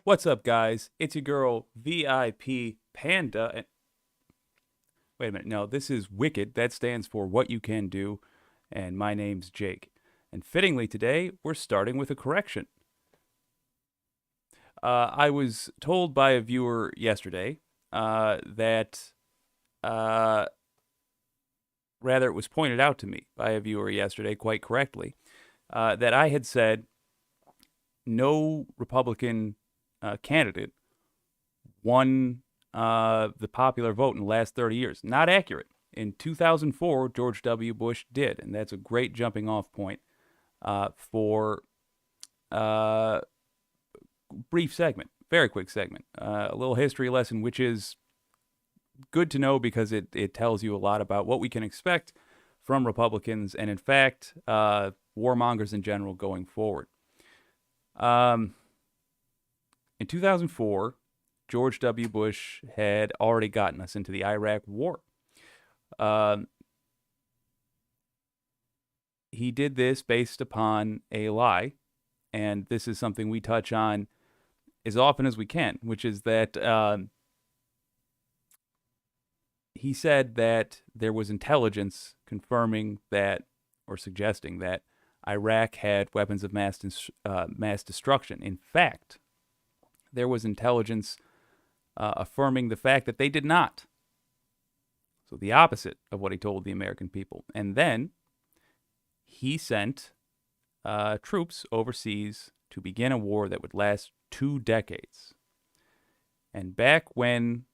What's up, guys? It's your girl, VIP Panda. And wait a minute, no, this is Wicked. That stands for What You Can Do. And my name's Jake. And fittingly today, we're starting with a correction. I was told by a viewer yesterday that, rather, it was pointed out to me by a viewer yesterday quite correctly, that I had said no Republican candidate won the popular vote in the last 30 years. Not accurate. In 2004, George W. Bush did, and that's a great jumping off point for a brief segment, very quick segment, a little history lesson, which is good to know because it tells you a lot about what we can expect from Republicans and, in fact, warmongers in general going forward. In 2004, George W. Bush had already gotten us into the Iraq War. He did this based upon a lie, and this is something we touch on as often as we can, which is that he said that there was intelligence confirming that, or suggesting that, Iraq had weapons of mass destruction. In fact, there was intelligence affirming the fact that they did not. So the opposite of what he told the American people. And then he sent troops overseas to begin a war that would last 2 decades. And back when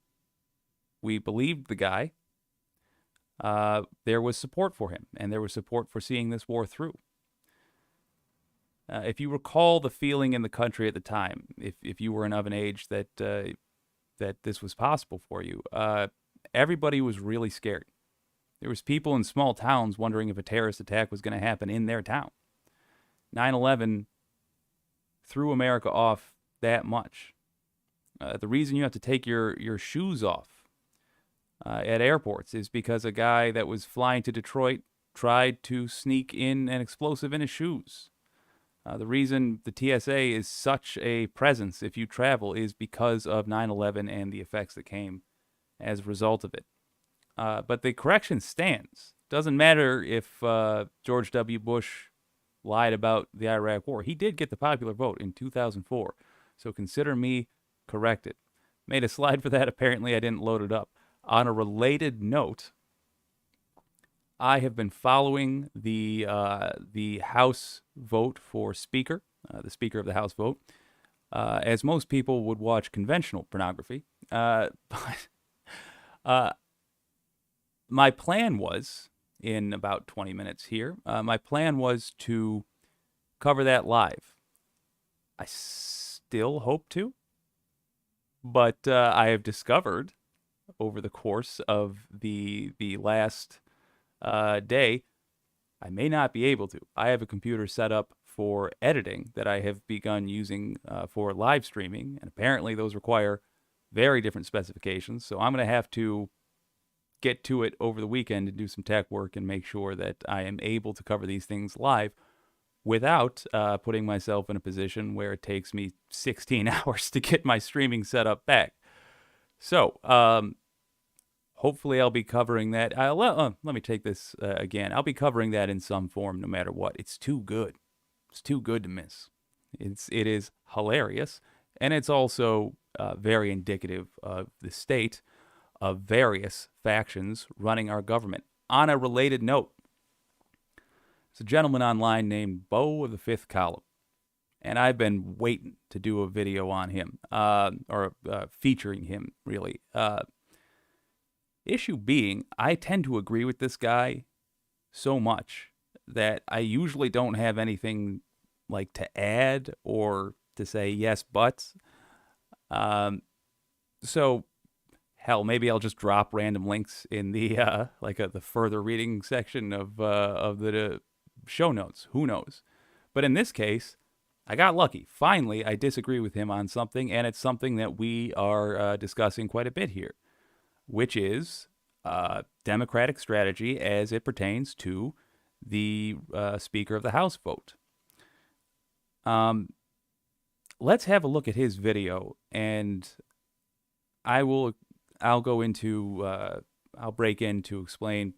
we believed the guy, there was support for him, and there was support for seeing this war through. If you recall the feeling in the country at the time, if you were of an age that this was possible for you, everybody was really scared. There was people in small towns wondering if a terrorist attack was going to happen in their town. 9/11 threw America off that much. The reason you have to take your shoes off at airports is because a guy that was flying to Detroit tried to sneak in an explosive in his shoes. The reason the TSA is such a presence if you travel is because of 9/11 and the effects that came as a result of it. But the correction stands. Doesn't matter if George W. Bush lied about the Iraq War. He did get the popular vote in 2004. So consider me corrected. Made a slide for that. Apparently I didn't load it up. On a related note, I have been following the House vote for Speaker, the Speaker of the House vote, as most people would watch conventional pornography. But my plan was, in about 20 minutes here, my plan was to cover that live. I still hope to, but I have discovered over the course of the last day, I may not be able to. I have a computer set up for editing that I have begun using for live streaming, and apparently those require very different specifications, so I'm going to have to get to it over the weekend and do some tech work and make sure that I am able to cover these things live without putting myself in a position where it takes me 16 hours to get my streaming set up back. So, hopefully I'll be covering that. Let me take this again. I'll be covering that in some form no matter what. It's too good. It's too good to miss. It is hilarious, and it's also very indicative of the state of various factions running our government. on a related note, there's a gentleman online named Beau of the Fifth Column, and I've been waiting to do a video on him, or featuring him, really. Issue being, I tend to agree with this guy so much that I usually don't have anything like to add or to say yes, but. So, hell, maybe I'll just drop random links in the the further reading section of the show notes. Who knows? But in this case, I got lucky. Finally, I disagree with him on something, and it's something that we are discussing quite a bit here, which is Democratic strategy as it pertains to the Speaker of the House vote. Let's have a look at his video, and I'll break in to explain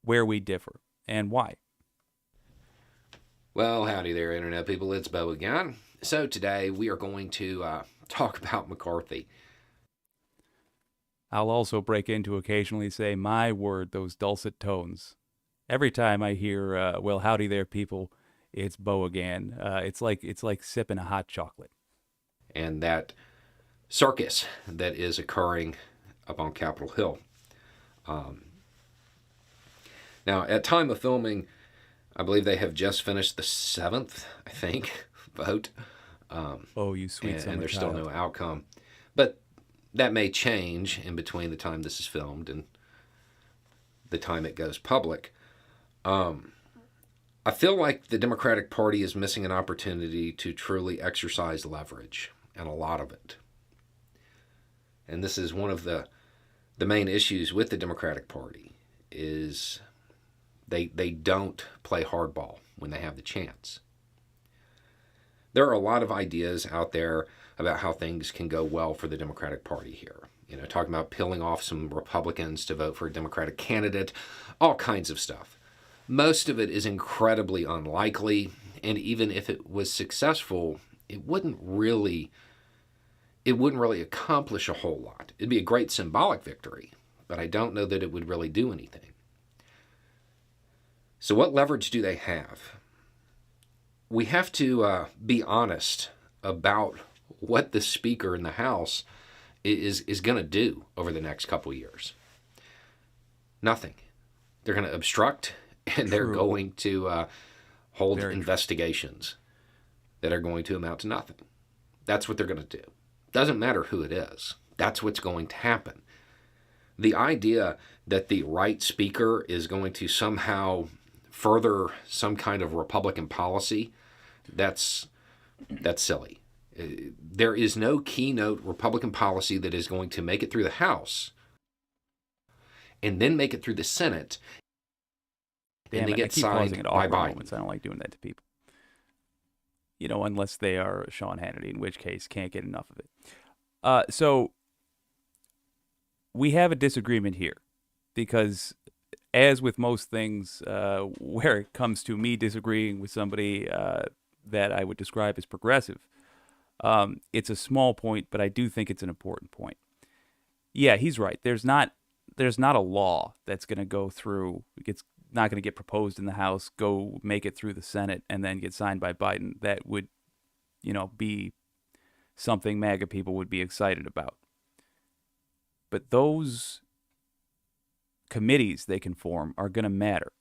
where we differ and why. Well, howdy there, Internet people. It's Beau again. So today we are going to talk about McCarthy. I'll also break in to occasionally say, my word, those dulcet tones. Every time I hear, well, howdy there, people, it's Beau again. It's like sipping a hot chocolate. And that circus that is occurring up on Capitol Hill. Now, at time of filming, I believe they have just finished the 7th, I think, vote. Oh, you sweet summer and there's child. still no outcome. But that may change in between the time this is filmed and the time it goes public. I feel like the Democratic Party is missing an opportunity to truly exercise leverage, and a lot of it. And this is one of the main issues with the Democratic Party, is they don't play hardball when they have the chance. There are a lot of ideas out there about how things can go well for the Democratic Party here. You know, talking about peeling off some Republicans to vote for a Democratic candidate, all kinds of stuff. Most of it is incredibly unlikely, and even if it was successful, it wouldn't really accomplish a whole lot. It'd be a great symbolic victory, but I don't know that it would really do anything. So what leverage do they have? We have to be honest about what the Speaker in the House is going to do over the next couple of years. Nothing. They're going to obstruct, and they're going to hold investigations that are going to amount to nothing. That's what they're going to do. Doesn't matter who it is. That's what's going to happen. The idea that the right speaker is going to somehow further some kind of Republican policy, that's silly. There is no keynote Republican policy that is going to make it through the House and then make it through the Senate and then get signed by Biden. I don't like doing that to people. You know, unless they are Sean Hannity, in which case can't get enough of it. So we have a disagreement here because, as with most things, where it comes to me disagreeing with somebody that I would describe as progressive, it's a small point, but I do think it's an important point. Yeah, he's right. There's not a law that's going to go through. It's not going to get proposed in the House, go make it through the Senate, and then get signed by Biden. That would, be something MAGA people would be excited about. But those committees they can form are going to matter.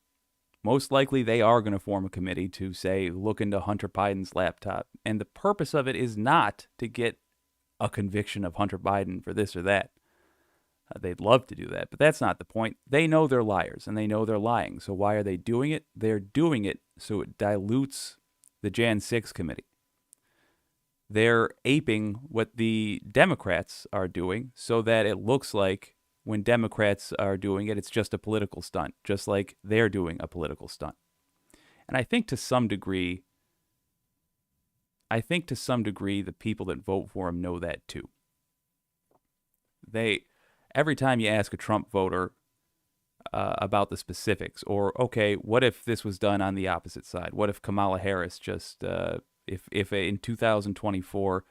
Most likely they are going to form a committee to, say, look into Hunter Biden's laptop. And the purpose of it is not to get a conviction of Hunter Biden for this or that. They'd love to do that, but that's not the point. They know they're liars, and they know they're lying. So why are they doing it? They're doing it so it dilutes the Jan 6 committee. They're aping what the Democrats are doing so that it looks like when Democrats are doing it, it's just a political stunt, just like they're doing a political stunt. And I think to some degree, the people that vote for him know that too. Every time you ask a Trump voter about the specifics, or, okay, what if this was done on the opposite side? What if Kamala Harris just, if in 2024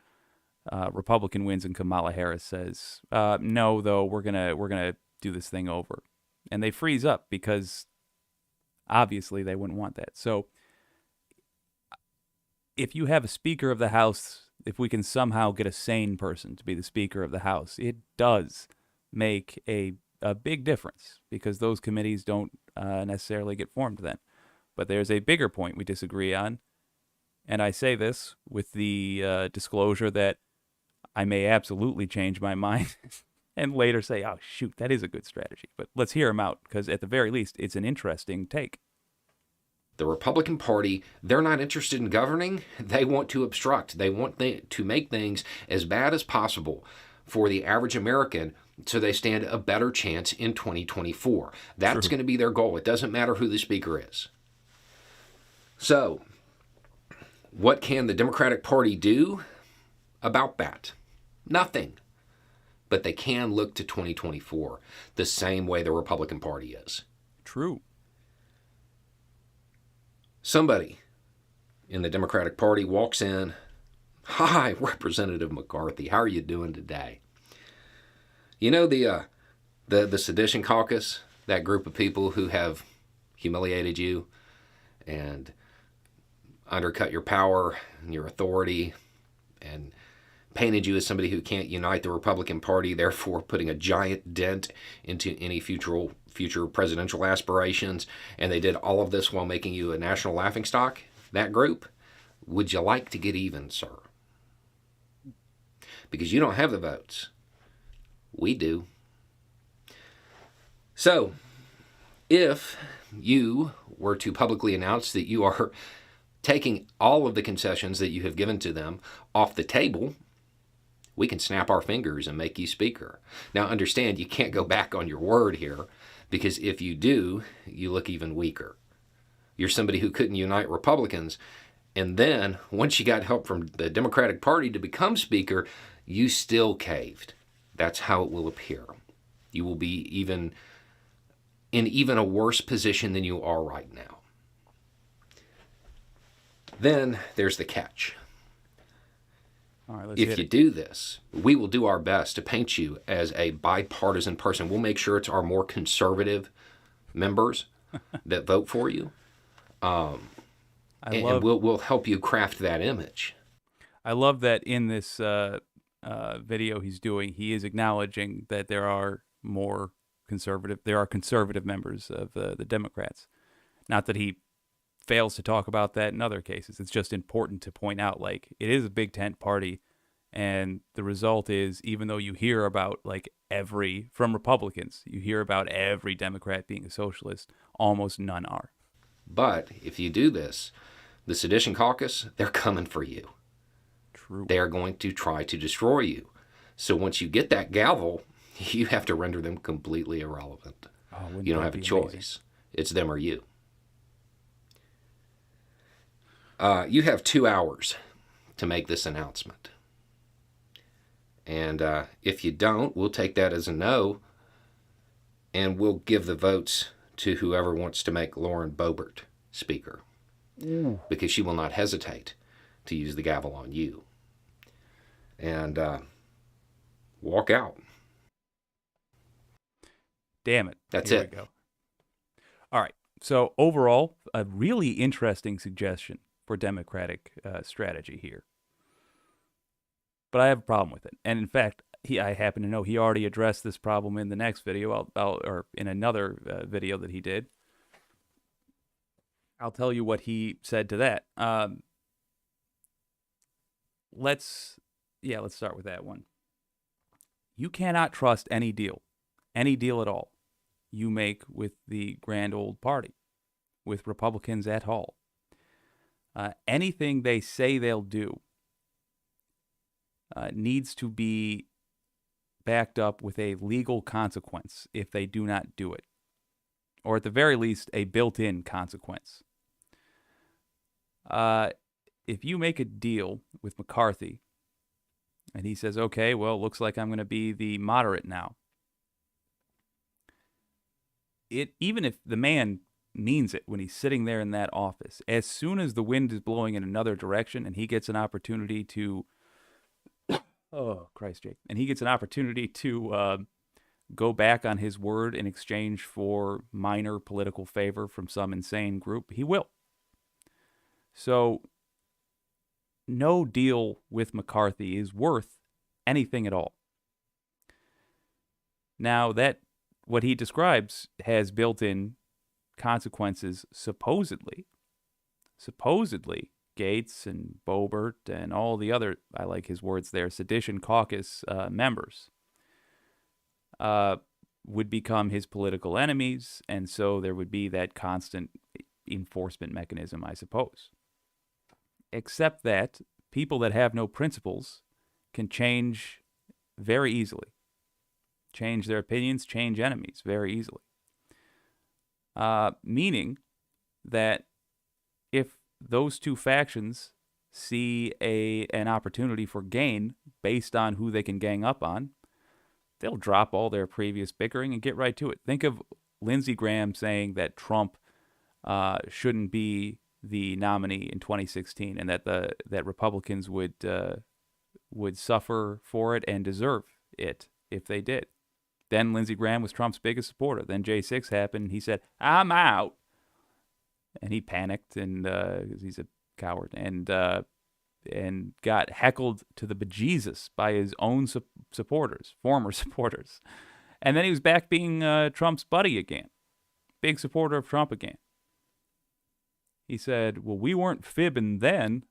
Republican wins and Kamala Harris says, no, though, we're gonna do this thing over. and they freeze up because obviously they wouldn't want that. So if you have a Speaker of the House, if we can somehow get a sane person to be the Speaker of the House, it does make a big difference, because those committees don't necessarily get formed then. But there's a bigger point we disagree on, and I say this with the disclosure that I may absolutely change my mind and later say, oh, shoot, that is a good strategy. But let's hear him out, because at the very least, it's an interesting take. The Republican Party, they're not interested in governing. They want to obstruct. They want to make things as bad as possible for the average American so they stand a better chance in 2024. That's going to be their goal. It doesn't matter who the speaker is. So, what can the Democratic Party do about that? Nothing. But they can look to 2024 the same way the Republican Party is. True. Somebody in the Democratic Party walks in. Hi, Representative McCarthy. How are you doing today? You know the Sedition Caucus, that group of people who have humiliated you and undercut your power and your authority and painted you as somebody who can't unite the Republican Party, therefore putting a giant dent into any future presidential aspirations, and they did all of this while making you a national laughingstock? That group, would you like to get even, sir? Because you don't have the votes. We do. So, if you were to publicly announce that you are taking all of the concessions that you have given to them off the table, we can snap our fingers and make you speaker. Now, understand, you can't go back on your word here, because if you do, you look even weaker. You're somebody who couldn't unite Republicans, and then, once you got help from the Democratic Party to become speaker, you still caved. That's how it will appear. You will be in even a worse position than you are right now. Then there's the catch. All right, if you do this, we will do our best to paint you as a bipartisan person. We'll make sure it's our more conservative members that vote for you. And we'll help you craft that image. I love that in this video he's doing, he is acknowledging that there are conservative members of the Democrats. Not that he fails to talk about that in other cases. It's just important to point out, like, it is a big tent party, and the result is, even though you hear about, like, from Republicans, you hear about every Democrat being a socialist, almost none are. But if you do this, the Sedition Caucus, they're coming for you. True. They are going to try to destroy you. So once you get that gavel, you have to render them completely irrelevant. You don't have a choice. Amazing? It's them or you. You have 2 hours to make this announcement. And if you don't, we'll take that as a no, and we'll give the votes to whoever wants to make Lauren Boebert speaker. Because she will not hesitate to use the gavel on you. And walk out. Damn it. That's Here it. We go. All right. So overall, a really interesting suggestion for Democratic strategy here. But I have a problem with it. And in fact, I happen to know he already addressed this problem in the next video, or in another video that he did. I'll tell you what he said to that. Let's start with that one. You cannot trust any deal at all, you make with the grand old party, with Republicans at all. Anything they say they'll do needs to be backed up with a legal consequence if they do not do it, or at the very least, a built-in consequence. If you make a deal with McCarthy, and he says, okay, well, looks like I'm going to be the moderate now. Even if the man means it when he's sitting there in that office, as soon as the wind is blowing in another direction and he gets an opportunity to, oh, Christ, Jake, and he gets an opportunity to go back on his word in exchange for minor political favor from some insane group, he will. So no deal with McCarthy is worth anything at all. Now, that what he describes has built-in consequences, supposedly. Supposedly, Gates and Boebert and all the other, I like his words there, sedition caucus members would become his political enemies, and so there would be that constant enforcement mechanism, I suppose. Except that people that have no principles can change very easily. Change their opinions, change enemies very easily. Meaning that if those two factions see an opportunity for gain based on who they can gang up on, they'll drop all their previous bickering and get right to it. Think of Lindsey Graham saying that Trump shouldn't be the nominee in 2016, and that Republicans would suffer for it and deserve it if they did. Then Lindsey Graham was Trump's biggest supporter. Then J6 happened, and he said, "I'm out," and he panicked, and 'cause he's a coward, and got heckled to the bejesus by his own supporters, former supporters, and then he was back being Trump's buddy again, big supporter of Trump again. He said, "Well, we weren't fibbing then,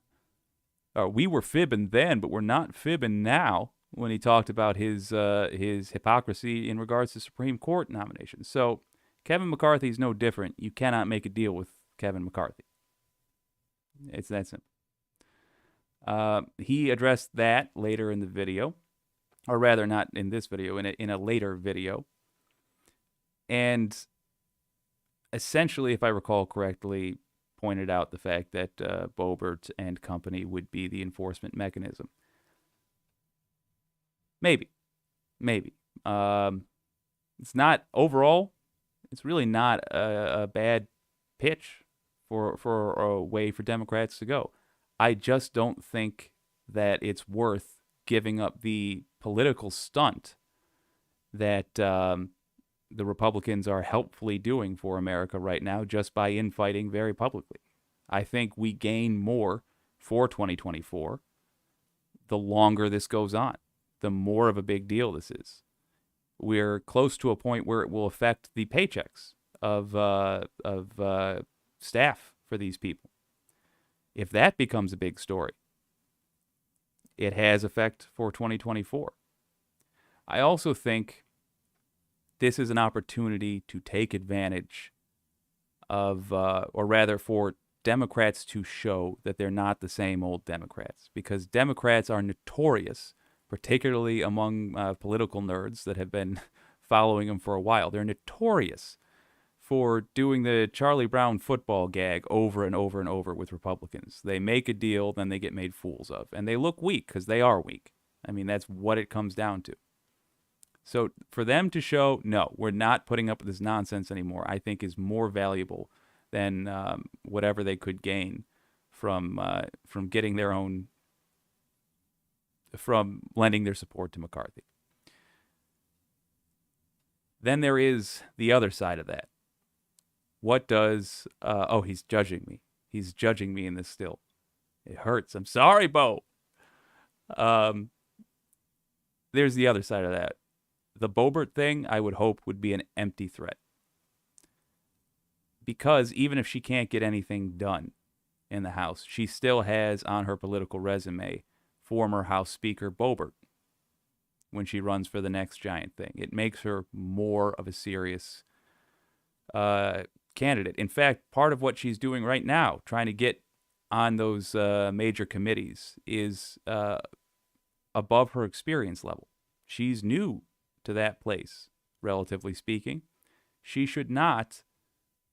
or we were fibbing then, but we're not fibbing now," when he talked about his hypocrisy in regards to Supreme Court nominations. So Kevin McCarthy is no different. You cannot make a deal with Kevin McCarthy. It's that simple. He addressed that later in the video, or rather not in this video, in a later video. And essentially, if I recall correctly, pointed out the fact that Boebert and company would be the enforcement mechanism. Maybe. It's not overall. It's really not a bad pitch for a way for Democrats to go. I just don't think that it's worth giving up the political stunt that the Republicans are helpfully doing for America right now just by infighting very publicly. I think we gain more for 2024 the longer this goes on, the more of a big deal this is. We're close to a point where it will affect the paychecks of staff for these people. If that becomes a big story, it has effect for 2024. I also think this is an opportunity to take advantage of, or rather for Democrats to show that they're not the same old Democrats, because Democrats are notorious, particularly among political nerds that have been following them for a while. They're notorious for doing the Charlie Brown football gag over and over and over with Republicans. They make a deal, then they get made fools of. And they look weak because they are weak. I mean, that's what it comes down to. So for them to show, no, we're not putting up with this nonsense anymore, I think is more valuable than whatever they could gain from getting their own, from lending their support to McCarthy. Then there is the other side of that. What does, oh, he's judging me. He's judging me in this still. It hurts. I'm sorry, Beau. There's the other side of that. The Boebert thing, I would hope, would be an empty threat. Because even if she can't get anything done in the House, she still has on her political resume former House Speaker Boebert when she runs for the next giant thing. It makes her more of a serious candidate. In fact, part of what she's doing right now, trying to get on those major committees, is above her experience level. She's new to that place, relatively speaking. She should not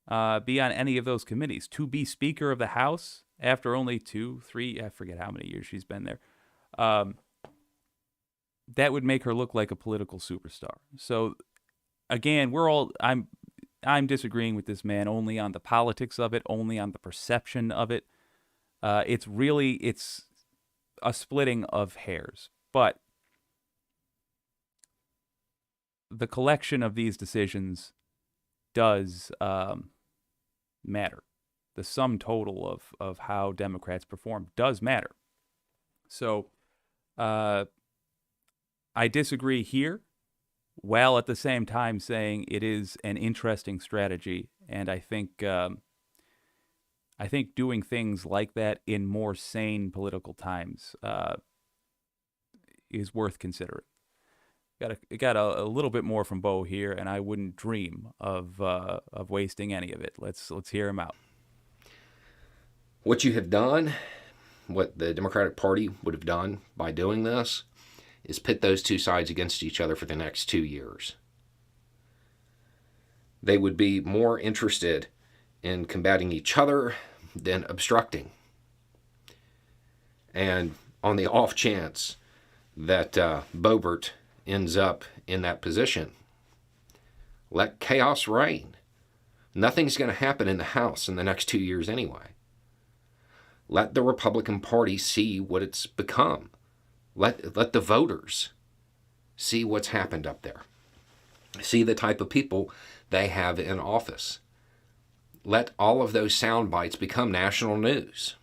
be on any of those committees. To be Speaker of the House after only 2, 3, I forget how many years she's been there, that would make her look like a political superstar. So again, I'm disagreeing with this man only on the politics of it, only on the perception of it. It's a splitting of hairs. But the collection of these decisions does matter. The sum total of how Democrats perform does matter. So I disagree here, while at the same time saying it is an interesting strategy, and I think doing things like that in more sane political times is worth considering. Got a little bit more from Beau here, and I wouldn't dream of wasting any of it. Let's hear him out. What you have done, what the Democratic Party would have done by doing this, is pit those two sides against each other for the next 2 years. They would be more interested in combating each other than obstructing. And on the off chance that Boebert ends up in that position, let chaos reign. Nothing's going to happen in the House in the next 2 years anyway. Let the Republican Party see what it's become. Let the voters see what's happened up there. See the type of people they have in office. Let all of those sound bites become national news.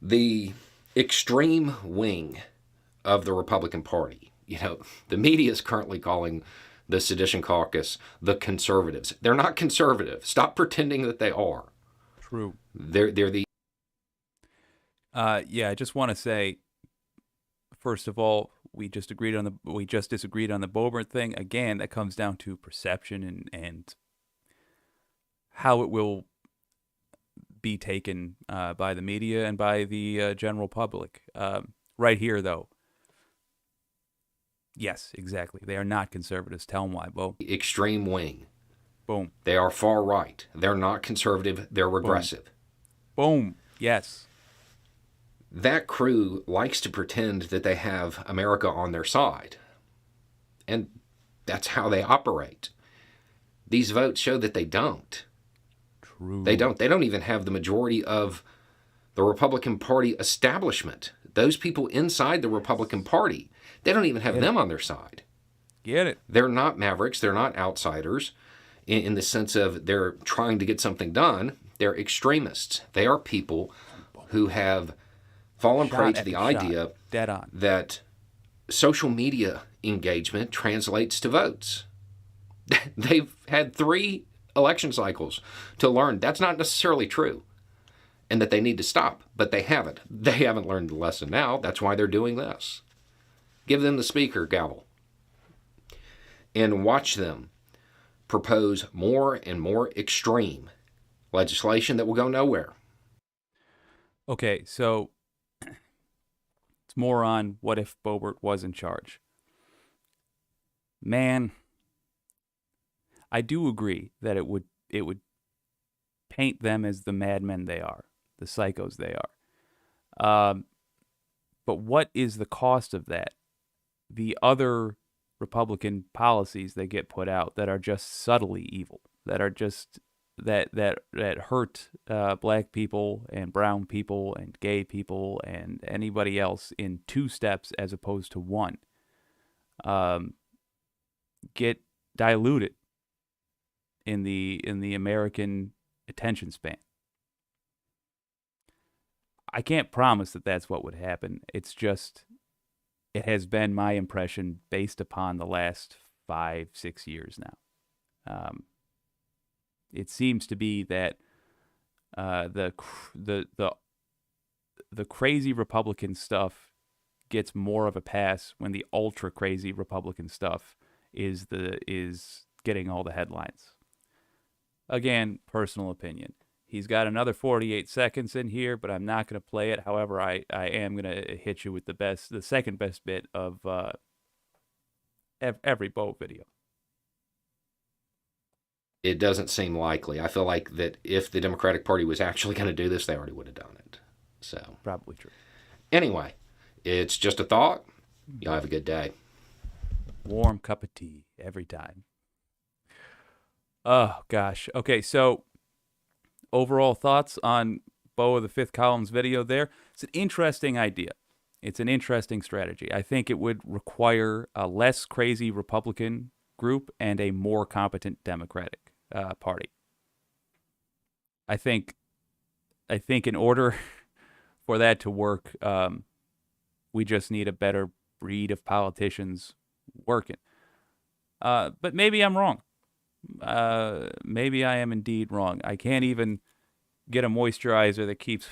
The extreme wing of the Republican Party, the media is currently calling the Sedition Caucus the conservatives. They're not conservative. Stop pretending that they are. True. They're the. Yeah, I just want to say, first of all, we just disagreed on the Boebert thing. Again, that comes down to perception and how it will be taken by the media and by the general public. Right here, though. Yes, exactly. They are not conservatives. Tell them why, Beau. Extreme wing. Boom. They are far right. They're not conservative. They're regressive. Boom. Yes. That crew likes to pretend that they have America on their side. And that's how they operate. These votes show that they don't. True. They don't. They don't even have the majority of the Republican Party establishment. Those people inside the Republican Party, they don't even have them on their side. Get it. They're not mavericks. They're not outsiders in the sense of they're trying to get something done. They're extremists. They are people who have fallen prey to the idea Dead on. that social media engagement translates to votes. They've had 3 election cycles to learn that's not necessarily true and that they need to stop, but they haven't. They haven't learned the lesson now. That's why they're doing this. Give them the speaker gavel and watch them propose more and more extreme legislation that will go nowhere. Okay, so it's more on what if Boebert was in charge. Man, I do agree that it would paint them as the madmen they are, the psychos they are. But what is the cost of that? The other Republican policies that get put out that are just subtly evil, that are just that hurt black people and brown people and gay people and anybody else in 2 steps as opposed to 1, get diluted in the American attention span. I can't promise that that's what would happen. It's just, it has been my impression based upon the last 5-6 years now. It seems to be that the crazy Republican stuff gets more of a pass when the ultra crazy Republican stuff is getting all the headlines. Again, personal opinion. He's got another 48 seconds in here, but I'm not going to play it. However, I am going to hit you with the second best bit of every Beau video. It doesn't seem likely. I feel like that if the Democratic Party was actually going to do this, they already would have done it. So probably true. Anyway, it's just a thought. Y'all have a good day. Warm cup of tea every time. Oh, gosh. Okay, so overall thoughts on Beau of the Fifth Column's video there. It's an interesting idea. It's an interesting strategy. I think it would require a less crazy Republican group and a more competent Democratic Party. I think in order for that to work, we just need a better breed of politicians working. But maybe I'm wrong. Maybe I am indeed wrong. I can't even get a moisturizer that keeps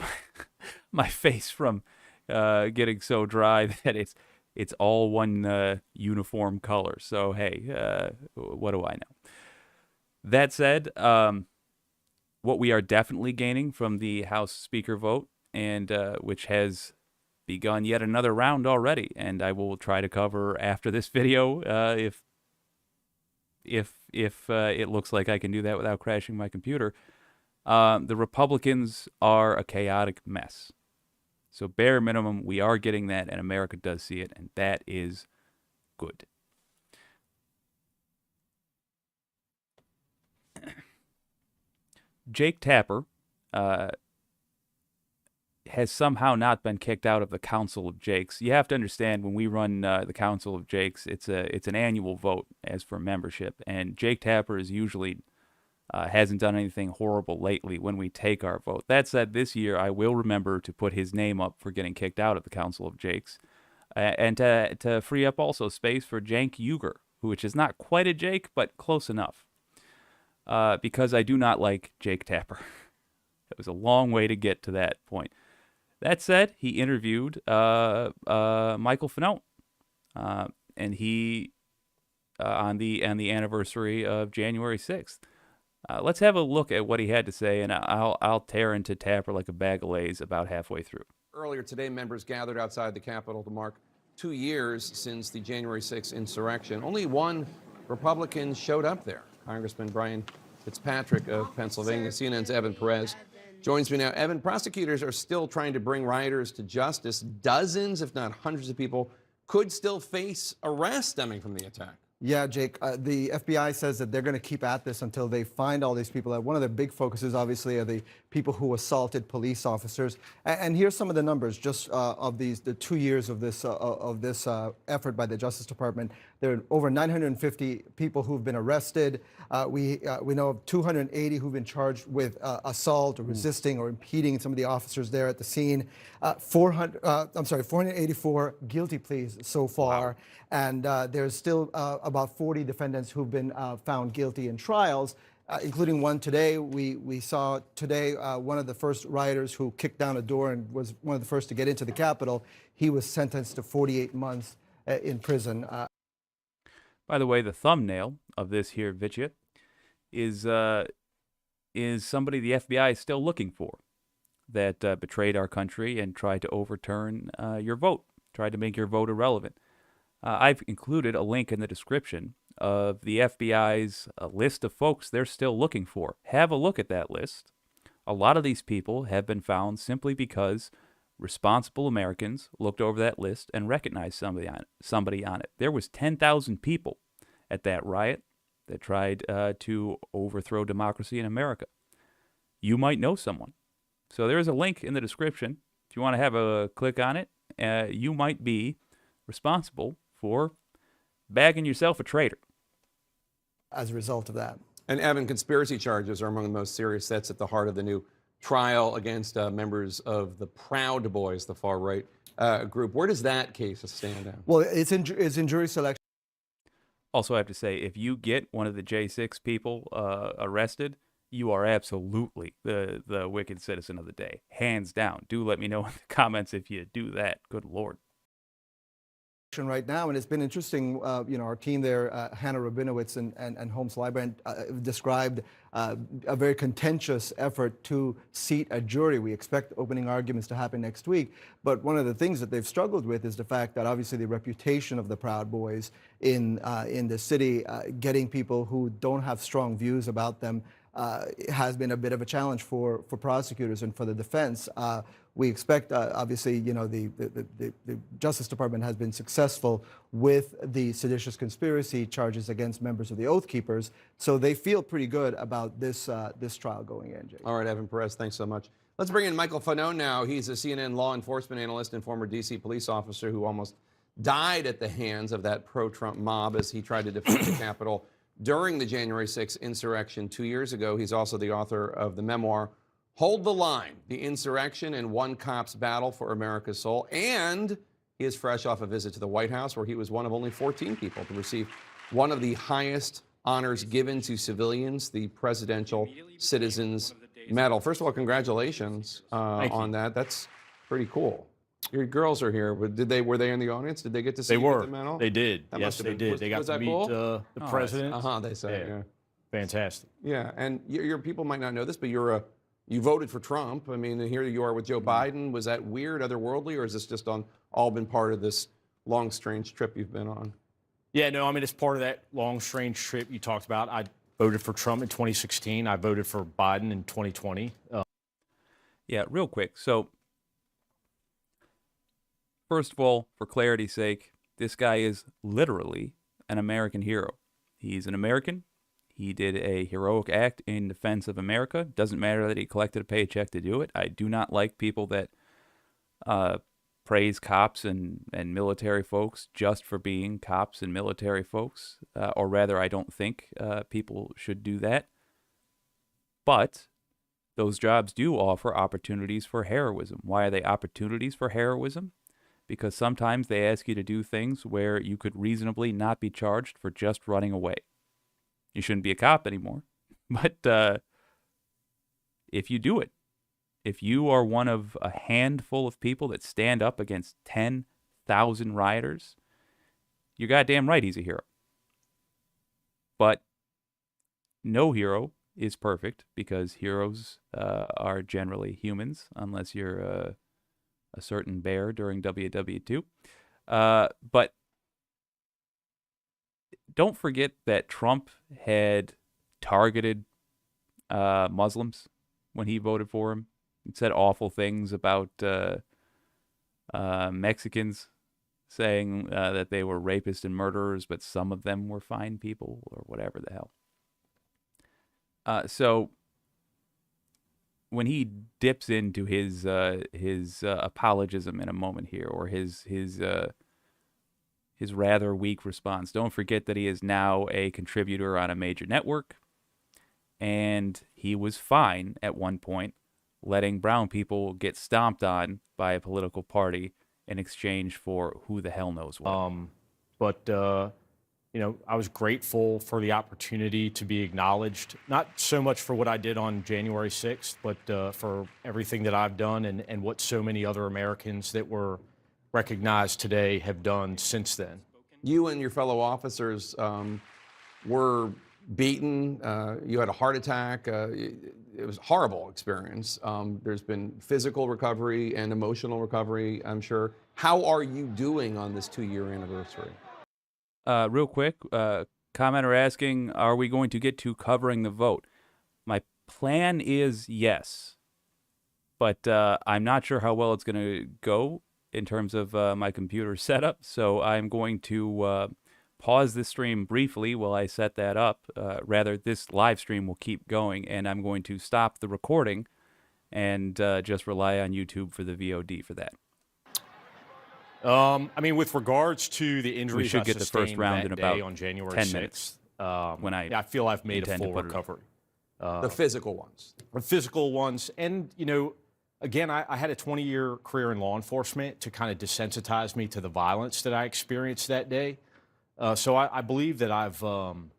my face from getting so dry that it's all one uniform color. So hey, what do I know? That said, what we are definitely gaining from the House Speaker vote, and which has begun yet another round already, and I will try to cover after this video if it looks like I can do that without crashing my computer. The Republicans are a chaotic mess. So bare minimum, we are getting that, and America does see it, and that is good. Jake Tapper has somehow not been kicked out of the Council of Jakes. You have to understand, when we run the Council of Jakes, it's an annual vote as for membership, and Jake Tapper is usually hasn't done anything horrible lately when we take our vote. That said, this year I will remember to put his name up for getting kicked out of the Council of Jakes, and to free up also space for Cenk Uygur, which is not quite a Jake, but close enough. Because I do not like Jake Tapper. It was a long way to get to that point. That said, he interviewed Michael Fanone, and he on the anniversary of January 6th. Let's have a look at what he had to say, and I'll tear into Tapper like a bag of Lay's about halfway through. Earlier today, members gathered outside the Capitol to mark 2 years since the January 6th insurrection. Only one Republican showed up there. Congressman Brian Fitzpatrick of Pennsylvania. CNN's Evan Perez joins me now. Evan, prosecutors are still trying to bring rioters to justice. Dozens, if not hundreds of people could still face arrest stemming from the attack. Yeah, Jake, the FBI says that they're going to keep at this until they find all these people. One of the big focuses, obviously, are the people who assaulted police officers. And here's some of the numbers just of the 2 years of this effort by the Justice Department. There are over 950 people who've been arrested. We know of 280 who've been charged with assault or resisting or impeding some of the officers there at the scene. 484 guilty pleas so far. Wow. And there's still about 40 defendants who've been found guilty in trials, including one today. We saw today one of the first rioters who kicked down a door and was one of the first to get into the Capitol. He was sentenced to 48 months in prison. By the way, the thumbnail of this here video is somebody the FBI is still looking for that betrayed our country and tried to overturn your vote, tried to make your vote irrelevant. I've included a link in the description of the FBI's list of folks they're still looking for. Have a look at that list. A lot of these people have been found simply because responsible Americans looked over that list and recognized somebody on it. There was 10,000 people at that riot that tried to overthrow democracy in America. You might know someone. So there is a link in the description. If you want to have a click on it, you might be responsible for bagging yourself a traitor. As a result of that. And Evan, conspiracy charges are among the most serious. That's at the heart of the new trial against members of the Proud Boys, the far-right group. Where does that case stand now? Well, it's in jury selection. Also, I have to say, if you get one of the J6 people arrested, you are absolutely the wicked citizen of the day. Hands down. Do let me know in the comments if you do that. Good Lord. Right now, and it's been interesting. Our team there, Hannah Rabinowitz and Holmes Librand, described a very contentious effort to seat a jury. We expect opening arguments to happen next week, but one of the things that they've struggled with is the fact that obviously the reputation of the Proud Boys in the city, getting people who don't have strong views about them, has been a bit of a challenge for prosecutors and for the defense. We expect, obviously, the Justice Department has been successful with the seditious conspiracy charges against members of the Oath Keepers, so they feel pretty good about this trial going in, Jake. All right, Evan Perez, thanks so much. Let's bring in Michael Fanone now. He's a CNN law enforcement analyst and former D.C. police officer who almost died at the hands of that pro-Trump mob as he tried to defend the Capitol during the January 6th insurrection 2 years ago. He's also the author of the memoir, Hold the Line, The Insurrection and One Cop's Battle for America's Soul. And he is fresh off a visit to the White House, where he was one of only 14 people to receive one of the highest honors given to civilians, the Presidential Citizens Medal. First of all, congratulations on that. That's pretty cool. Your girls are here. Were they in the audience? Did they get to see you get the medal? They did. That Yes, they did. They got to meet cool? the president. They said, yeah. Fantastic. Yeah, and your people might not know this, but you voted for Trump. I mean, here you are with Joe Biden. Was that weird, otherworldly, or is this just all been part of this long, strange trip you've been on? Yeah, no, I mean, it's part of that long, strange trip you talked about. I voted for Trump in 2016. I voted for Biden in 2020. Yeah, real quick. So, first of all, for clarity's sake, this guy is literally an American hero. He's an American. He did a heroic act in defense of America. Doesn't matter that he collected a paycheck to do it. I do not like people that praise cops and military folks just for being cops and military folks. Or rather, I don't think people should do that. But those jobs do offer opportunities for heroism. Why are they opportunities for heroism? Because sometimes they ask you to do things where you could reasonably not be charged for just running away. You shouldn't be a cop anymore. But if you do it, if you are one of a handful of people that stand up against 10,000 rioters, you're goddamn right he's a hero. But no hero is perfect, because heroes are generally humans, unless you're a certain bear during WW2. But don't forget that Trump had targeted Muslims when he voted for him. He said awful things about Mexicans, saying that they were rapists and murderers, but some of them were fine people, or whatever the hell. So when he dips into his apologism in a moment here, or his rather weak response, don't forget that he is now a contributor on a major network, and he was fine at one point letting brown people get stomped on by a political party in exchange for who the hell knows what. I was grateful for the opportunity to be acknowledged, not so much for what I did on January 6th, but for everything that I've done and what so many other Americans that were recognized today have done since then. You and your fellow officers were beaten. You had a heart attack. It was a horrible experience. There's been physical recovery and emotional recovery, I'm sure. How are you doing on this 2-year anniversary? Real quick, commenter asking, are we going to get to covering the vote? My plan is yes, but I'm not sure how well it's going to go in terms of my computer setup, so I'm going to pause this stream briefly while I set that up. Rather, this live stream will keep going, and I'm going to stop the recording and just rely on YouTube for the VOD for that. With regards to the injuries, we should I get the first round in about on January 10 6th, minutes. I feel I've made a full recovery. The physical ones. The physical ones. And, again, I had a 20-year career in law enforcement to kind of desensitize me to the violence that I experienced that day. So I believe that I've, come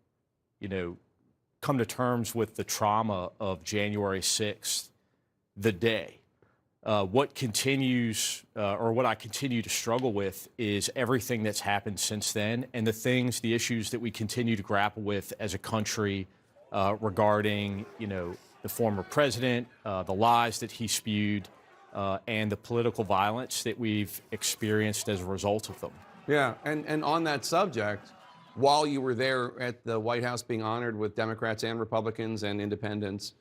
to terms with the trauma of January 6th, the day. What continues, or what I continue to struggle with, is everything that's happened since then, and the issues that we continue to grapple with as a country regarding, the former president, the lies that he spewed, and the political violence that we've experienced as a result of them. Yeah, and on that subject, while you were there at the White House being honored with Democrats and Republicans and independents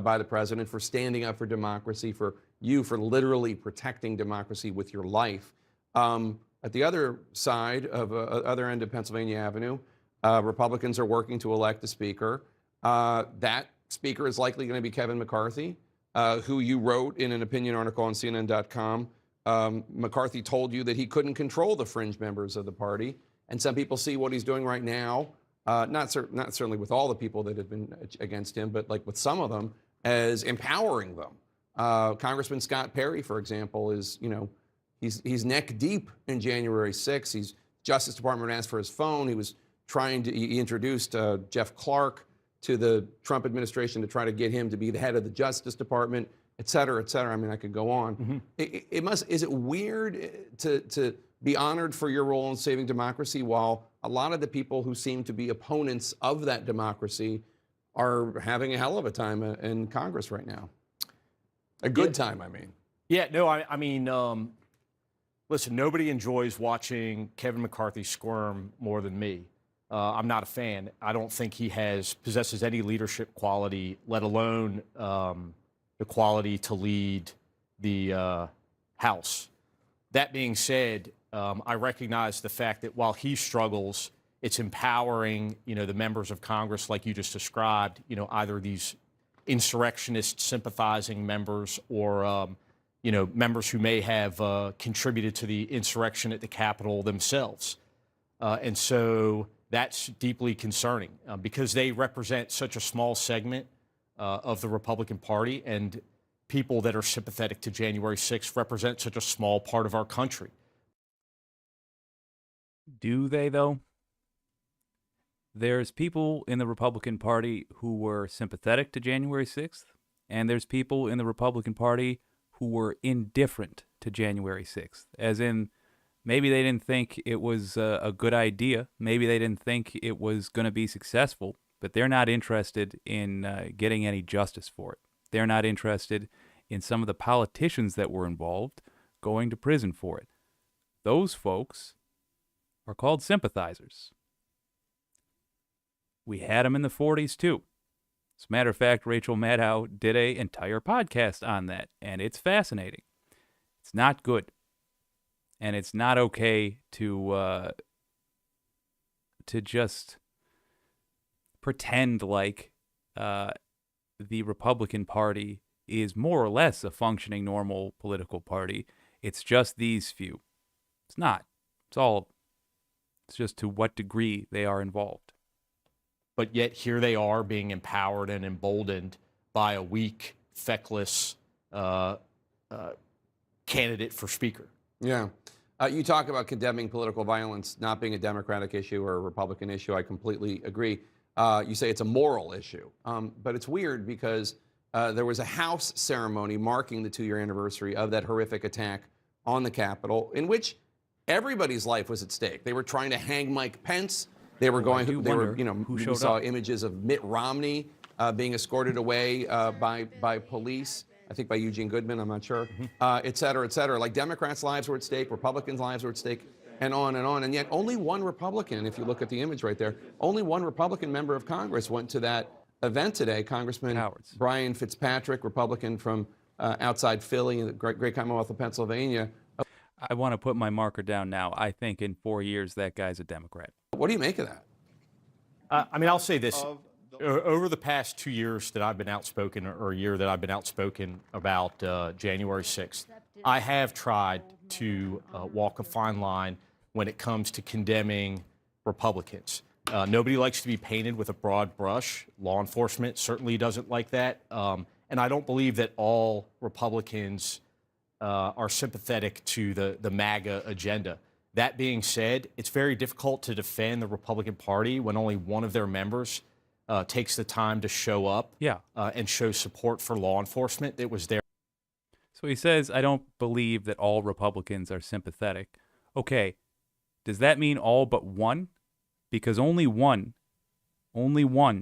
by the president for standing up for democracy, for literally protecting democracy with your life. At the other side of other end of Pennsylvania Avenue, Republicans are working to elect a speaker. That speaker is likely going to be Kevin McCarthy. who you wrote in an opinion article on CNN.com. McCarthy told you that he couldn't control the fringe members of the party. And some people see what he's doing right now, not certainly with all the people that have been against him, but like with some of them, as empowering them. Congressman Scott Perry, for example, is, he's neck deep in January 6th. He's Justice Department asked for his phone. He introduced Jeff Clark to the Trump administration to try to get him to be the head of the Justice Department, et cetera, et cetera. I mean, I could go on. Is it weird to be honored for your role in saving democracy while a lot of the people who seem to be opponents of that democracy are having a hell of a time in Congress right now? A good time, I mean. Yeah, no, I mean, listen, nobody enjoys watching Kevin McCarthy squirm more than me. I'm not a fan. I don't think he possesses any leadership quality, let alone the quality to lead the House. That being said, I recognize the fact that while he struggles, it's empowering, the members of Congress, like you just described, either these insurrectionist sympathizing members or, members who may have contributed to the insurrection at the Capitol themselves. And so that's deeply concerning because they represent such a small segment of the Republican Party, and people that are sympathetic to January 6th represent such a small part of our country. Do they, though? There's people in the Republican Party who were sympathetic to January 6th, and there's people in the Republican Party who were indifferent to January 6th, as in maybe they didn't think it was a good idea. Maybe they didn't think it was going to be successful, but they're not interested in getting any justice for it. They're not interested in some of the politicians that were involved going to prison for it. Those folks are called sympathizers. We had them in the 40s, too. As a matter of fact, Rachel Maddow did an entire podcast on that, and it's fascinating. It's not good. And it's not okay to just pretend like the Republican Party is more or less a functioning, normal political party. It's just these few. It's not. It's just to what degree they are involved. But yet here they are being empowered and emboldened by a weak, feckless candidate for speaker. Yeah. You talk about condemning political violence not being a Democratic issue or a Republican issue. I completely agree. You say it's a moral issue. But it's weird because there was a House ceremony marking the 2-year anniversary of that horrific attack on the Capitol in which everybody's life was at stake. They were trying to hang Mike Pence. They were we saw images of Mitt Romney being escorted away by police. I think by Eugene Goodman, I'm not sure, et cetera, et cetera. Like Democrats' lives were at stake, Republicans' lives were at stake, and on and on. And yet only one Republican, if you look at the image right there, only one Republican member of Congress went to that event today, Congressman Brian Fitzpatrick, Republican from outside Philly, in the great Commonwealth of Pennsylvania. I want to put my marker down now. I think in 4 years that guy's a Democrat. What do you make of that? I mean, I'll say this. Over the past 2 years that I've been outspoken, or a year that I've been outspoken about January 6th, I have tried to walk a fine line when it comes to condemning Republicans. Nobody likes to be painted with a broad brush. Law enforcement certainly doesn't like that. And I don't believe that all Republicans are sympathetic to the MAGA agenda. That being said, it's very difficult to defend the Republican Party when only one of their members takes the time to show up and show support for law enforcement. It was there. So he says, I don't believe that all Republicans are sympathetic. Okay, does that mean all but one? Because only one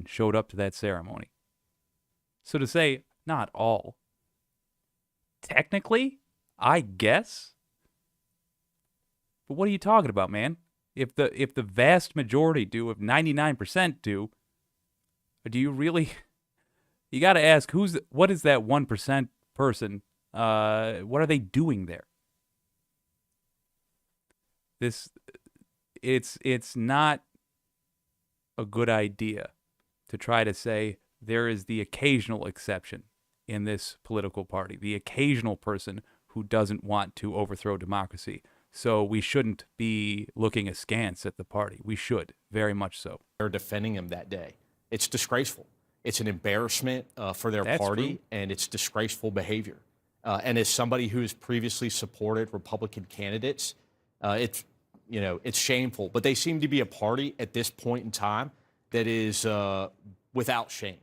showed up to that ceremony. So to say, not all, technically, I guess. But what are you talking about, man? If the vast majority do, if 99% do you really? You got to ask what is that 1% person? What are they doing there? It's not a good idea to try to say there is the occasional exception in this political party, the occasional person who doesn't want to overthrow democracy. So we shouldn't be looking askance at the party. We should, very much so. They're defending him that day. It's disgraceful. It's an embarrassment for their That's party, true. and it's disgraceful behavior. And as somebody who has previously supported Republican candidates, it's shameful. But they seem to be a party at this point in time that is without shame.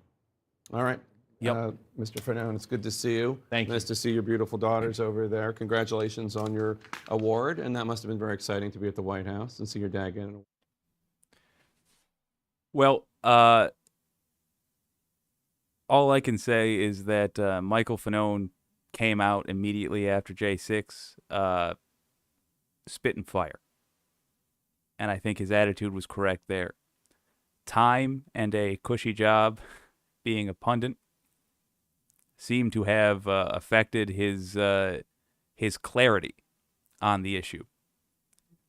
All right. Yep. Mr. Fanone, it's good to see you. Thank you. Nice to see your beautiful daughters over there. Congratulations on your award. And that must have been very exciting to be at the White House and see your dad get an award. Well, all I can say is that Michael Fanone came out immediately after J6, spit and fire. And I think his attitude was correct there. Time and a cushy job being a pundit seemed to have affected his clarity on the issue.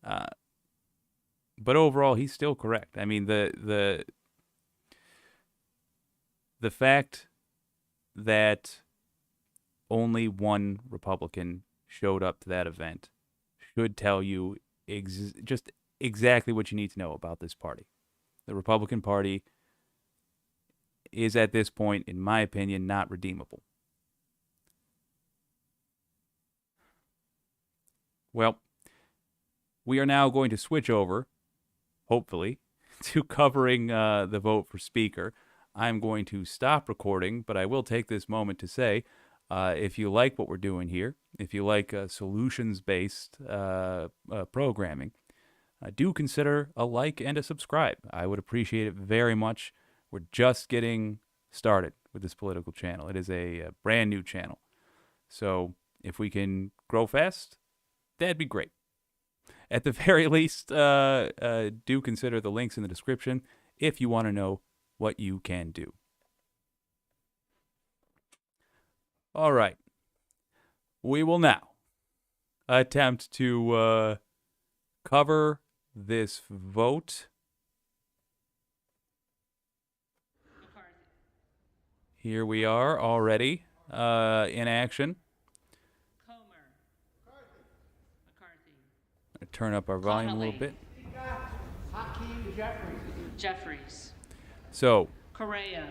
But overall, he's still correct. I mean, the fact that only one Republican showed up to that event should tell you just exactly what you need to know about this party. The Republican Party is at this point, in my opinion, not redeemable. Well, we are now going to switch over, hopefully, to covering the vote for Speaker. I'm going to stop recording, but I will take this moment to say, if you like what we're doing here, if you like solutions-based programming, do consider a like and a subscribe. I would appreciate it very much. We're just getting started with this political channel. It is a brand new channel. So if we can grow fast, that'd be great. At the very least, do consider the links in the description if you want to know what you can do. All right. We will now attempt to cover this vote. Here we are already in action. Turn up our volume a little bit. Jeffries. So, Correa.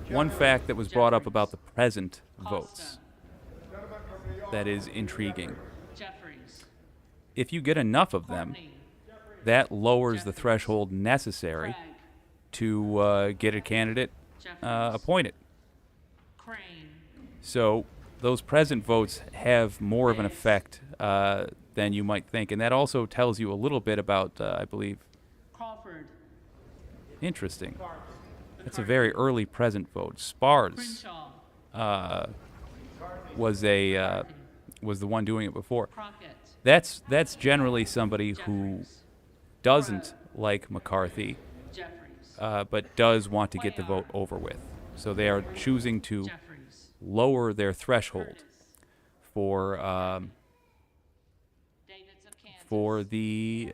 one fact that was brought up about the present votes that is intriguing. Jeffries. If you get enough of them, that lowers the threshold necessary to get a candidate appointed. Crane. So those present votes have more of an effect than you might think. And that also tells you a little bit about, I believe, Crawford. interesting. That's a very early present vote. Spars Crenshaw. was the one doing it before. Crockett. That's generally somebody who doesn't like McCarthy, Jeffries. but does want to get the vote over with. So they are choosing to Jeffries. lower their threshold Curtis. for Davids of Kansas. for the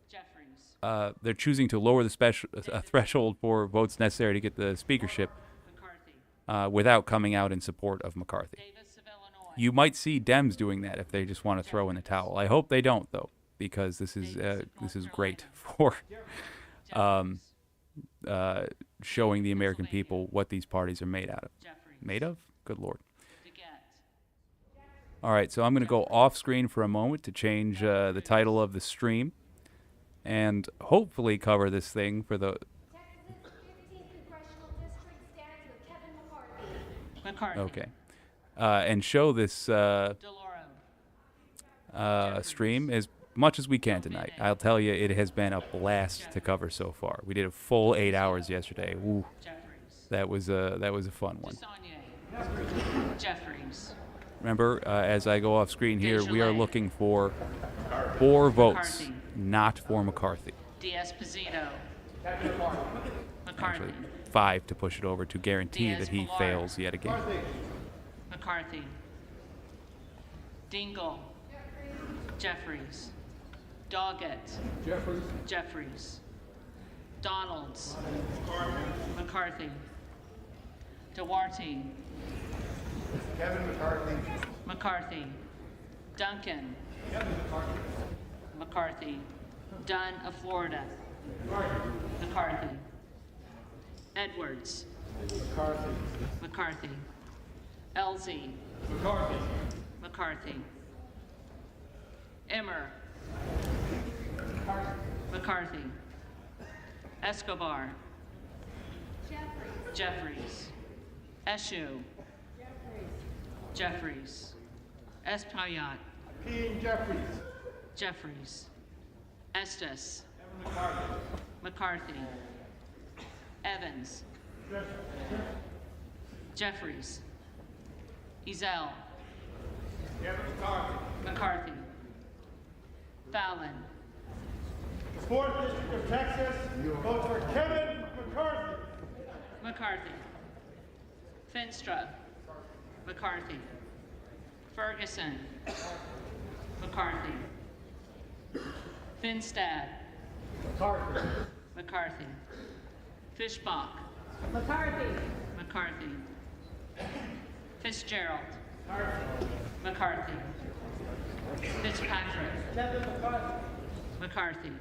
Jeffries. they're choosing to lower the threshold for votes necessary to get the speakership McCarthy. without coming out in support of McCarthy. Davis of Illinois. You might see Dems doing that if they just want to throw in the towel. I hope they don't, though, because this is great for showing the American people what these parties are made out of. Jeffries. Made of? Good Lord. DeGette. All right, so I'm going to go off screen for a moment to change the title of the stream and hopefully cover this thing for the... McCarthy. Okay. And show this DeLauro. stream as much as we can tonight. I'll tell you, it has been a blast to cover so far. We did a full 8 hours yesterday. Woo, Jeffries. that was a fun one. Desaulniers. Jeffries. Remember, as I go off screen here, we are Desjardins. looking for 4 votes, McCarthy. not for McCarthy. D'Esposito. McCarthy. Actually, 5 to push it over to guarantee that he Diaz-Balart. fails yet again. McCarthy. Dingle. Jeffries. Doggett. Jeffries. Donalds. McCarthy. Duarte. McCarthy. Duncan. McCarthy. Dunn of Florida. McCarthy. Edwards. McCarthy. Elsie. McCarthy. Emmer. McCarthy. Escobar. Jeffries. Eshu. Jeffries. Espaillat. Jeffries. Estes. McCarthy. Evans. Jeffries. Ezell. McCarthy. Fallon. Fourth District of Texas, vote for Kevin McCarthy. McCarthy. Finstra. McCarthy. Ferguson. McCarthy. Finstad. McCarthy. Fishbach. McCarthy. Fitzgerald. McCarthy. Fitzpatrick. McCarthy.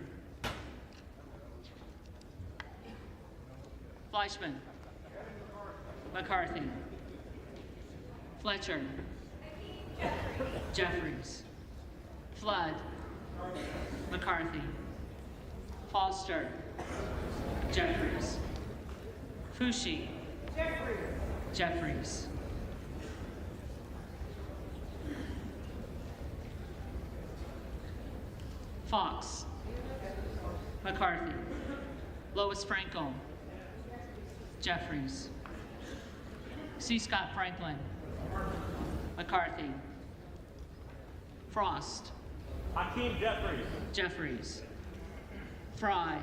Fleischman. McCarthy. Fletcher. Jeffries. Flood. McCarthy. Foster. Jeffries. Fushi. Jeffries. Fox. McCarthy. Lois Frankel. Jeffries. C. Scott Franklin. McCarthy. Frost. Hakeem Jeffries. Jeffries. Fry.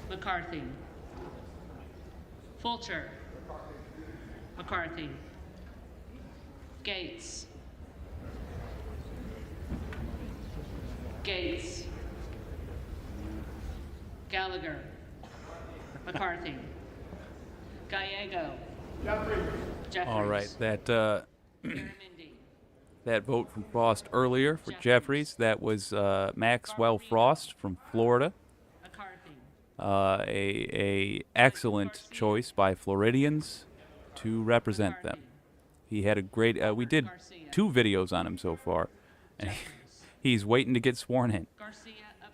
McCarthy. Fulcher. McCarthy. Gates. Gates. Gallagher. McCarthy. Gallego. Jeffries. All right, that Garamendi. that vote from Frost earlier for Jeffries, that was Maxwell Frost from Florida. McCarthy. A excellent choice by Floridians to represent them. He had a great. We did 2 videos on him so far, and he's waiting to get sworn in. Garcia of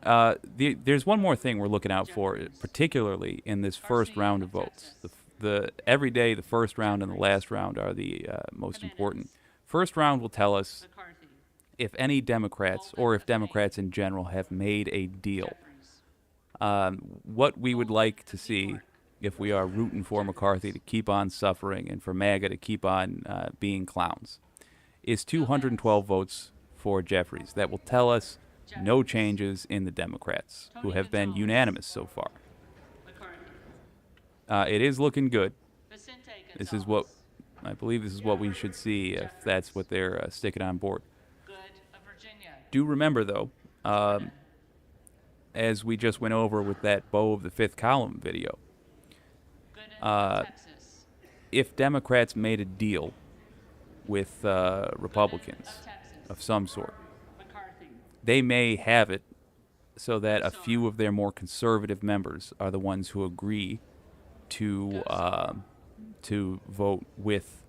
Illinois. There's one more thing we're looking out for, particularly in this first round of votes. Every day, the first round and the last round are the most important. First round will tell us McCarthy. if any Democrats, or if Democrats in general, have made a deal. What we would like to see, if we are rooting for McCarthy to keep on suffering and for MAGA to keep on being clowns, is 212 votes for Jeffries. That will tell us no changes in the Democrats, who have been unanimous so far. It is looking good. This is what I believe. This is what we should see if that's what they're sticking on board. Good of Virginia. Do remember, though, as we just went over with that Beau of the Fifth Column video, Good of Texas. if Democrats made a deal with Republicans of some sort, McCarthy. they may have it so that a few of their more conservative members are the ones who agree to vote with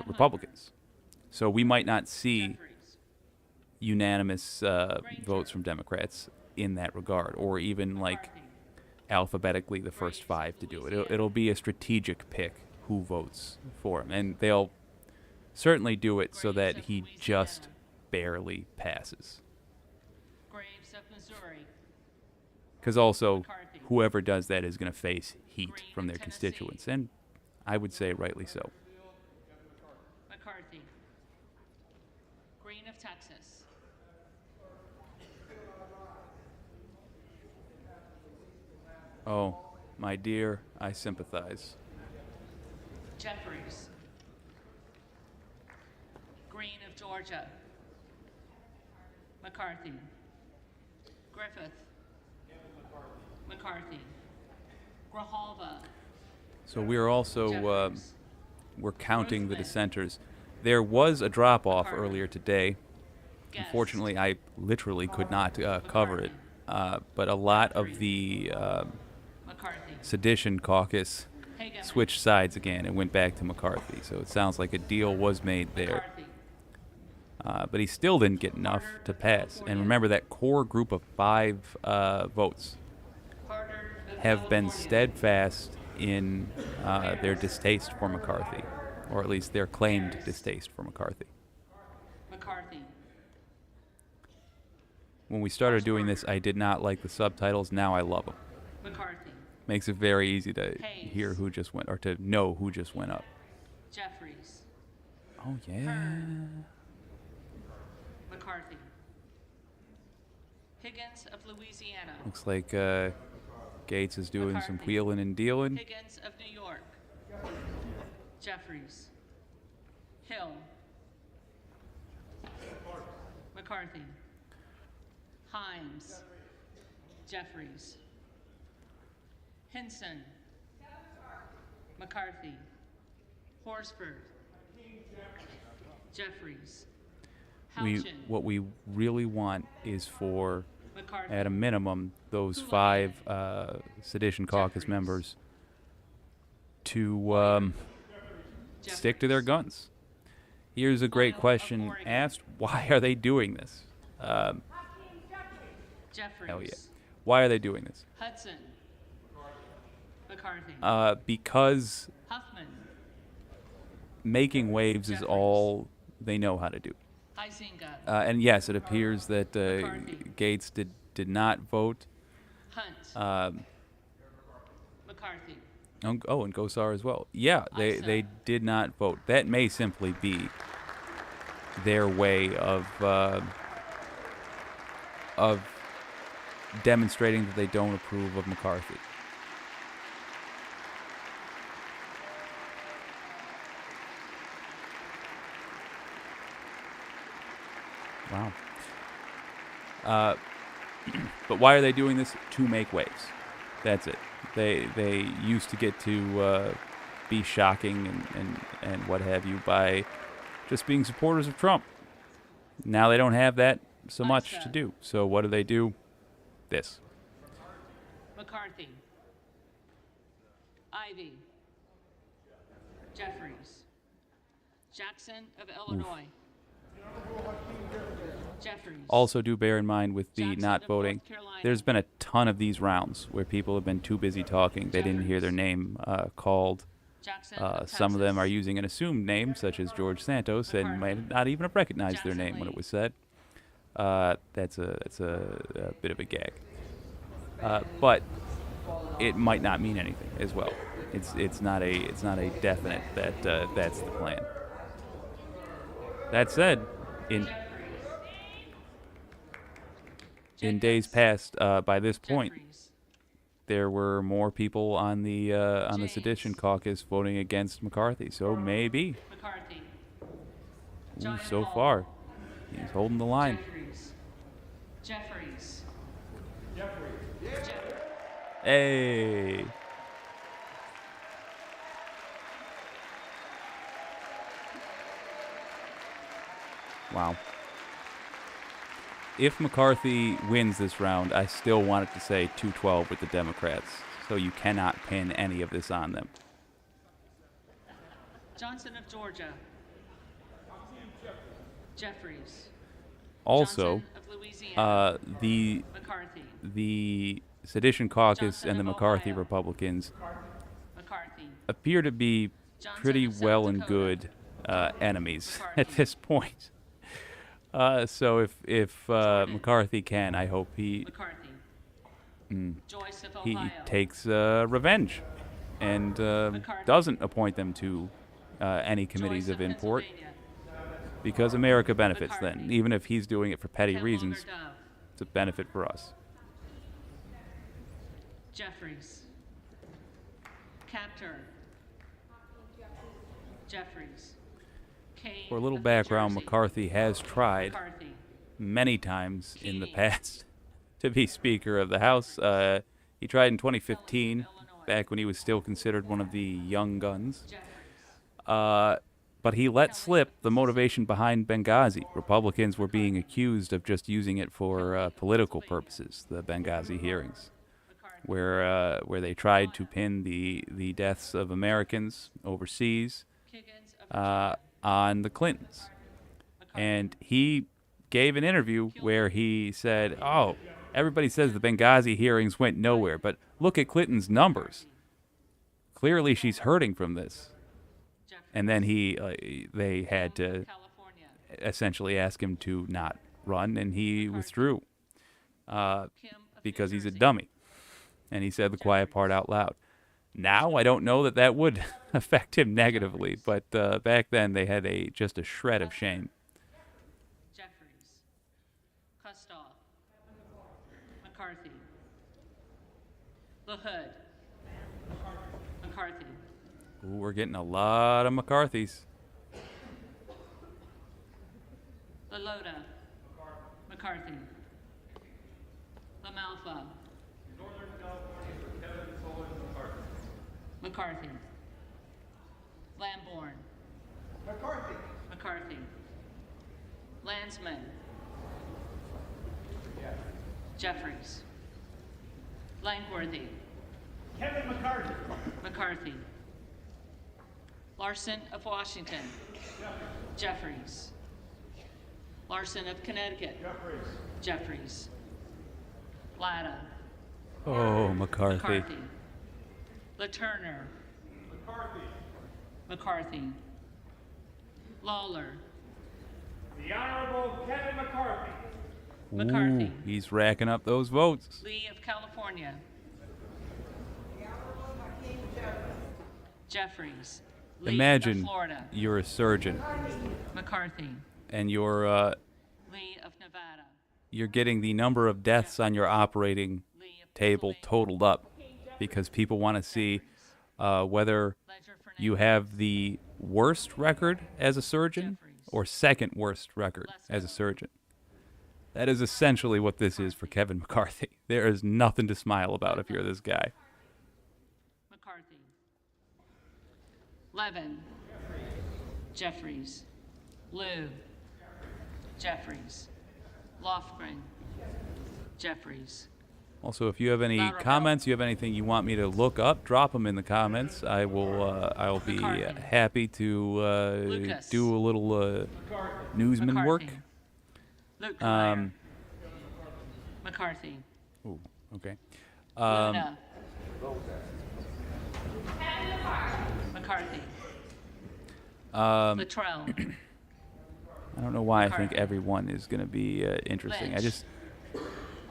Republicans. So we might not see Jeffries. unanimous votes from Democrats in that regard, or even like McCarthy. alphabetically the first 5 to do it. It'll be a strategic pick who votes for him, and they'll certainly do it so that he just barely passes. Graves of Missouri. Because also, whoever does that is going to face heat from their constituents, and I would say rightly so. McCarthy. Green of Texas. Oh, my dear, I sympathize. Jeffries. Green of Georgia. McCarthy. Griffith. McCarthy. Grijalva. So we're also Jeffries. we're counting the Ruthven. dissenters. There was a drop-off McCarthy. earlier today. Guest. Unfortunately, I literally could not cover it. But a lot of the McCarthy. sedition caucus Hageman. switched sides again and went back to McCarthy. So it sounds like a deal was made there. McCarthy. But he still didn't get enough to pass. And remember, that core group of 5 votes Carter of have been California. steadfast in their distaste for McCarthy, or at least their claimed distaste for McCarthy. McCarthy. When we started doing this, I did not like the subtitles. Now I love them. McCarthy. Makes it very easy to Hayes. hear who just went, or to know who just went up. Jeffries. Oh, yeah. McCarthy. Higgins of Louisiana. Looks like Gates is doing some McCarthy. wheeling and dealing. Higgins of New York. Jeffries. Hill. McCarthy. Himes. Jeffries. Hinson. McCarthy. Horsford. Jeffries. Houchin. What we really want is for, McCarthy. at a minimum, those 5 sedition caucus Jeffries. members to stick to their guns. Here's a great Boyle of question Oregon. asked: why are they doing this? Jeffries. Hell yeah. Why are they doing this? Hudson. McCarthy. Because Huffman. making waves is Jeffries. all they know how to do. Huizinga. And yes, it appears that McCarthy. Gates did not vote. Hunt. McCarthy. And Gosar as well. Yeah, they did not vote. That may simply be their way of demonstrating that they don't approve of McCarthy. Wow. But why are they doing this? To make waves. That's it. They used to get to be shocking and what have you by just being supporters of Trump. Now they don't have that so much to do. So what do? This. McCarthy. Ivy. Jeffries. Jackson of Illinois. Jeffries. Also, do bear in mind with the Jackson not of voting, North Carolina. there's been a ton of these rounds where people have been too busy talking. They didn't hear their name called. Jackson of Some of them are Texas. using an assumed name, such as George Santos, and might not even have recognized their Jackson name when Lee. it was said. That's a bit of a gag. But it might not mean anything as well. It's not a definite that that's the plan. That said, in days past, by this point, Jeffries. there were more people on the James. sedition caucus voting against McCarthy. So maybe. McCarthy. Ooh, John so Hall. far, he's holding the line. Jeffries. Hey. Wow. If McCarthy wins this round, I still want it to say 212 with the Democrats. So you cannot pin any of this on them. Johnson of Georgia. Jeffries. Also, Johnson of Louisiana. the McCarthy. Sedition Caucus Johnson and the of McCarthy Ohio. Republicans McCarthy. appear to be Johnson pretty of South well and Dakota. good enemies McCarthy. at this point. So if McCarthy can, I hope he McCarthy. Joyce of he Ohio. takes revenge and doesn't appoint them to any committees Joyce of import, Pennsylvania. because America benefits then. McCarthy. Even if he's doing it for petty Ken reasons, Wilder Dove. it's a benefit for us. Jeffries. Capter. Jeffries. Kane For a little of New background, Jersey. McCarthy has tried McCarthy. many times in the Key. past to be Speaker of the House. He tried in 2015. Illinois. back when he was still considered one of the young guns. But he let slip the motivation behind Benghazi. Republicans were being accused of just using it for political purposes, the Benghazi hearings, where they tried to pin the deaths of Americans overseas on the Clintons. And he gave an interview where he said, "Oh, everybody says the Benghazi hearings went nowhere, but look at Clinton's numbers. Clearly she's hurting from this." And then they had to essentially ask him to not run, and he withdrew because he's a dummy. And he said the quiet part out loud. Now, I don't know that would affect him negatively, but back then they had just a shred of shame. Jeffries. Kustoff. McCarthy. LaHood. McCarthy. Ooh, we're getting a lot of McCarthys. LaLota. McCarthy. LaMalfa. McCarthy. Lamborn. McCarthy. Landsman. Jeffries. Langworthy. Kevin McCarthy. McCarthy. Larson of Washington. Jeffries. Larson of Connecticut. Jeffries. Latta. Oh, McCarthy. McCarthy. LaTurner. McCarthy. Lawler. The Honorable Kevin McCarthy. McCarthy. Ooh, he's racking up those votes. Lee of California. Jeffries. Lee of Imagine Florida. you're a surgeon McCarthy. and you're Lee of Nevada. getting the number of deaths on your operating Lee of table Pennsylvania. totaled up because people want to see whether Ledger Fernandez. you have the worst record as a surgeon or second worst record as a surgeon. That is essentially what this is for Kevin McCarthy. There is nothing to smile about if you're this guy. McCarthy. Levin. Jeffries. Liu. Jeffries. Lofgren. Jeffries. Also, if you have any Lateral. comments, you have anything you want me to look up, drop them in the comments. I will be McCarthy. happy to Lucas. do a little newsman work. McCarthy. Luke Meyer. McCarthy. Ooh, okay. Luna. McCarthy. Luttrell. I don't know why I think McCarthy. everyone is going to be interesting. Lynch.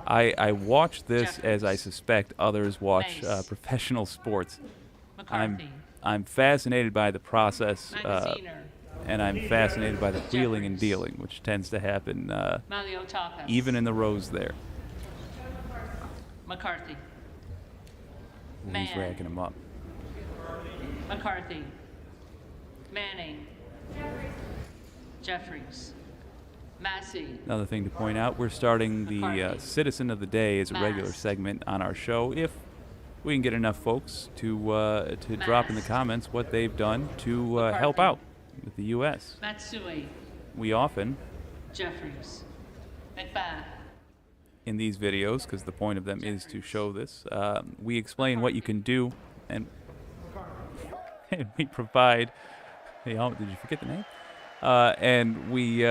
I watch this as I Jeffries. suspect others watch Mace. professional sports. McCarthy. I'm fascinated by the process, Magaziner. and I'm fascinated by the wheeling and Jeffries. dealing, which tends to happen Maliotakis. even in the rows there. McCarthy. He's Mann. racking them up. McCarthy. Manning. Jeffries. Massey. Another thing to point out, we're starting the McCarthy. Citizen of the Day as a regular Mast. segment on our show. If we can get enough folks to drop in the Mast. comments what they've done to help McCarthy. out with the U.S. Matsui. We often, Jeffries. McBath. in these videos, because the point of them is to show this, we explain what you can do, and we provide. Hey, oh, did you forget the name? And we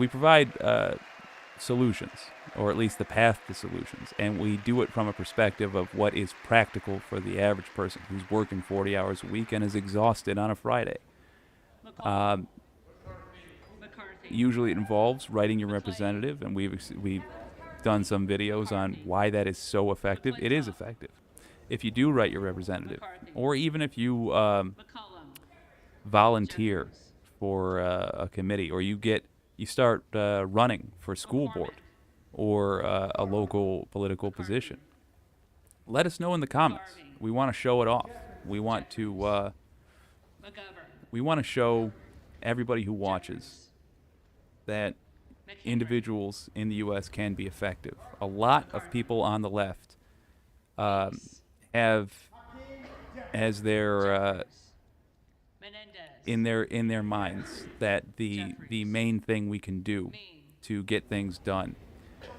provide solutions, or at least the path to solutions, and we do it from a perspective of what is practical for the average person who's working 40 hours a week and is exhausted on a Friday. McCarthy. Usually it involves writing your representative, and we've done some videos on why that is so effective. It is effective. If you do write your representative, or even if you McCollum. volunteer for a committee, or you start running for school board or a local political position, let us know in the comments. We want to show it off. We want to McGovern. show everybody who watches that McHenry. individuals in the U.S. can be effective. A lot of people on the left have as their Menendez. in their minds that the main thing we can do to get things done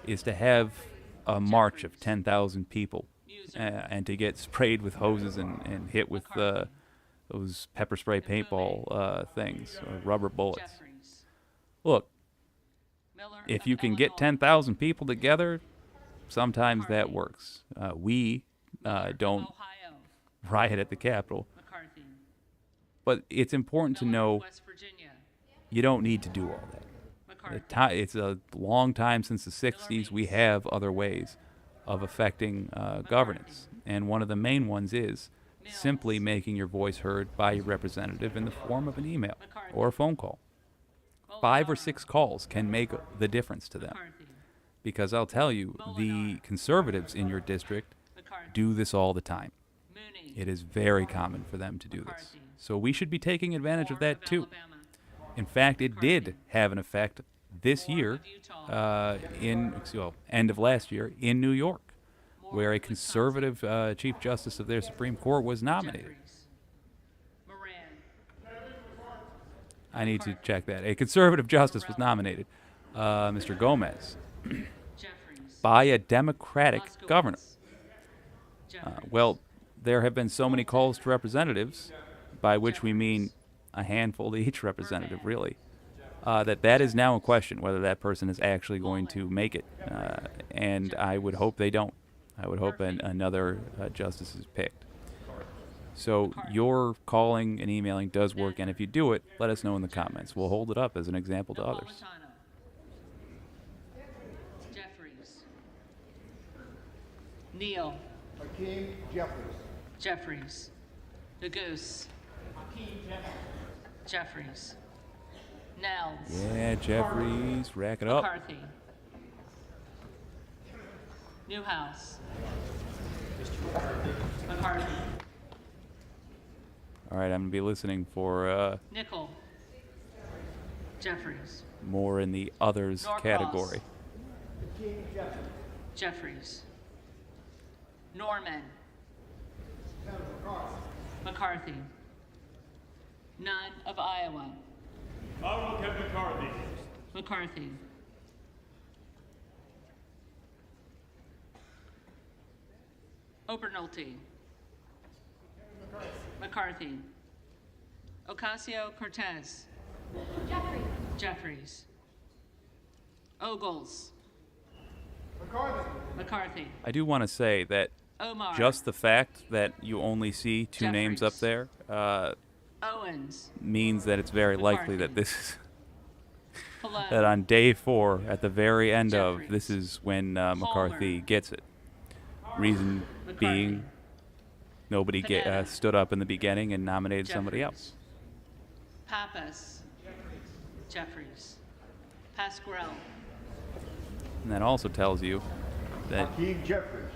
is to have a march of 10,000 people and to get sprayed with hoses and hit with those pepper spray paintball things, rubber bullets. Jeffries. Look, Miller if of you can get Illinois. 10,000 people together, sometimes that works. We Miller of don't Ohio. riot at the Capitol, McCarthy. but it's important to Miller of know West Virginia. you don't need to do all that. McCarthy. It's a long time since the 60s. We have other ways of affecting governance. And one of the main ones is simply making your voice heard by your representative in the form of an email or a phone call. 5 or 6 calls can make the difference to them. McCarthy. Because I'll tell you, the conservatives in your district McCarthy. do this all the time. Mooney. It is very common for them to do this. So we should be taking advantage of that too. Alabama. In fact, it did have an effect this year, end of last year, in New York, where a conservative Chief Justice of their Supreme Court was nominated. Jeffries. Moran. I need to check that. A conservative justice was nominated, Mr. Gomez, Jeffries. by a Democratic Moskowitz. governor. Jeffries. Well, there have been so many calls to representatives, by which we mean a handful to each representative, really, that is now a question whether that person is actually going to make it. And I would hope they don't. I would hope another justice is picked. So your calling and emailing does work, and if you do it, let us know in the comments. We'll hold it up as an example to others. Napolitano. Jeffries. Neal. Hakeem Jeffries. Jeffries. The Goose. Jeffries. Nels. Yeah, Jeffries, rack it up. McCarthy. Newhouse. McCarthy. All right, I'm going to be listening for Nickel. Jeffries. more in the others Norcross. category. Jeffries. Norman. McCarthy. None of Iowa. Honorable Kevin McCarthy. McCarthy. Obernolte. McCarthy. Ocasio-Cortez. Jeffries. Ogles. McCarthy. I do want to say that Omar. just the fact that you only see 2 names up Jeffries. there Owens. means that it's very likely that McCarthy. this is Pallone. that on day 4, at the very end of, Jeffries. this is when McCarthy Palmer. gets it. Reason being, nobody Panetta. stood up in the beginning and nominated somebody Jeffries. else. Pappas. Jeffries. Pasquarel. And that also tells you that Hakeem Jeffries.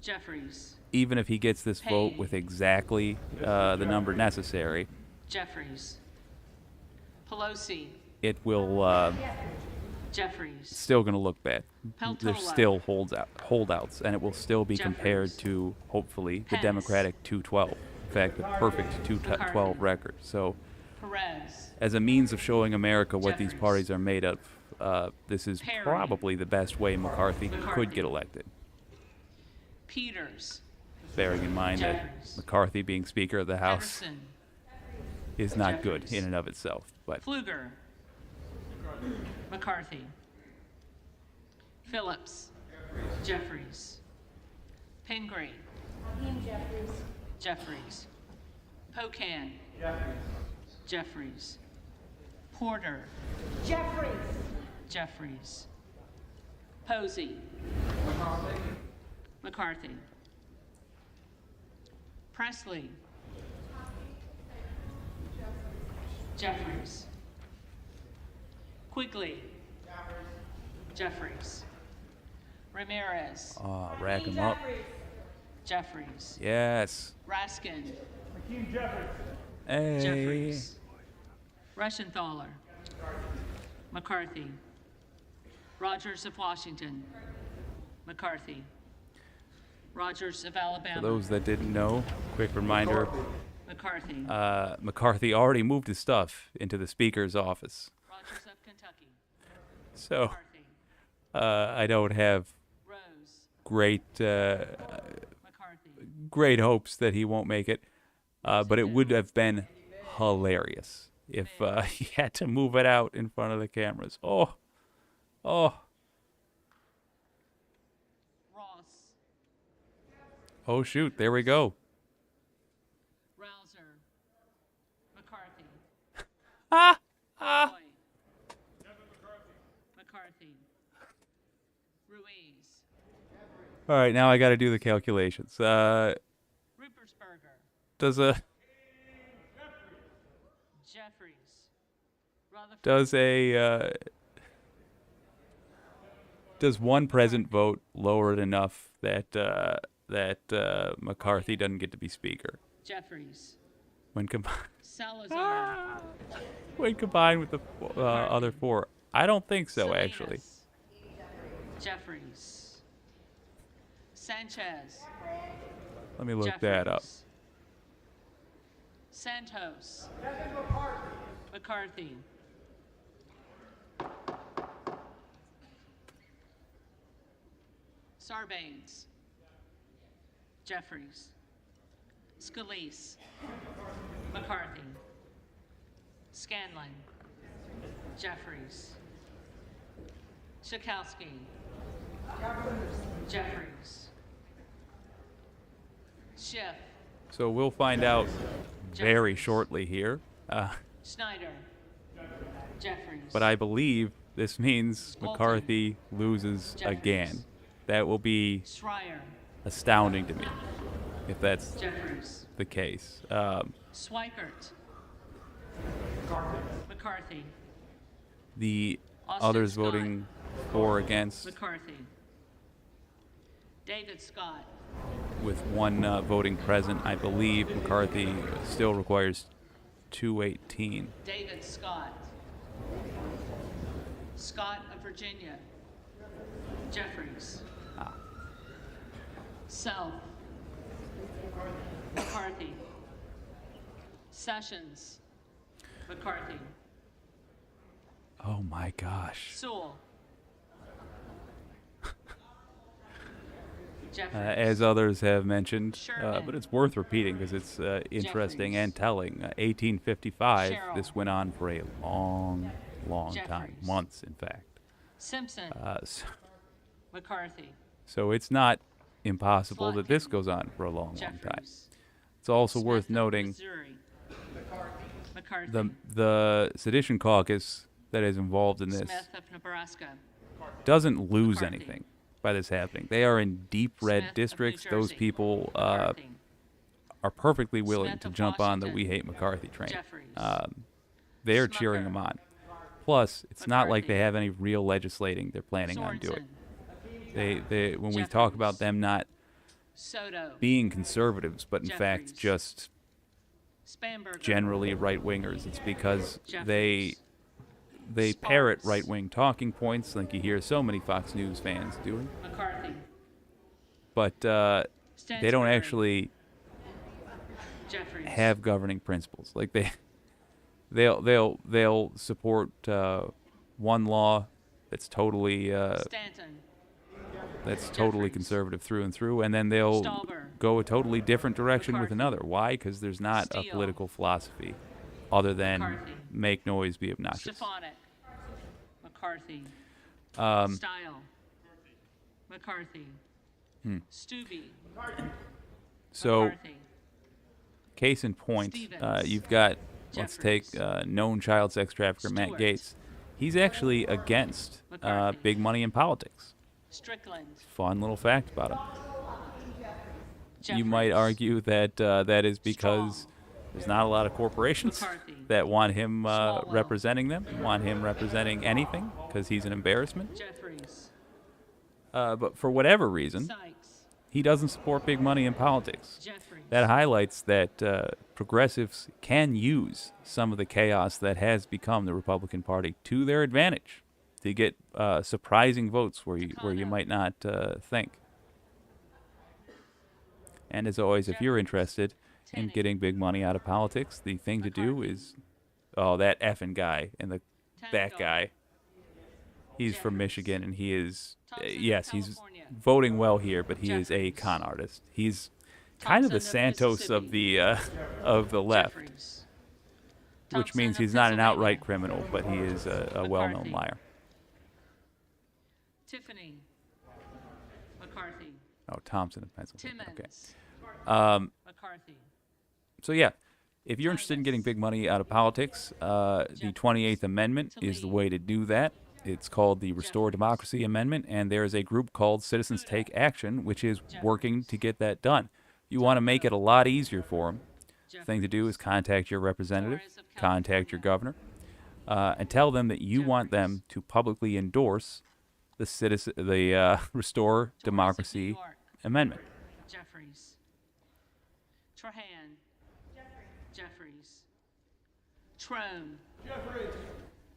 Jeffries. even if he gets this vote Payne. with exactly the number necessary, Jeffries. Pelosi. it will Jeffries. still going to look bad. Peltola. There's still holdouts, and it will still be compared Jeffries. to, hopefully, the Pence. Democratic 212. In fact, the perfect 212 McCarthy. record. So, Perez. as a means of showing America what these Jeffries. parties are made of, this is Perry. probably the best way McCarthy could McCarthy. get elected. Peters. Bearing in mind that Jeffries. McCarthy being Speaker of the House Henderson. is not good Jeffries. in and of itself. But Pfluger. McCarthy. Phillips. Jeffries. Pingree. Jeffries. Pocan. Jeffries. Porter. Jeffries. Posey. McCarthy. Presley. Jeffries. Quigley. Jeffries. Ramirez. rack them up. Jeffries. Yes. Raskin. Hakeem Jeffries. Hey. Jeffries. Rushenthaler. McCarthy. Rogers of Washington. McCarthy. Rogers of For Alabama. those that didn't know, quick reminder, McCarthy. McCarthy already moved his stuff into the Speaker's office. Rogers of Kentucky. So McCarthy. I don't have Rose. great McCarthy. great hopes that he won't make it. But it would have been hilarious if he had to move it out in front of the cameras. Oh. Ross. Oh, shoot. There we go. Rouser. McCarthy. Ah! Roy. McCarthy. Ruiz. All right, now I got to do the calculations. Ruppersberger. Does a Jeffries. Rutherford. does one present vote lower it enough that McCarthy doesn't get to be Speaker Jeffries. when combined Salazar. with the other four? I don't think so, actually. Salinas. Jeffries. Sanchez. Let me look that up. Jeffries. Santos. McCarthy. Sarbanes. Jeffries. Scalise. McCarthy. Scanlon. Jeffries. Schakowsky. Jeffries. Schiff. So we'll find out very Jeffries. shortly here. Schneider. Jeffries. But I believe this means Walton. McCarthy loses Jeffries. again. That will be Schreier. astounding to me if that's Jeffries. the case. Schweikert. McCarthy. The Austin others Scott. voting for or against, McCarthy. David Scott. with one voting present, I believe McCarthy still requires 218. David Scott. Scott of Virginia. Jeffries. Self. McCarthy. Sessions. McCarthy. Oh my gosh. Sewell. Jeffries. As others have mentioned, Sherman. but it's worth repeating because it's interesting Jeffries. and telling. 1855, Sherrill. this went on for a long time, Jeffries. months in fact. Simpson. McCarthy. So it's not impossible that this Slotkin. goes on for a long time. Jeffries. It's also Smith worth of noting Missouri. McCarthy. the sedition caucus that is involved in this Smith of Nebraska. doesn't lose McCarthy. anything by this happening. They are in deep red Smith of districts. New Those Jersey. people McCarthy. are perfectly willing Smith to of jump on the Washington. "We Hate McCarthy" train. Jeffries. They're Smucker. cheering them on. Plus, it's not like they McCarthy. have any real legislating they're planning on doing. Sorensen. When we talk about Jeffries. them not Soto. being conservatives, but in Jeffries. fact just Spanberger. generally right wingers, it's because they Jeffries. parrot Sparks. right wing talking points like you hear so many Fox News fans doing, McCarthy. but they don't Stansbury. actually Jeffries. have governing principles. Like they'll support one law that's totally Stanton. Jeffries. conservative through and through, and then they'll Stauber. go a totally different direction with McCarthy. another. Why? Because there's not a Steele. political philosophy other than McCarthy. make noise, be obnoxious. Stefanik. McCarthy. Um, Style. McCarthy. Stubbe. so, McCarthy. case in point, Stevens. you've got, let's take Jeffries. known child sex trafficker Matt Stewart. Gaetz. He's actually against McCarthy. big money in politics. Strickland. Fun little fact about him. Jeffries. You might argue that that is because Strong. there's not a lot of corporations McCarthy. that want him Swalwell. representing them, want him representing anything, because he's an embarrassment. Jeffries. But for whatever reason, Sykes. he doesn't support big money in politics. Jeffries. That highlights that progressives can use some of the chaos that has become the Republican Party to their advantage to get surprising votes where you might not think. And as always, if you're interested in getting big money out of politics, the thing to do is, oh, that effing guy and that guy. He's from Michigan, and he is, yes, he's voting well here, but he is a con artist. He's kind of the Santos of the left, which means he's not an outright criminal, but he is a well-known liar. Tiffany McCarthy. Oh, Thompson of Pennsylvania. Okay. Timmons McCarthy. So yeah, if you're interested in getting big money out of politics, the 28th Amendment is the way to do that. It's called the Restore Democracy Amendment, and there is a group called Citizens Take Action, which is working to get that done. You want to make it a lot easier for them. The thing to do is contact your representative, contact your governor, and tell them that you want them to publicly endorse the Restore Democracy Amendment. Jeffries. Trahan. Jeffries. Trone.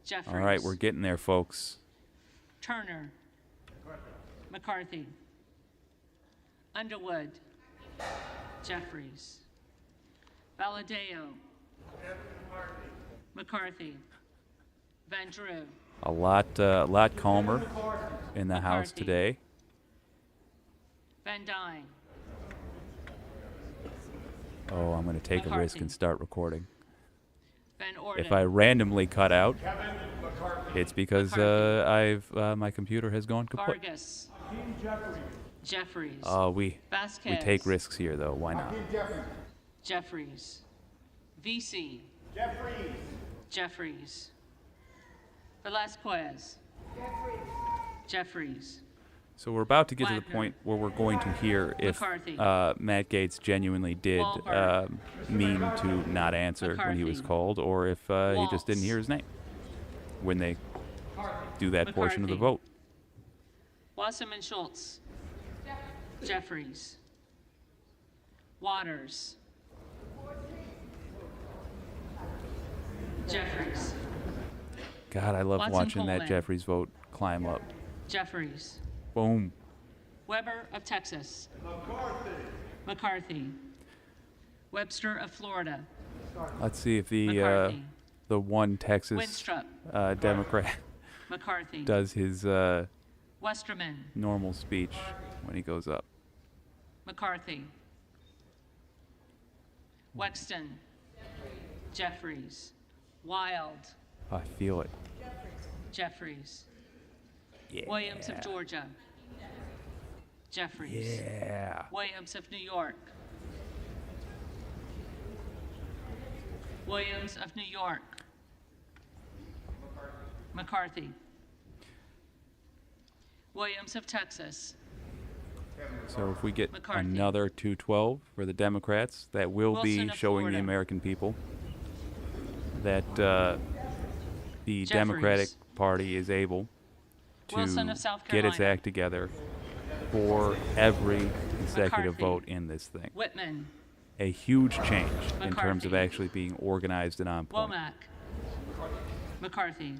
Jeffries. All right, we're getting there, folks. Turner. McCarthy. Underwood. Jeffries. Valadeo. McCarthy. Van Drew. A lot calmer in the House McCarthy. today. Van Dyne. Oh, I'm going to take a risk McCarthy. and start recording. Van Orden. If I randomly cut out, it's because my computer has gone kaput. Vargas. Jeffries. We Vasquez. take risks here, though. Why not? Jeffries. VC. Jeffries. Velasquez. Jeffries. So we're about to get to the Wagner. point where we're going to hear if McCarthy. Matt Gaetz genuinely did Wahlberg. mean to not answer when he was McCarthy. called, or if he just didn't Waltz. hear his name when they do that portion of the McCarthy. vote. Wasserman Schultz. Jeffries. Waters. Jeffries. God, I love Watson watching that Coleman. Jeffries vote climb up. Jeffries. Boom. Weber of Texas. McCarthy. Webster of Florida. Let's see if McCarthy. the one Texas Winstrup. Democrat McCarthy. does his Westerman. normal speech when he goes up. McCarthy. Wexton. Jeffries. Wild. I feel it. Jeffries. Yeah. Williams of Georgia. Jeffries. Yeah. Williams of New York. Williams of New York. McCarthy. Williams of Texas. So if we get McCarthy. another 212 for the Democrats, that will Wilson be of showing Florida. the American people that the Jeffries. Democratic Party is able Wilson to of South get its Carolina. act together for every consecutive McCarthy. vote in this thing. Whitman. A huge change in terms of McCarthy. actually being organized and on point. Womack. McCarthy.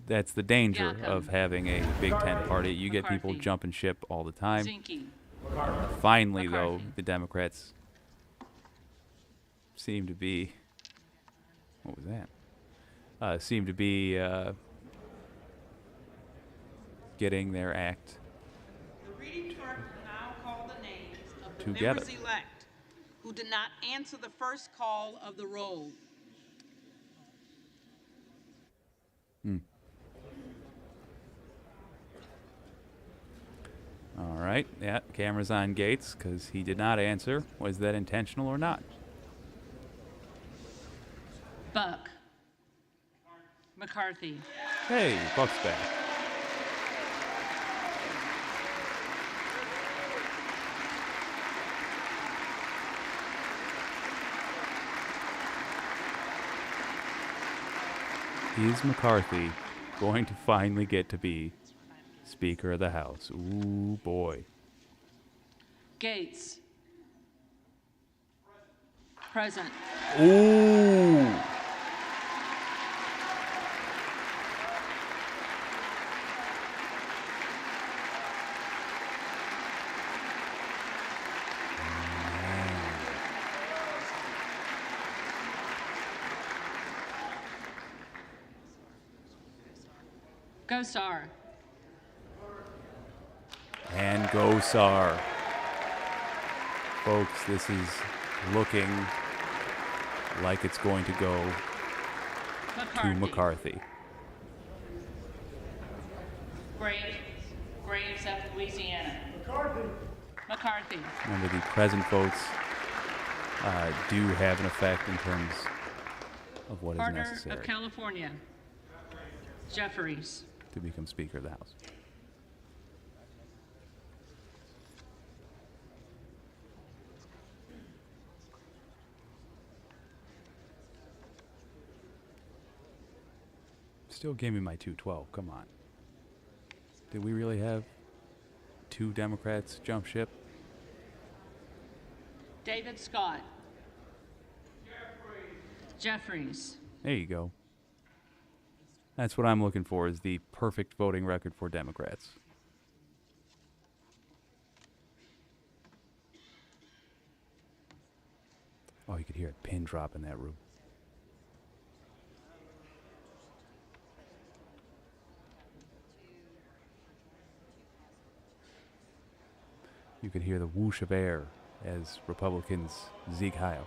That's the danger Yakim. of having a Big Ten party. You get people McCarthy. jumping ship all the time. Zinke. Finally, though, McCarthy. the Democrats seem to be. What was that? Seem to be getting their act The reading clerk will now call the names of the Together. members-elect who did not answer the first call of the roll. All right. Yeah, camera's on Gates because he did not answer. Was that intentional or not? Buck. McCarthy. Hey, Buck's back. Is McCarthy going to finally get to be Speaker of the House? Ooh, boy. Gates. Present. Ooh. Gosar. And go SAR. Folks, this is looking like it's going to go to McCarthy. Graves of Louisiana. McCarthy. Remember, the present votes do have an effect in terms of what is Carter necessary of California. Jeffries. to become Speaker of the House. Still gave me my 212. Come on. Did we really have 2 Democrats jump ship? David Scott. Jeffries. There you go. That's what I'm looking for, is the perfect voting record for Democrats. Oh, you could hear a pin drop in that room. You could hear the whoosh of air as Republicans Sieg Heil.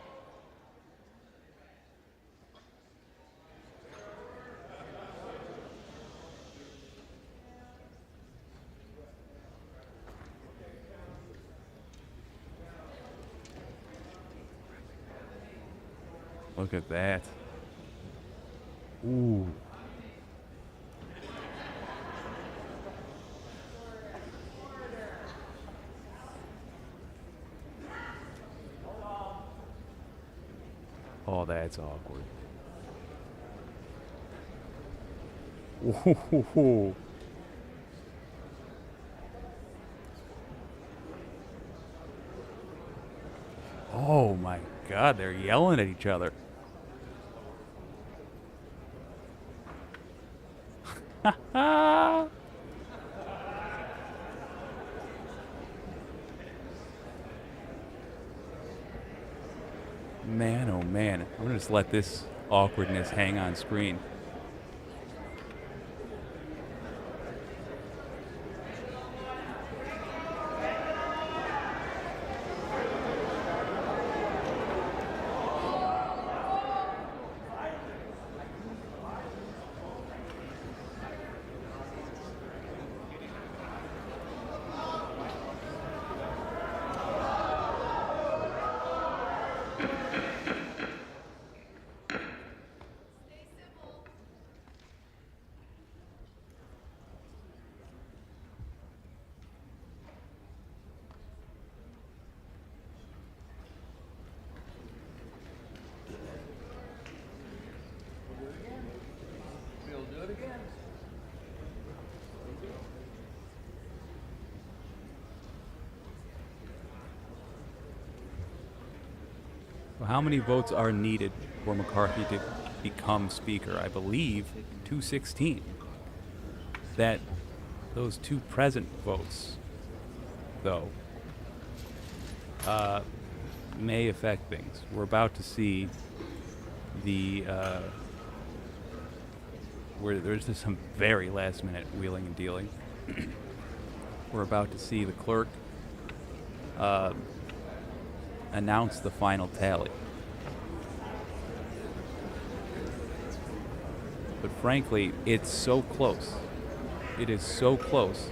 Look at that. Ooh. Oh, that's awkward. Ooh. Oh my God, they're yelling at each other. Man, oh man. I'm gonna just let this awkwardness hang on screen. How many votes are needed for McCarthy to become Speaker? I believe 216. That those 2 present votes, though, may affect things. We're about to see the where there's just some very last-minute wheeling and dealing. We're about to see the clerk announce the final tally. But frankly, it's so close. It is so close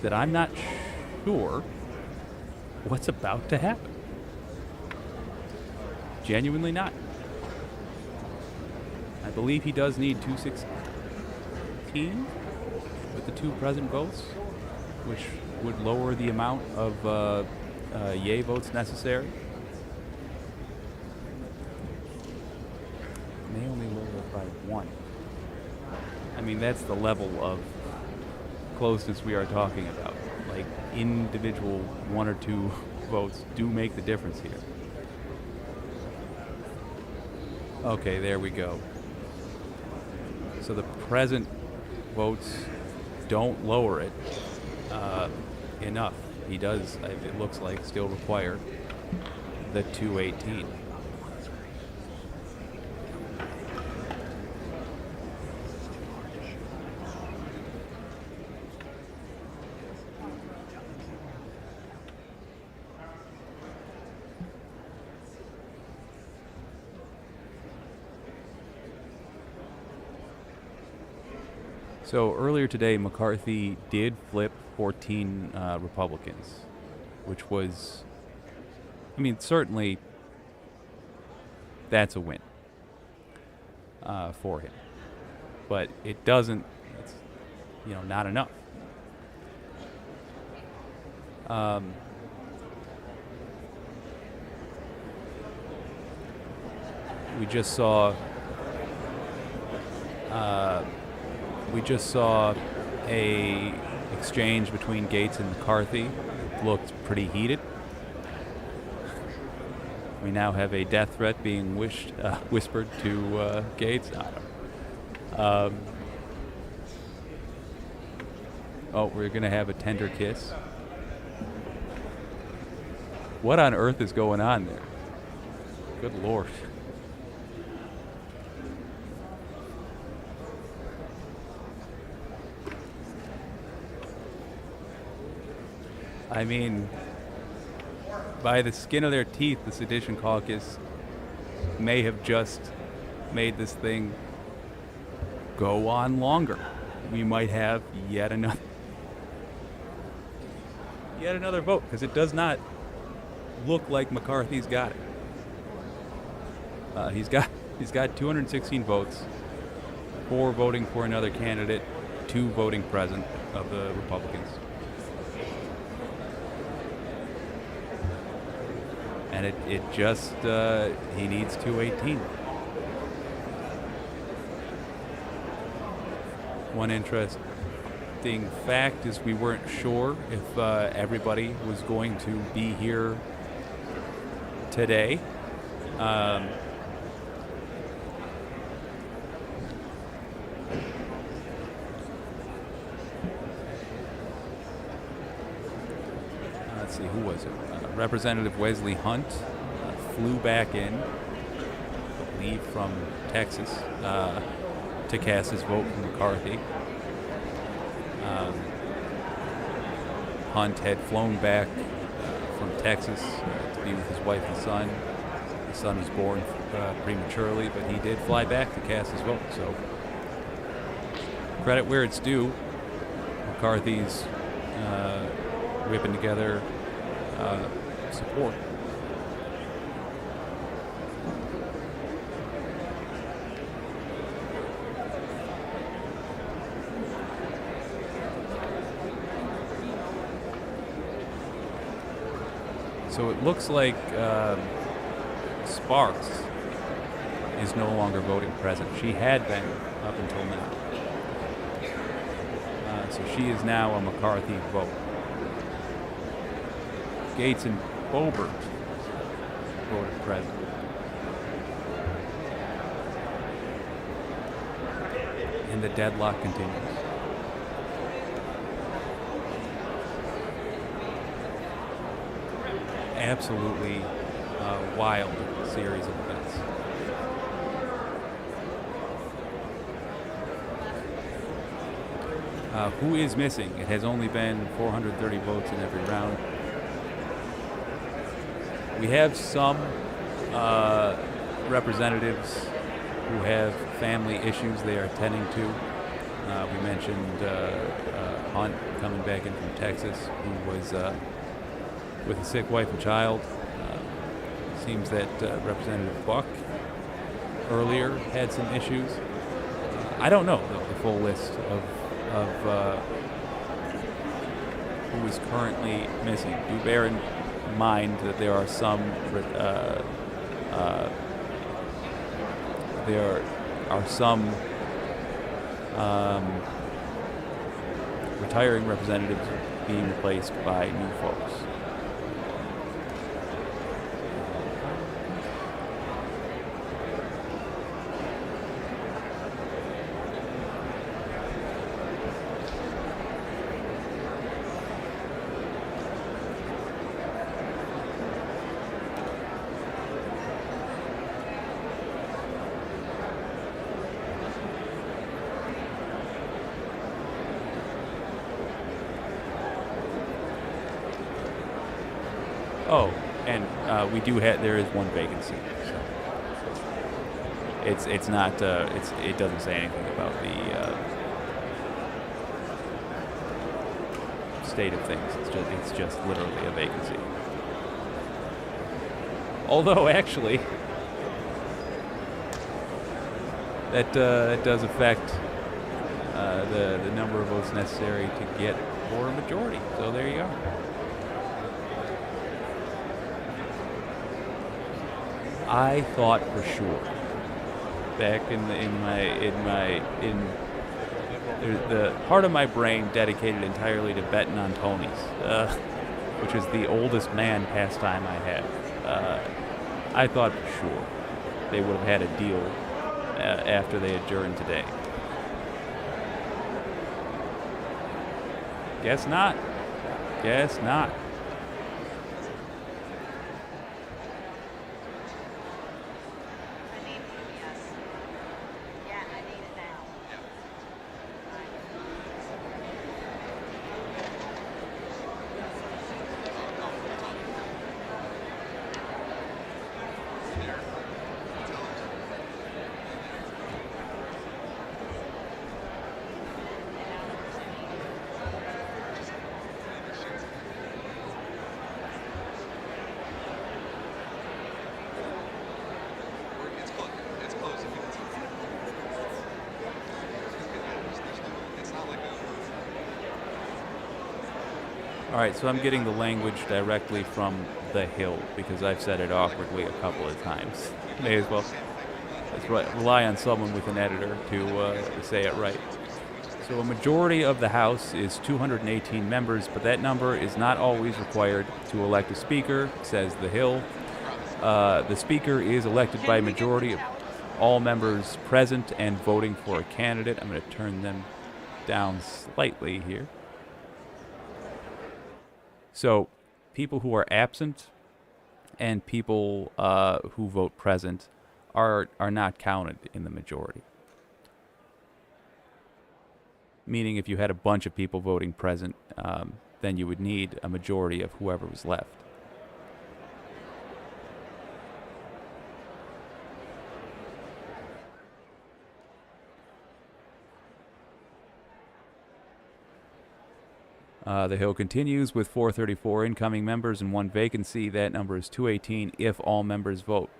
that I'm not sure what's about to happen. Genuinely not. I believe he does need 216 with the 2 present votes, which would lower the amount of yay votes necessary. May only lower it by 1. I mean, that's the level of closeness we are talking about. Like, individual 1 or 2 votes do make the difference here. Okay, there we go. So the present votes don't lower it enough. He does, it looks like, still require the 218. So earlier today, McCarthy did flip 14 Republicans, which was, I mean, certainly that's a win for him. But it doesn't, it's, not enough. We just saw a exchange between Gates and McCarthy. It looked pretty heated. We now have a death threat being whispered to Gates. I don't know. We're going to have a tender kiss. What on earth is going on there? Good Lord. I mean, by the skin of their teeth, the Sedition Caucus may have just made this thing go on longer. We might have yet another vote, because it does not look like McCarthy's got it. He's got 216 votes, 4 voting for another candidate, 2 voting present of the Republicans. And it just, he needs 218. One interesting fact is we weren't sure if everybody was going to be here today. Let's see, who was it? Representative Wesley Hunt flew back in, I believe from Texas, to cast his vote for McCarthy. Hunt had flown back from Texas to be with his wife and son. His son was born prematurely, but he did fly back to cast his vote. So credit where it's due. McCarthy's whipping together support. So it looks like Sparks is no longer voting present. She had been up until now. So she is now a McCarthy vote. Gates and Boebert voted present. And the deadlock continues. Absolutely wild series of events. Who is missing? It has only been 430 votes in every round. We have some representatives who have family issues they are attending to. We mentioned Hunt coming back in from Texas, who was with a sick wife and child. Seems that Representative Buck earlier had some issues. I don't know the full list of who is currently missing. Do bear in mind that there are some retiring representatives being replaced by new folks. Oh, and we do have, there is one vacancy. So it's not, it doesn't say anything about state of things. It's just literally a vacancy. Although, actually, that does affect the number of votes necessary to get for a majority. So there you go. I thought for sure back in the part of my brain dedicated entirely to betting on Tony's, which is the oldest man pastime I had. I thought for sure they would have had a deal after they adjourned today. Guess not. Guess not. All right, so I'm getting the language directly from The Hill because I've said it awkwardly a couple of times. May as well rely on someone with an editor to say it right. So a majority of the House is 218 members, but that number is not always required to elect a speaker, says The Hill. The speaker is elected by a majority of all members present and voting for a candidate. I'm going to turn them down slightly here. So people who are absent and people who vote present are not counted in the majority. Meaning if you had a bunch of people voting present, then you would need a majority of whoever was left. The Hill continues with 434 incoming members and 1 vacancy. That number is 218 if all members vote.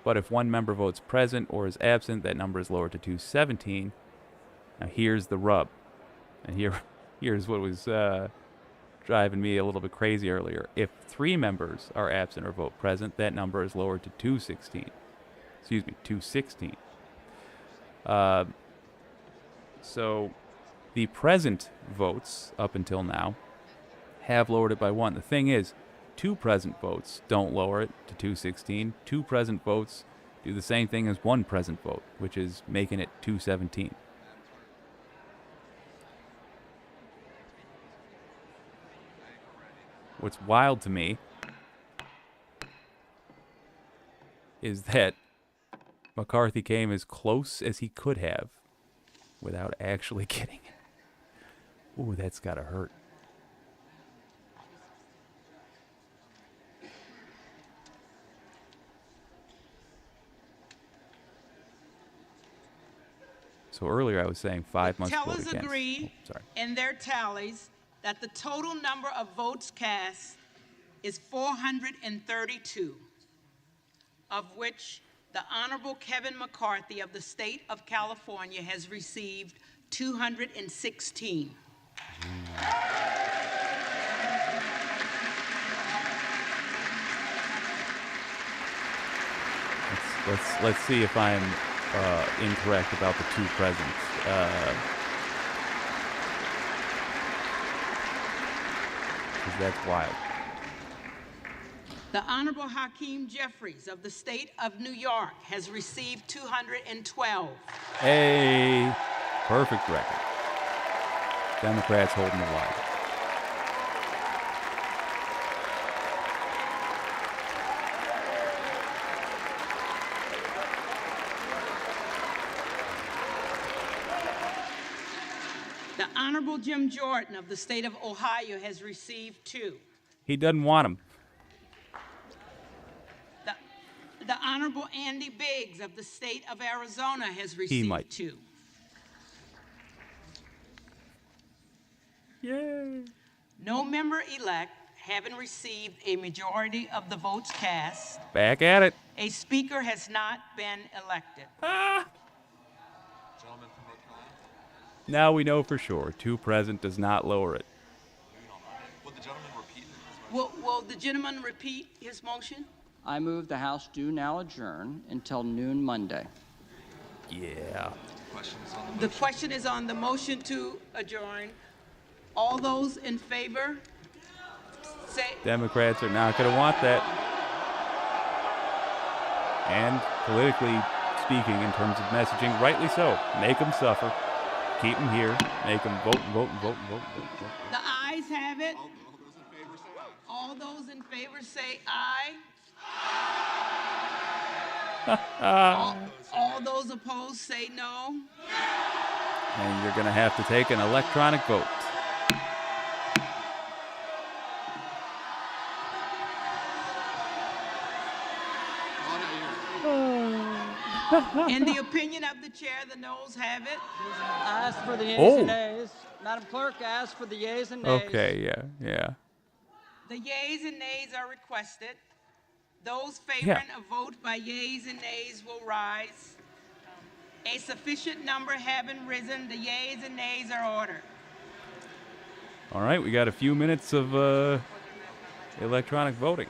But if 1 member votes present or is absent, that number is lowered to 217. Now here's the rub. And here's what was driving me a little bit crazy earlier. If 3 members are absent or vote present, that number is lowered to 216. Excuse me, 216. So the present votes up until now have lowered it by 1. The thing is, 2 present votes don't lower it to 216. 2 present votes do the same thing as 1 present vote, which is making it 217. What's wild to me is that McCarthy came as close as he could have without actually getting it. Ooh, that's gotta hurt. So earlier I was saying 5 months vote Tellers against. agree in their tallies that the total number of votes cast is 432, of which the Honorable Kevin McCarthy of the state of California has received 216. Let's see if I'm incorrect about the 2 presents. Because that's wild. The Honorable Hakeem Jeffries of the state of New York has received 212. A perfect record. Democrats holding the line. The Honorable Jim Jordan of the state of Ohio has received 2. He doesn't want them. The Honorable Andy Biggs of the state of Arizona has received 2. Yay. No member-elect having received a majority of the votes cast, Back at it. a speaker has not been elected. Now we know for sure. 2 present does not lower it. Will the gentleman repeat his motion? I move the House do now adjourn until noon Monday. Yeah. The question is on the motion to adjourn. All those in favor, say. Democrats are not going to want that. And politically speaking, in terms of messaging, rightly so. Make them suffer. Keep them here. Make them vote and vote and vote and vote and vote and vote. The ayes have it. All those in favor say aye. All those opposed say no. And you're going to have to take an electronic vote. In the opinion of the chair, the noes have it. Ask for the yeas Oh. and nays. Madam Clerk, ask for the yeas and nays. Okay, yeah. The yeas and nays are requested. Those favoring a vote by yeas and nays will rise. A sufficient number having risen, the yeas and nays are ordered. All right, we got a few minutes of electronic voting,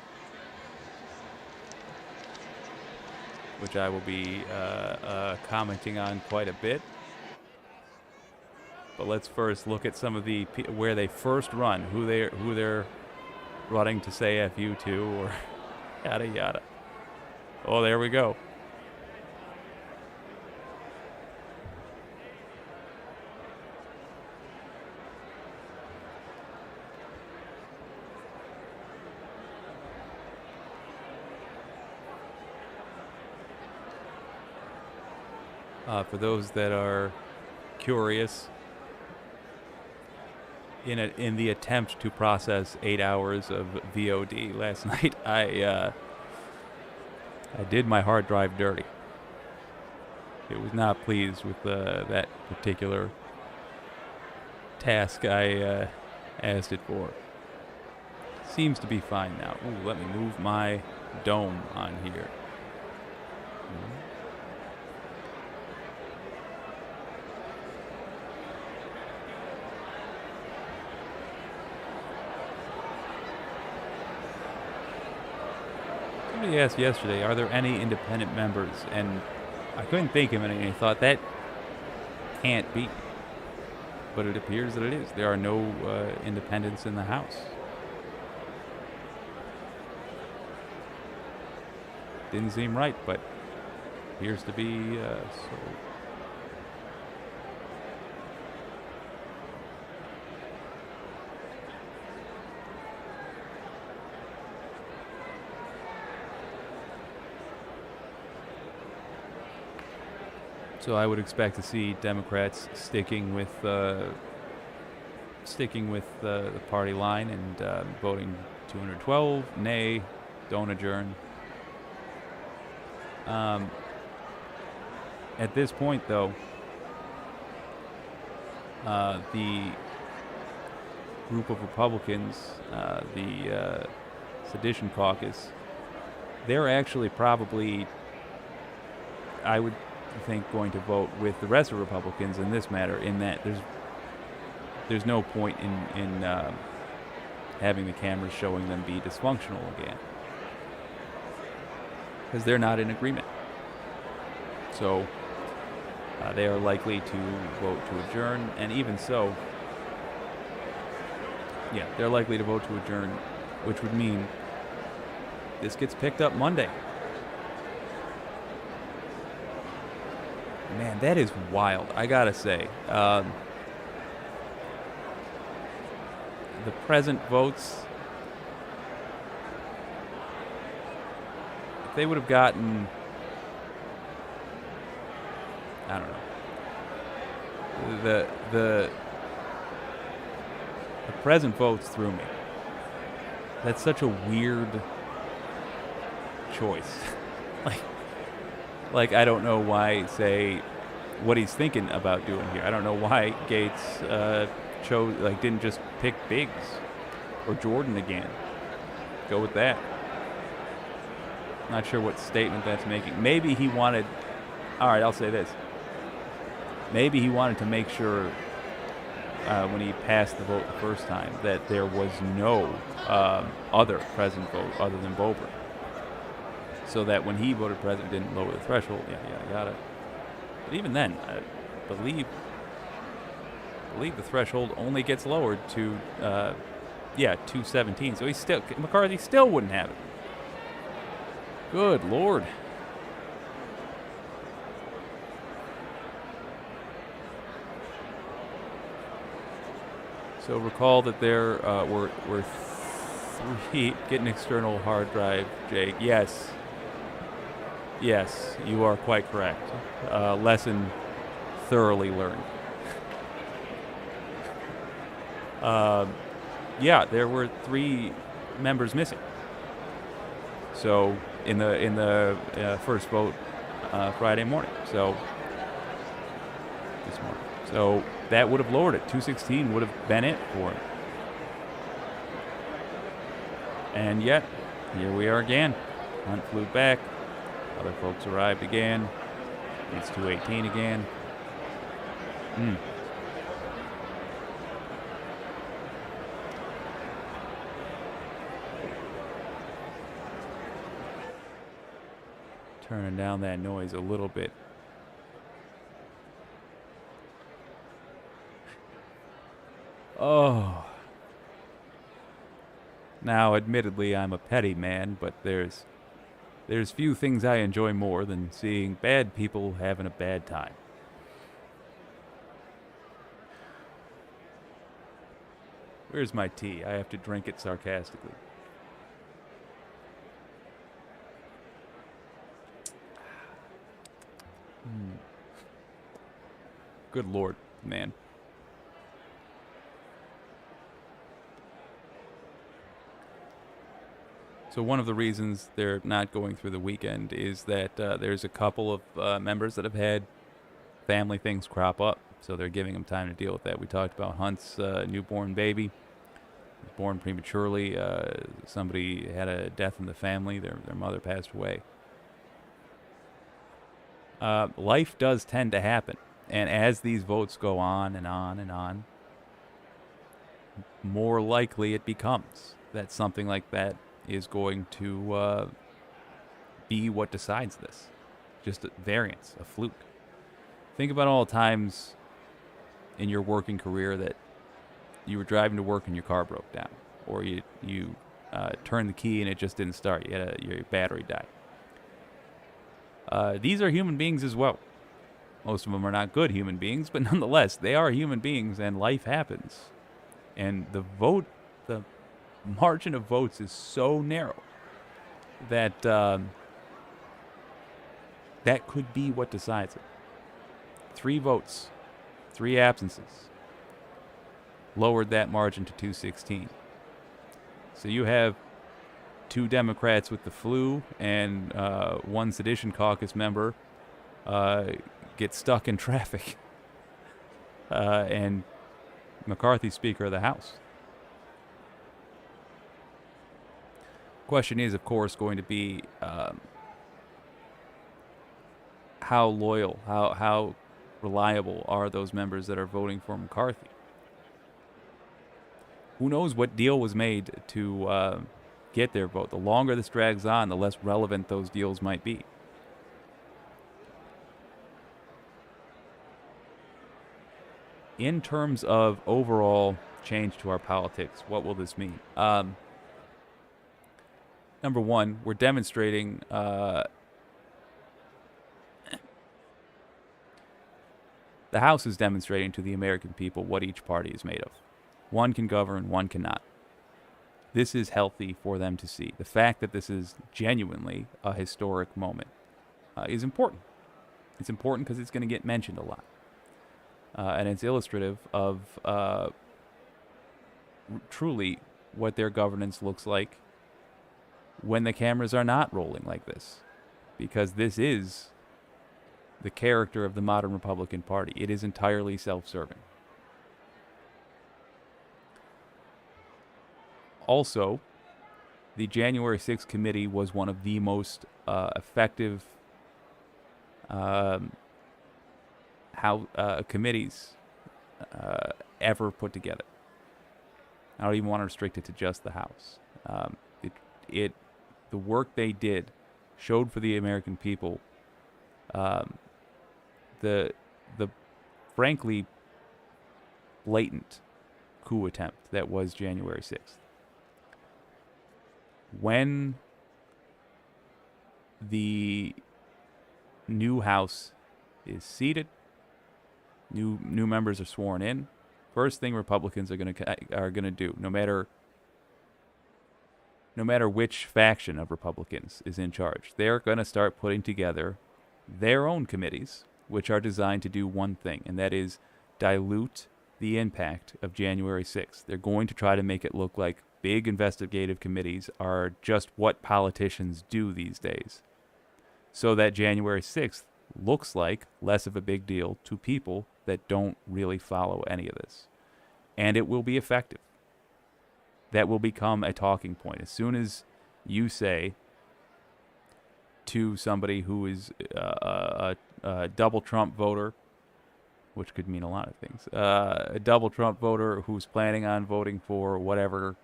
which I will be commenting on quite a bit. But let's first look at some of the where they first run, who they're running to say "F you" to, or yada yada. Oh, there we go. For those that are curious, in the attempt to process 8 hours of VOD last night, I did my hard drive dirty. It was not pleased with that particular task I asked it for. Seems to be fine now. Ooh, let me move my dome on here. Somebody asked yesterday, are there any independent members? And I couldn't think of any. I thought that can't be. But it appears that it is. There are no independents in the House. Didn't seem right, but appears to be so. So I would expect to see Democrats sticking with the party line and voting 212, nay, don't adjourn. At this point, though, the group of Republicans, the Sedition Caucus, they're actually probably, I would think, going to vote with the rest of Republicans in this matter, in that there's no point in having the cameras showing them be dysfunctional again, because they're not in agreement. So they are likely to vote to adjourn, and even so, yeah, they're likely to vote to adjourn, which would mean this gets picked up Monday. Man, that is wild, I gotta say. The present votes, if they would have gotten, I don't know, the present votes threw me. That's such a weird choice. Like, I don't know why, say, what he's thinking about doing here. I don't know why Gates didn't just pick Biggs or Jordan again. Go with that. Not sure what statement that's making. Maybe he wanted. All right, I'll say this. Maybe he wanted to make sure when he passed the vote the first time that there was no other president vote other than Boebert, so that when he voted president, didn't lower the threshold. Yeah, got it. But even then, I believe the threshold only gets lowered to 217. So McCarthy still wouldn't have it. Good Lord. So recall that there were 3. Get an external hard drive, Jake. Yes, you are quite correct. Lesson thoroughly learned. There were 3 members missing. So in the first vote Friday morning. So this morning. So that would have lowered it. 216 would have been it for him. And yet, here we are again. Hunt flew back. Other folks arrived again. It's 218 again. Turning down that noise a little bit. Oh. Now, admittedly, I'm a petty man, but there's few things I enjoy more than seeing bad people having a bad time. Where's my tea? I have to drink it sarcastically. Good Lord, man. So one of the reasons they're not going through the weekend is that there's a couple of members that have had family things crop up. So they're giving them time to deal with that. We talked about Hunt's newborn baby. He was born prematurely. Somebody had a death in the family. Their mother passed away. Life does tend to happen. And as these votes go on and on and on, more likely it becomes that something like that is going to be what decides this. Just a variance, a fluke. Think about all the times in your working career that you were driving to work and your car broke down, or you turned the key and it just didn't start. Your battery died. These are human beings as well. Most of them are not good human beings, but nonetheless, they are human beings, and life happens. And the margin of votes is so narrow that that could be what decides it. 3 votes, 3 absences, lowered that margin to 216. So you have 2 Democrats with the flu and 1 Sedition Caucus member get stuck in traffic, and McCarthy Speaker of the House. Question is, of course, going to be how loyal, how reliable are those members that are voting for McCarthy? Who knows what deal was made to get their vote? The longer this drags on, the less relevant those deals might be. In terms of overall change to our politics, what will this mean? Number one, we're demonstrating the House is demonstrating to the American people what each party is made of. One can govern, one cannot. This is healthy for them to see. The fact that this is genuinely a historic moment is important. It's important because it's going to get mentioned a lot. And it's illustrative of truly what their governance looks like when the cameras are not rolling like this. Because this is the character of the modern Republican Party. It is entirely self-serving. Also, the January 6th committee was one of the most effective committees ever put together. I don't even want to restrict it to just the House. The work they did showed for the American people the frankly blatant coup attempt that was January 6th. When the new House is seated, new members are sworn in, first thing Republicans are gonna do, no matter which faction of Republicans is in charge, they're gonna start putting together their own committees, which are designed to do one thing, and that is dilute the impact of January 6th. They're going to try to make it look like big investigative committees are just what politicians do these days, so that January 6th looks like less of a big deal to people that don't really follow any of this. And it will be effective. That will become a talking point. As soon as you say to somebody who is a double Trump voter, which could mean a lot of things, a double Trump voter who's planning on voting for whatever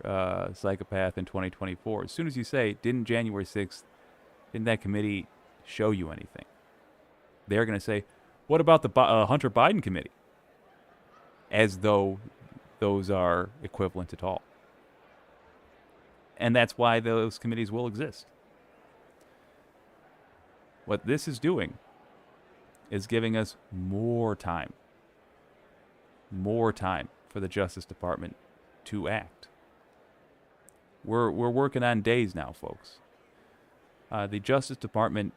psychopath in 2024, as soon as you say, didn't that committee show you anything? They're going to say, what about the Hunter Biden committee? As though those are equivalent at all. And that's why those committees will exist. What this is doing is giving us more time for the Justice Department to act. We're working on days now, folks. The Justice Department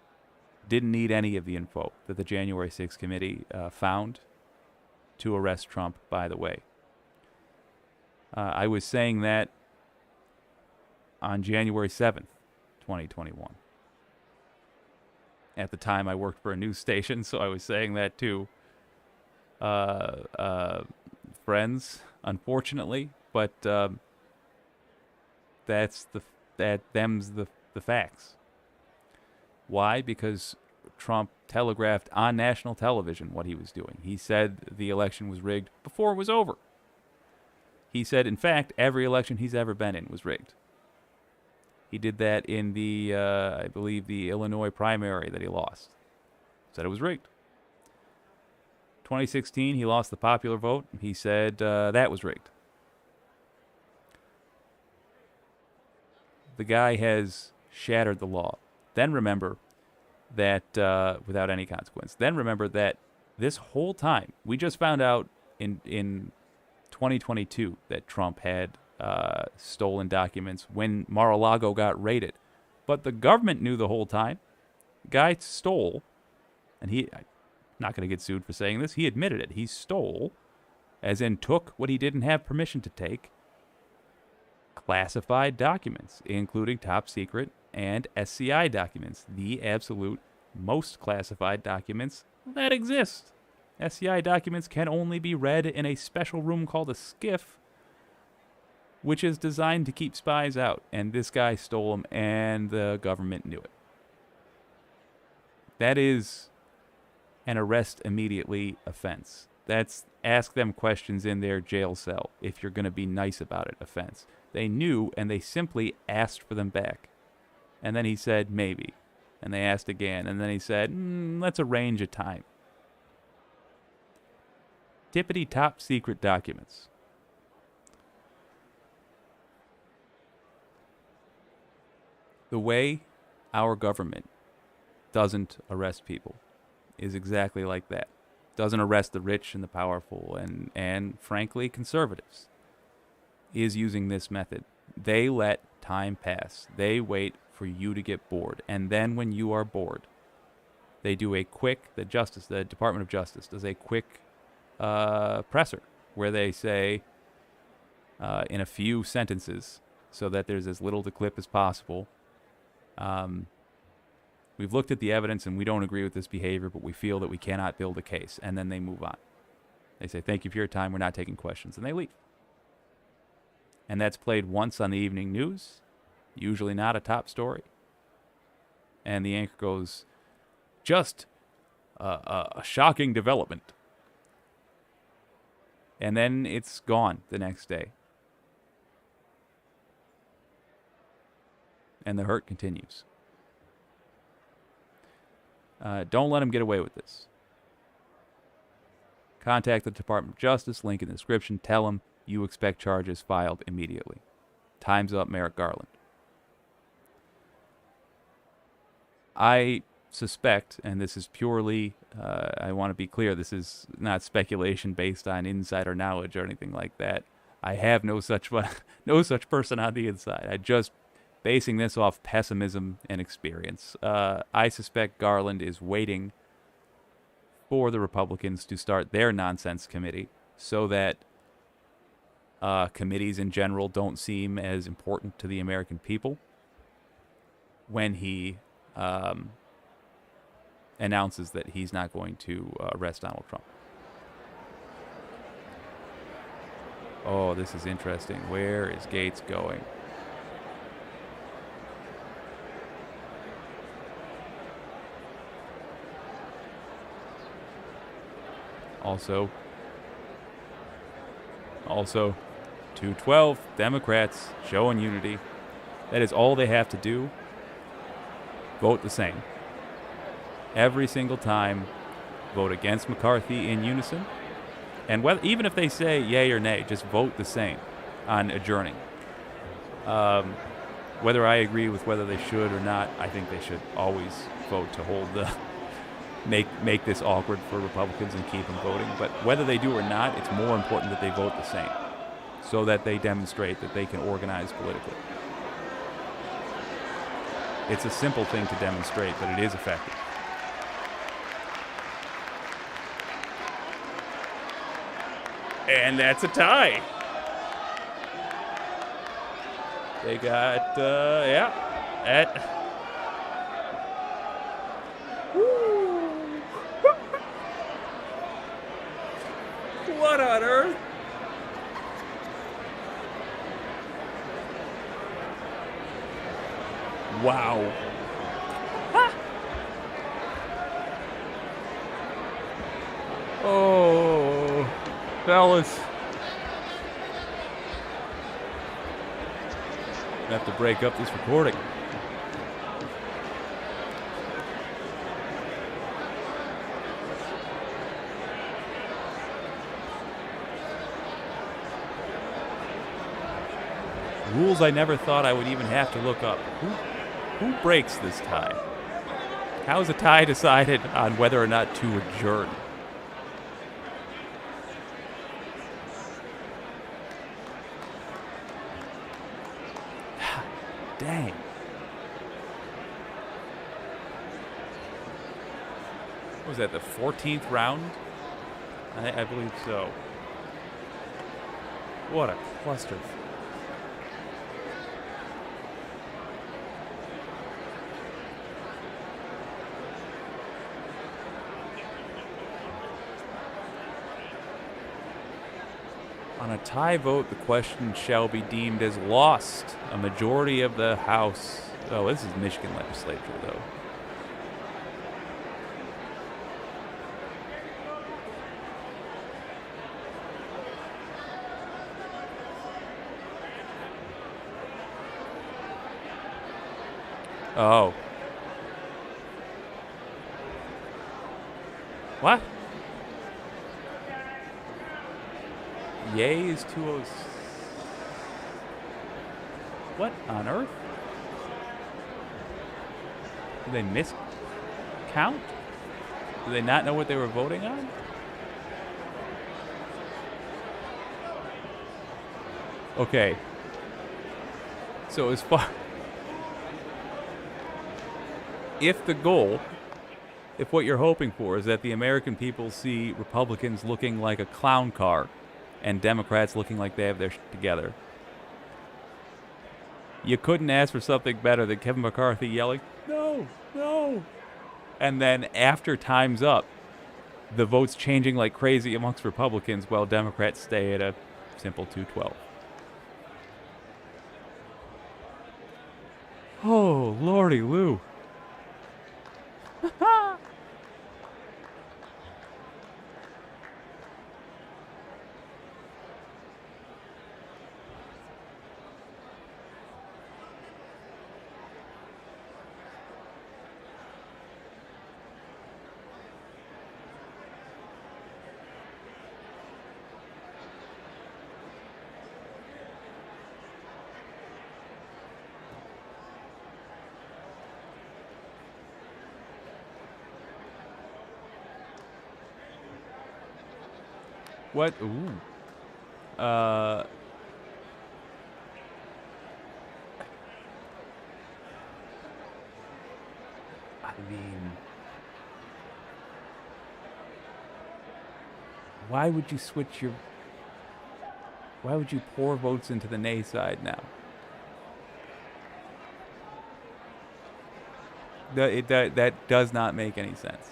didn't need any of the info that the January 6th committee found to arrest Trump, by the way. I was saying that on January 7th, 2021. At the time, I worked for a news station, so I was saying that to friends, unfortunately. But them's the facts. Why? Because Trump telegraphed on national television what he was doing. He said the election was rigged before it was over. He said, in fact, every election he's ever been in was rigged. He did that in the, I believe, the Illinois primary that he lost. Said it was rigged. 2016, he lost the popular vote. He said that was rigged. The guy has shattered the law. Then remember that, without any consequence, then remember that this whole time, we just found out in 2022 that Trump had stolen documents when Mar-a-Lago got raided. But the government knew the whole time. Guy stole, and I'm not going to get sued for saying this, he admitted it. He stole, as in took what he didn't have permission to take, classified documents, including top secret and SCI documents, the absolute most classified documents that exist. SCI documents can only be read in a special room called a SCIF, which is designed to keep spies out. And this guy stole them, and the government knew it. That is an arrest immediately offense. That's ask them questions in their jail cell if you're going to be nice about it offense. They knew, and they simply asked for them back. And then he said, maybe. And they asked again, and then he said, let's arrange a time. Tippity top secret documents. The way our government doesn't arrest people is exactly like that. Doesn't arrest the rich and the powerful and frankly, conservatives. Is using this method. They let time pass. They wait for you to get bored. And then when you are bored, they do a quick, the Department of Justice does a quick presser where they say in a few sentences, so that there's as little to clip as possible, we've looked at the evidence and we don't agree with this behavior, but we feel that we cannot build a case. And then they move on. They say, thank you for your time. We're not taking questions. And they leave. And that's played once on the evening news, usually not a top story. And the anchor goes, just a shocking development. And then it's gone the next day. And the hurt continues. Don't let him get away with this. Contact the Department of Justice, link in the description. Tell him you expect charges filed immediately. Time's up, Merrick Garland. I suspect, and this is purely, I want to be clear, this is not speculation based on insider knowledge or anything like that. I have no such person on the inside. I just basing this off pessimism and experience. I suspect Garland is waiting for the Republicans to start their nonsense committee so that committees in general don't seem as important to the American people when he announces that he's not going to arrest Donald Trump. Oh, this is interesting. Where is Gates going? Also, 212, Democrats showing unity. That is all they have to do. Vote the same. Every single time, vote against McCarthy in unison. And even if they say yay or nay, just vote the same on adjourning. Whether I agree with whether they should or not, I think they should always vote to hold the make this awkward for Republicans and keep them voting. But whether they do or not, it's more important that they vote the same so that they demonstrate that they can organize politically. It's a simple thing to demonstrate, but it is effective. And that's a tie. They got, What on earth? Wow. Oh, fellas. I have to break up this recording. Rules I never thought I would even have to look up. Who breaks this tie? How is a tie decided on whether or not to adjourn? Dang. What was that, the 14th round? I believe so. What a cluster. On a tie vote, the question shall be deemed as lost. A majority of the House... Oh, this is Michigan legislature, though. Oh. What? Yay is 206. What on earth? Did they miscount? Do they not know what they were voting on? Okay. So as far... If the goal, if what you're hoping for is that the American people see Republicans looking like a clown car and Democrats looking like they have their shit together, you couldn't ask for something better than Kevin McCarthy yelling, "No, no." And then after time's up, the votes changing like crazy amongst Republicans while Democrats stay at a simple 212. Oh, lordy Lou. What? Ooh. I mean, why would you switch your... Why would you pour votes into the nay side now? That does not make any sense.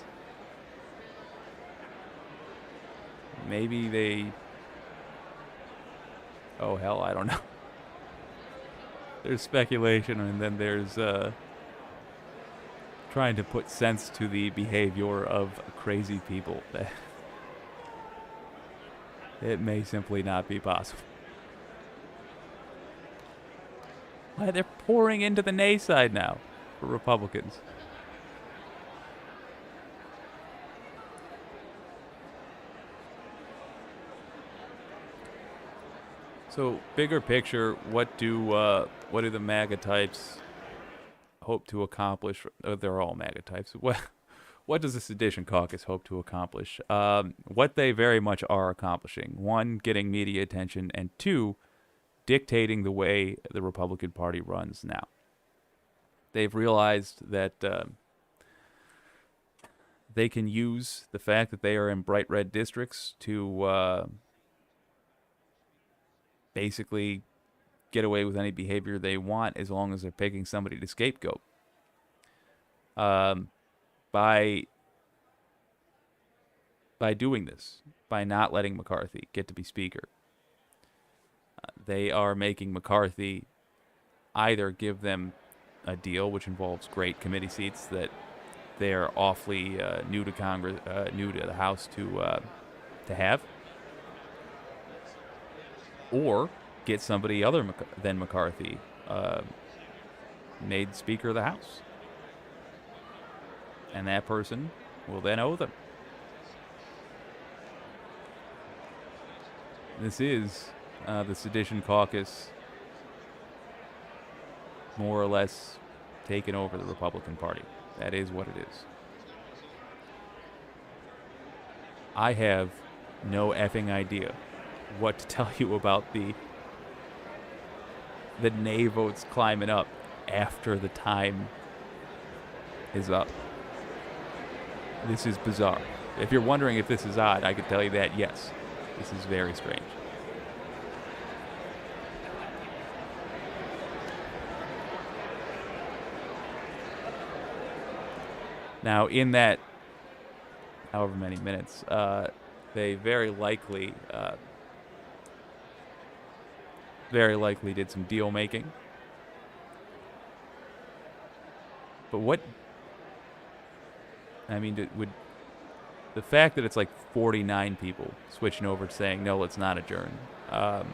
Maybe they... Oh, hell, I don't know. There's speculation, and then there's trying to put sense to the behavior of crazy people. It may simply not be possible. Why, they're pouring into the nay side now for Republicans. So, bigger picture, what do the MAGA types hope to accomplish? They're all MAGA types. What does the Sedition Caucus hope to accomplish? What they very much are accomplishing: one, getting media attention, and two, dictating the way the Republican Party runs now. They've realized that they can use the fact that they are in bright red districts to basically get away with any behavior they want as long as they're picking somebody to scapegoat. By doing this, by not letting McCarthy get to be Speaker, they are making McCarthy either give them a deal which involves great committee seats that they're awfully new to Congress, new to the House to have, or get somebody other than McCarthy made Speaker of the House. And that person will then owe them. This is the Sedition Caucus more or less taken over the Republican Party. That is what it is. I have no effing idea what to tell you about the nay votes climbing up after the time is up. This is bizarre. If you're wondering if this is odd, I could tell you that, yes, this is very strange. Now, in that however many minutes, they very likely did some deal making. But what, I mean, would the fact that it's like 49 people switching over to saying, no, let's not adjourn, how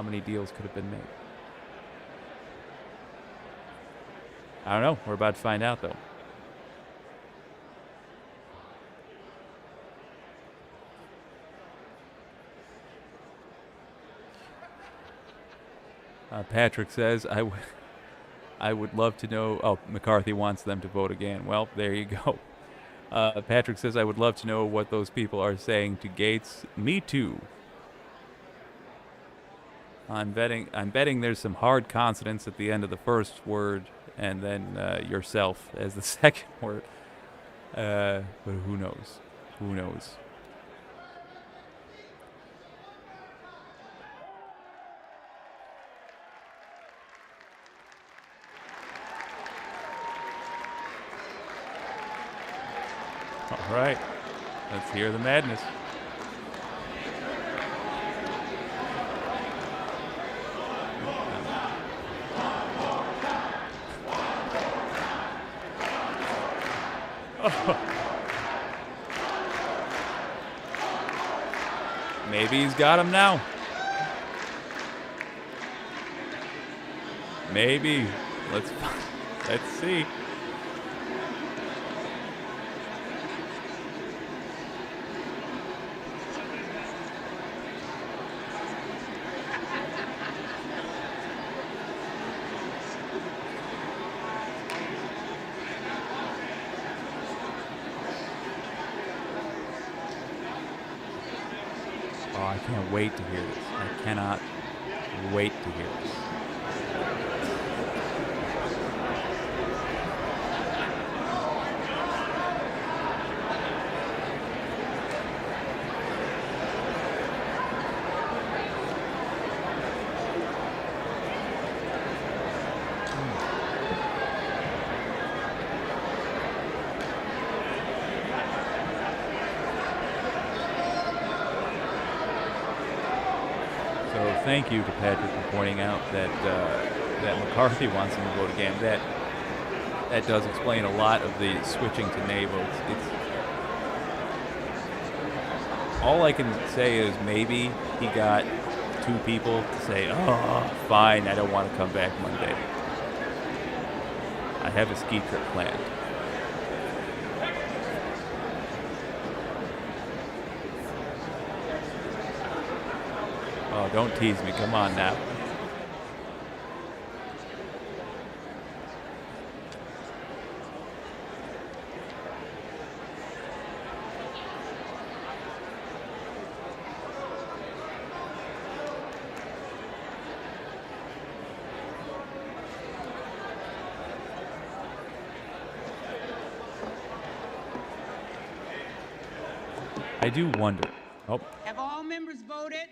many deals could have been made? I don't know. We're about to find out, though. Patrick says, I would love to know... Oh, McCarthy wants them to vote again. Well, there you go. Patrick says, I would love to know what those people are saying to Gates. Me too. I'm betting there's some hard consonants at the end of the first word, and then yourself as the second word. But who knows? Who knows? All right, let's hear the madness. Maybe he's got him now. Maybe. Let's see. Oh, I can't wait to hear this. I cannot wait to hear this. So thank you to Patrick for pointing out that that McCarthy wants him to vote again. That does explain a lot of the switching to nay votes. It's all I can say is maybe he got 2 people to say, "Oh, fine, I don't want to come back Monday. I have a ski trip planned." Oh, don't tease me. Come on now. I do wonder. Oh, Have all members voted?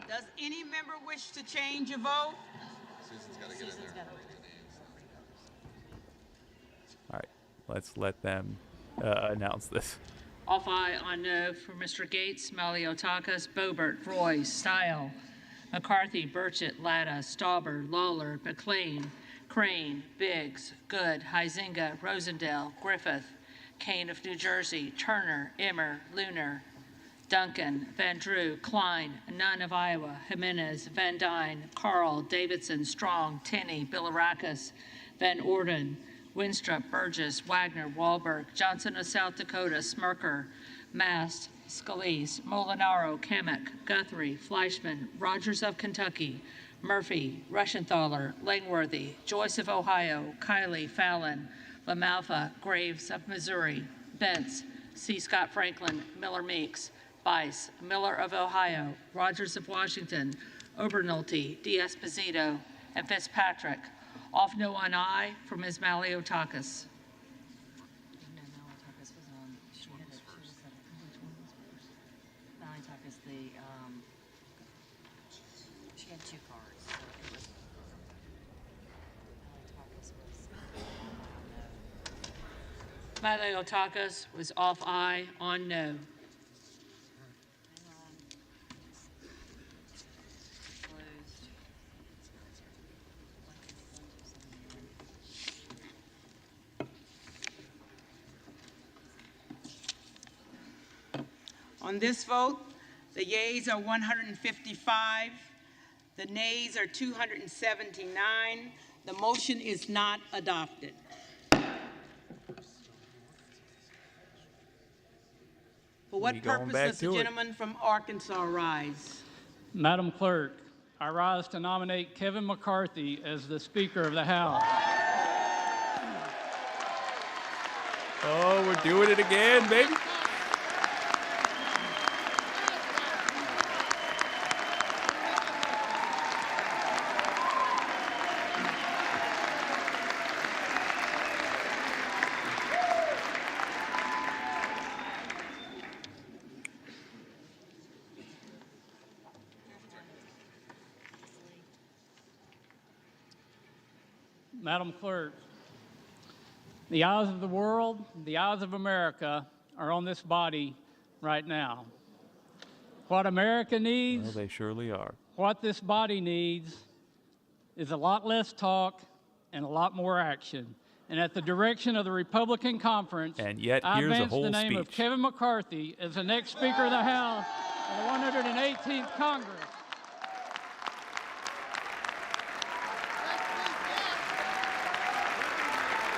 Does any member wish to change a vote? all right. Let's let them announce this. Off aye on no for Mr. Gates, Maliotakis, Boebert, Roy, Stile, McCarthy, Burchett, Latta, Stauber, Lawler, McLean, Crane, Biggs, Good, Huizinga, Rosendale, Griffith, Kane of New Jersey, Turner, Emmer, Lunar, Duncan, Van Drew, Klein, Nunn of Iowa, Jimenez, Van Dyne, Carl, Davidson, Strong, Tenney, Bilirakis, Van Orden, Winstrup, Burgess, Wagner, Wahlberg, Johnson of South Dakota, Smirker, Mast, Scalise, Molinaro, Kamek, Guthrie, Fleischman, Rogers of Kentucky, Murphy, Rushenthaler, Langworthy, Joyce of Ohio, Kiley, Fallon, LaMalfa, Graves of Missouri, Bentz, C. Scott Franklin, Miller Meeks, Bice, Miller of Ohio, Rogers of Washington, Obernolte, D'Esposito, and Fitzpatrick. Off no on aye for Ms. Maliotakis. Maliotakis was on. She was which one was first? Maliotakis, she had 2 cards. So it was Maliotakis was off aye on no. On this vote, the yeas are 155, the nays are 279. The motion is not adopted. For what purpose does the gentleman from Arkansas rise? Madam Clerk, I rise to nominate Kevin McCarthy as the Speaker of the House. Oh, we're doing it again, baby. Madam Clerk, the eyes of the world, the eyes of America are on this body right now. What America needs, Well, they surely are. what this body needs, is a lot less talk and a lot more action. and at the direction of the Republican Conference, And yet, I here's a advance whole the name of speech. Kevin McCarthy as the next Speaker of the House of the 118th Congress.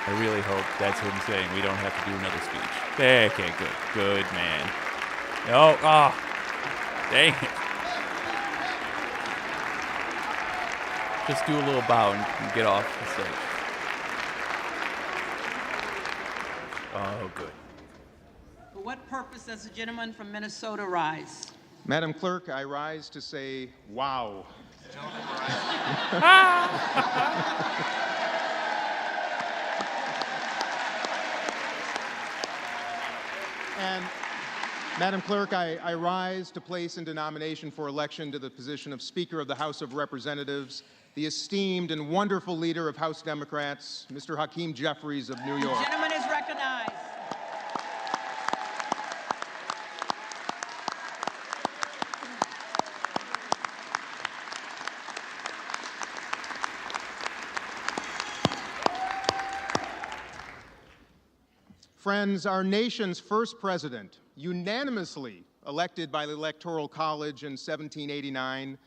I really hope that's him saying we don't have to do another speech. Okay, good. Good, man. No, dang it. Just do a little bow and get off the stage. Oh, good. For what purpose does the gentleman from Minnesota rise? Madam Clerk, I rise to say, wow. And Madam Clerk, I rise to place into nomination for election to the position of Speaker of the House of Representatives the esteemed and wonderful leader of House Democrats, Mr. Hakeem Jeffries of New York. The gentleman is recognized. Friends, our nation's first president, unanimously elected by the Electoral College in 1789,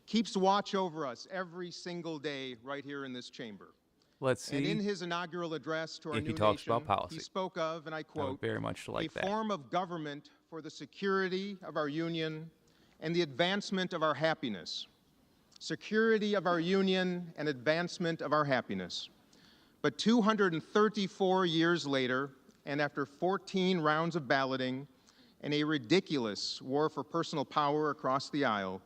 keeps watch over us every single day right here in this chamber. Let's see. And in his inaugural address to our if new he talks nation, about policy. he spoke of, and I I would quote, very much like a that. form of government for the security of our union and the advancement of our happiness. Security of our union and advancement of our happiness. But 234 years later, and after 14 rounds of balloting and a ridiculous war for personal power across the aisle,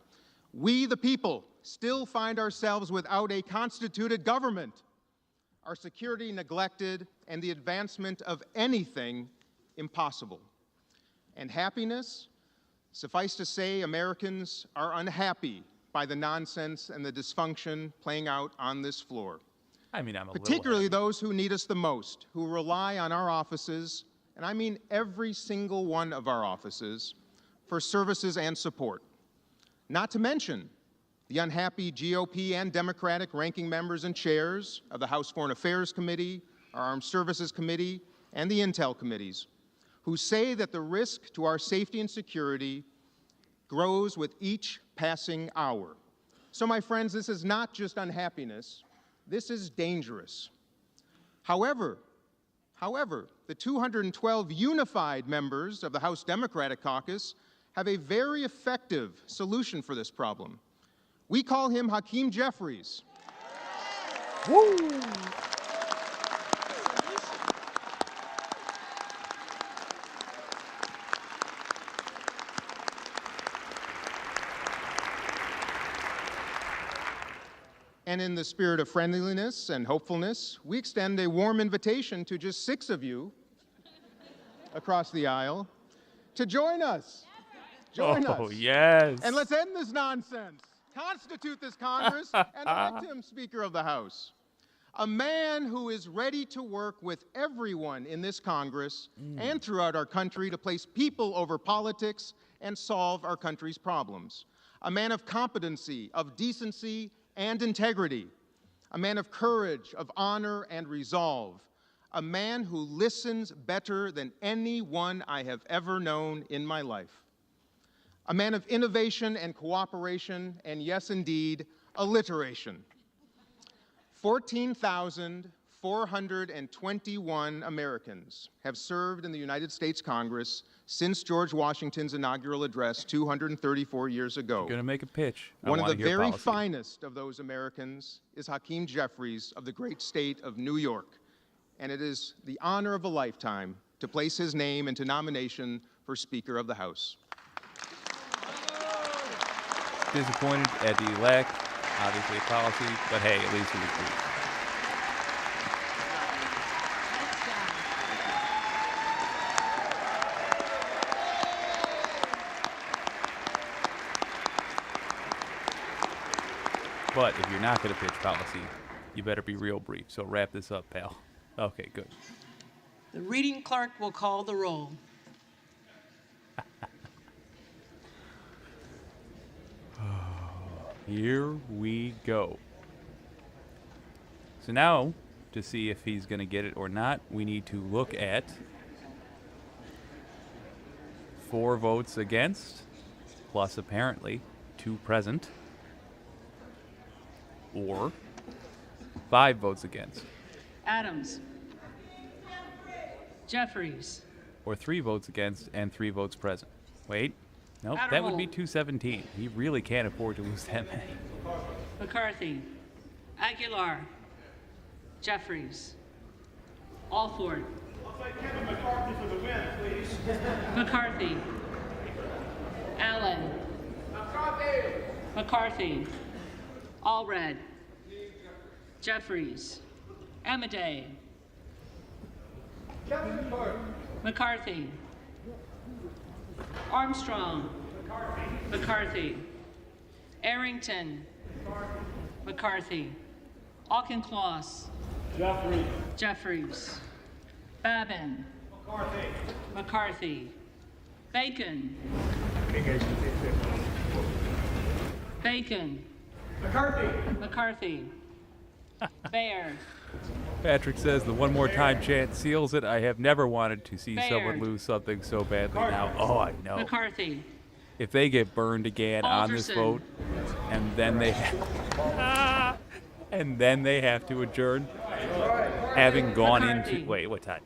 we, the people, still find ourselves without a constituted government, our security neglected, and the advancement of anything impossible. And happiness? Suffice to say, Americans are unhappy by the nonsense and the dysfunction playing out on this floor. I mean, I'm a Particularly those who need us the most, who rely on our offices, and I mean every single one of our offices, for services and support. Not to mention the unhappy GOP and Democratic ranking members and chairs of the House Foreign Affairs Committee, our Armed Services Committee, and the Intel Committees, who say that the risk to our safety and security grows with each passing hour. So, my friends, this is not just unhappiness. This is dangerous. However, the 212 unified members of the House Democratic Caucus have a very effective solution for this problem. We call him Hakeem Jeffries. Woo! And in the spirit of friendliness and hopefulness, we extend a warm invitation to just 6 of you across the aisle to join us. Join us. Oh, yes. And let's end this nonsense, constitute this Congress, and elect him Speaker of the House. A man who is ready to work with everyone in this Congress and throughout our country to place people over politics and solve our country's problems. A man of competency, of decency, and integrity, a man of courage, of honor, and resolve, a man who listens better than anyone I have ever known in my life, a man of innovation and cooperation, and yes, indeed, alliteration. 14,421 Americans have served in the United States Congress since George Washington's inaugural address 234 years ago. You're going to make a pitch. One of the very finest of those Americans is Hakeem Jeffries of the great state of New York. And it is the honor of a lifetime to place his name into nomination for Speaker of the House. Disappointed at the lack, obviously, of policy, but hey, at least it was brief. But if you're not going to pitch policy, you better be real brief. So wrap this up, pal. Okay, good. The reading clerk will call the roll. Here we go. So now, to see if he's going to get it or not, we need to look at 4 votes against, plus apparently 2 present, or 5 votes against, Adams. Jeffries. or 3 votes against and 3 votes present. Wait, nope, that would be Adderall. 217. He really can't afford to lose that many. McCarthy. Aguilar. Jeffries. Alford. I'll take Kevin McCarthy for the win, please. McCarthy. Allen. McCarthy. Allred. Jeffries. Amadei. McCarthy. Armstrong. McCarthy. Arrington. McCarthy. Auchincloss. Jeffries. Babin. McCarthy. Bacon. Bacon. McCarthy. Baird. Patrick says the one more time chant seals it. I have never wanted to see someone Baird. lose something so badly now. Oh, I know. McCarthy. If they get burned again on this Alderson. vote, and then they and then they have to adjourn, having gone McCarthy. into what time?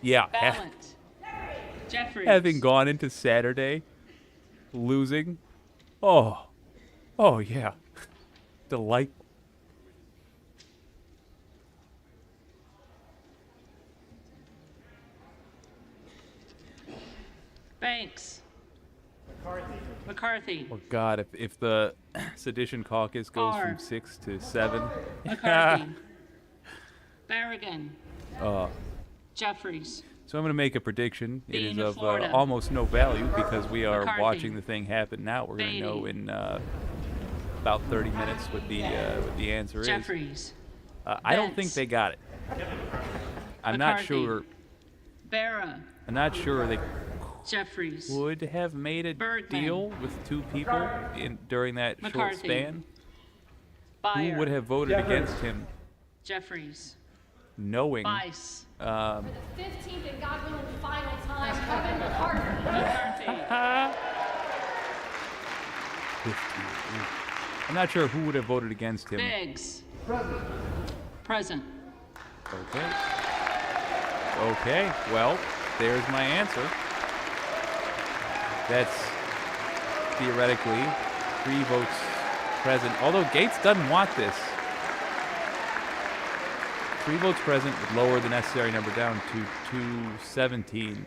Yeah, Ballant. Jeffries. having gone into Saturday, losing. Oh yeah, delightful. Banks. McCarthy. Oh God, if the sedition caucus goes Barr. from 6 to 7, McCarthy. Barragan. uh, Jeffries. So I'm going to make a prediction. It Dean is of of Florida. almost no value because we are McCarthy. watching the thing happen now. We're going to know Beatty. in about 30 minutes what the answer is. Jeffries. I don't think Vance. they got it. I'm not McCarthy. sure. Barra. I'm not sure they Jeffries. would have made a Bergman. deal with 2 people during that short McCarthy. span. Bayer. Who would have voted against him, Jeffries. knowing? Bice. 15th and God willing final time, Kevin McCarthy. McCarthy. 15. I'm not sure who would have voted against him. Biggs. Present. Okay. Okay, well, there's my answer. That's theoretically 3 votes present, although Gates doesn't want this. 3 votes present would lower the necessary number down to 217.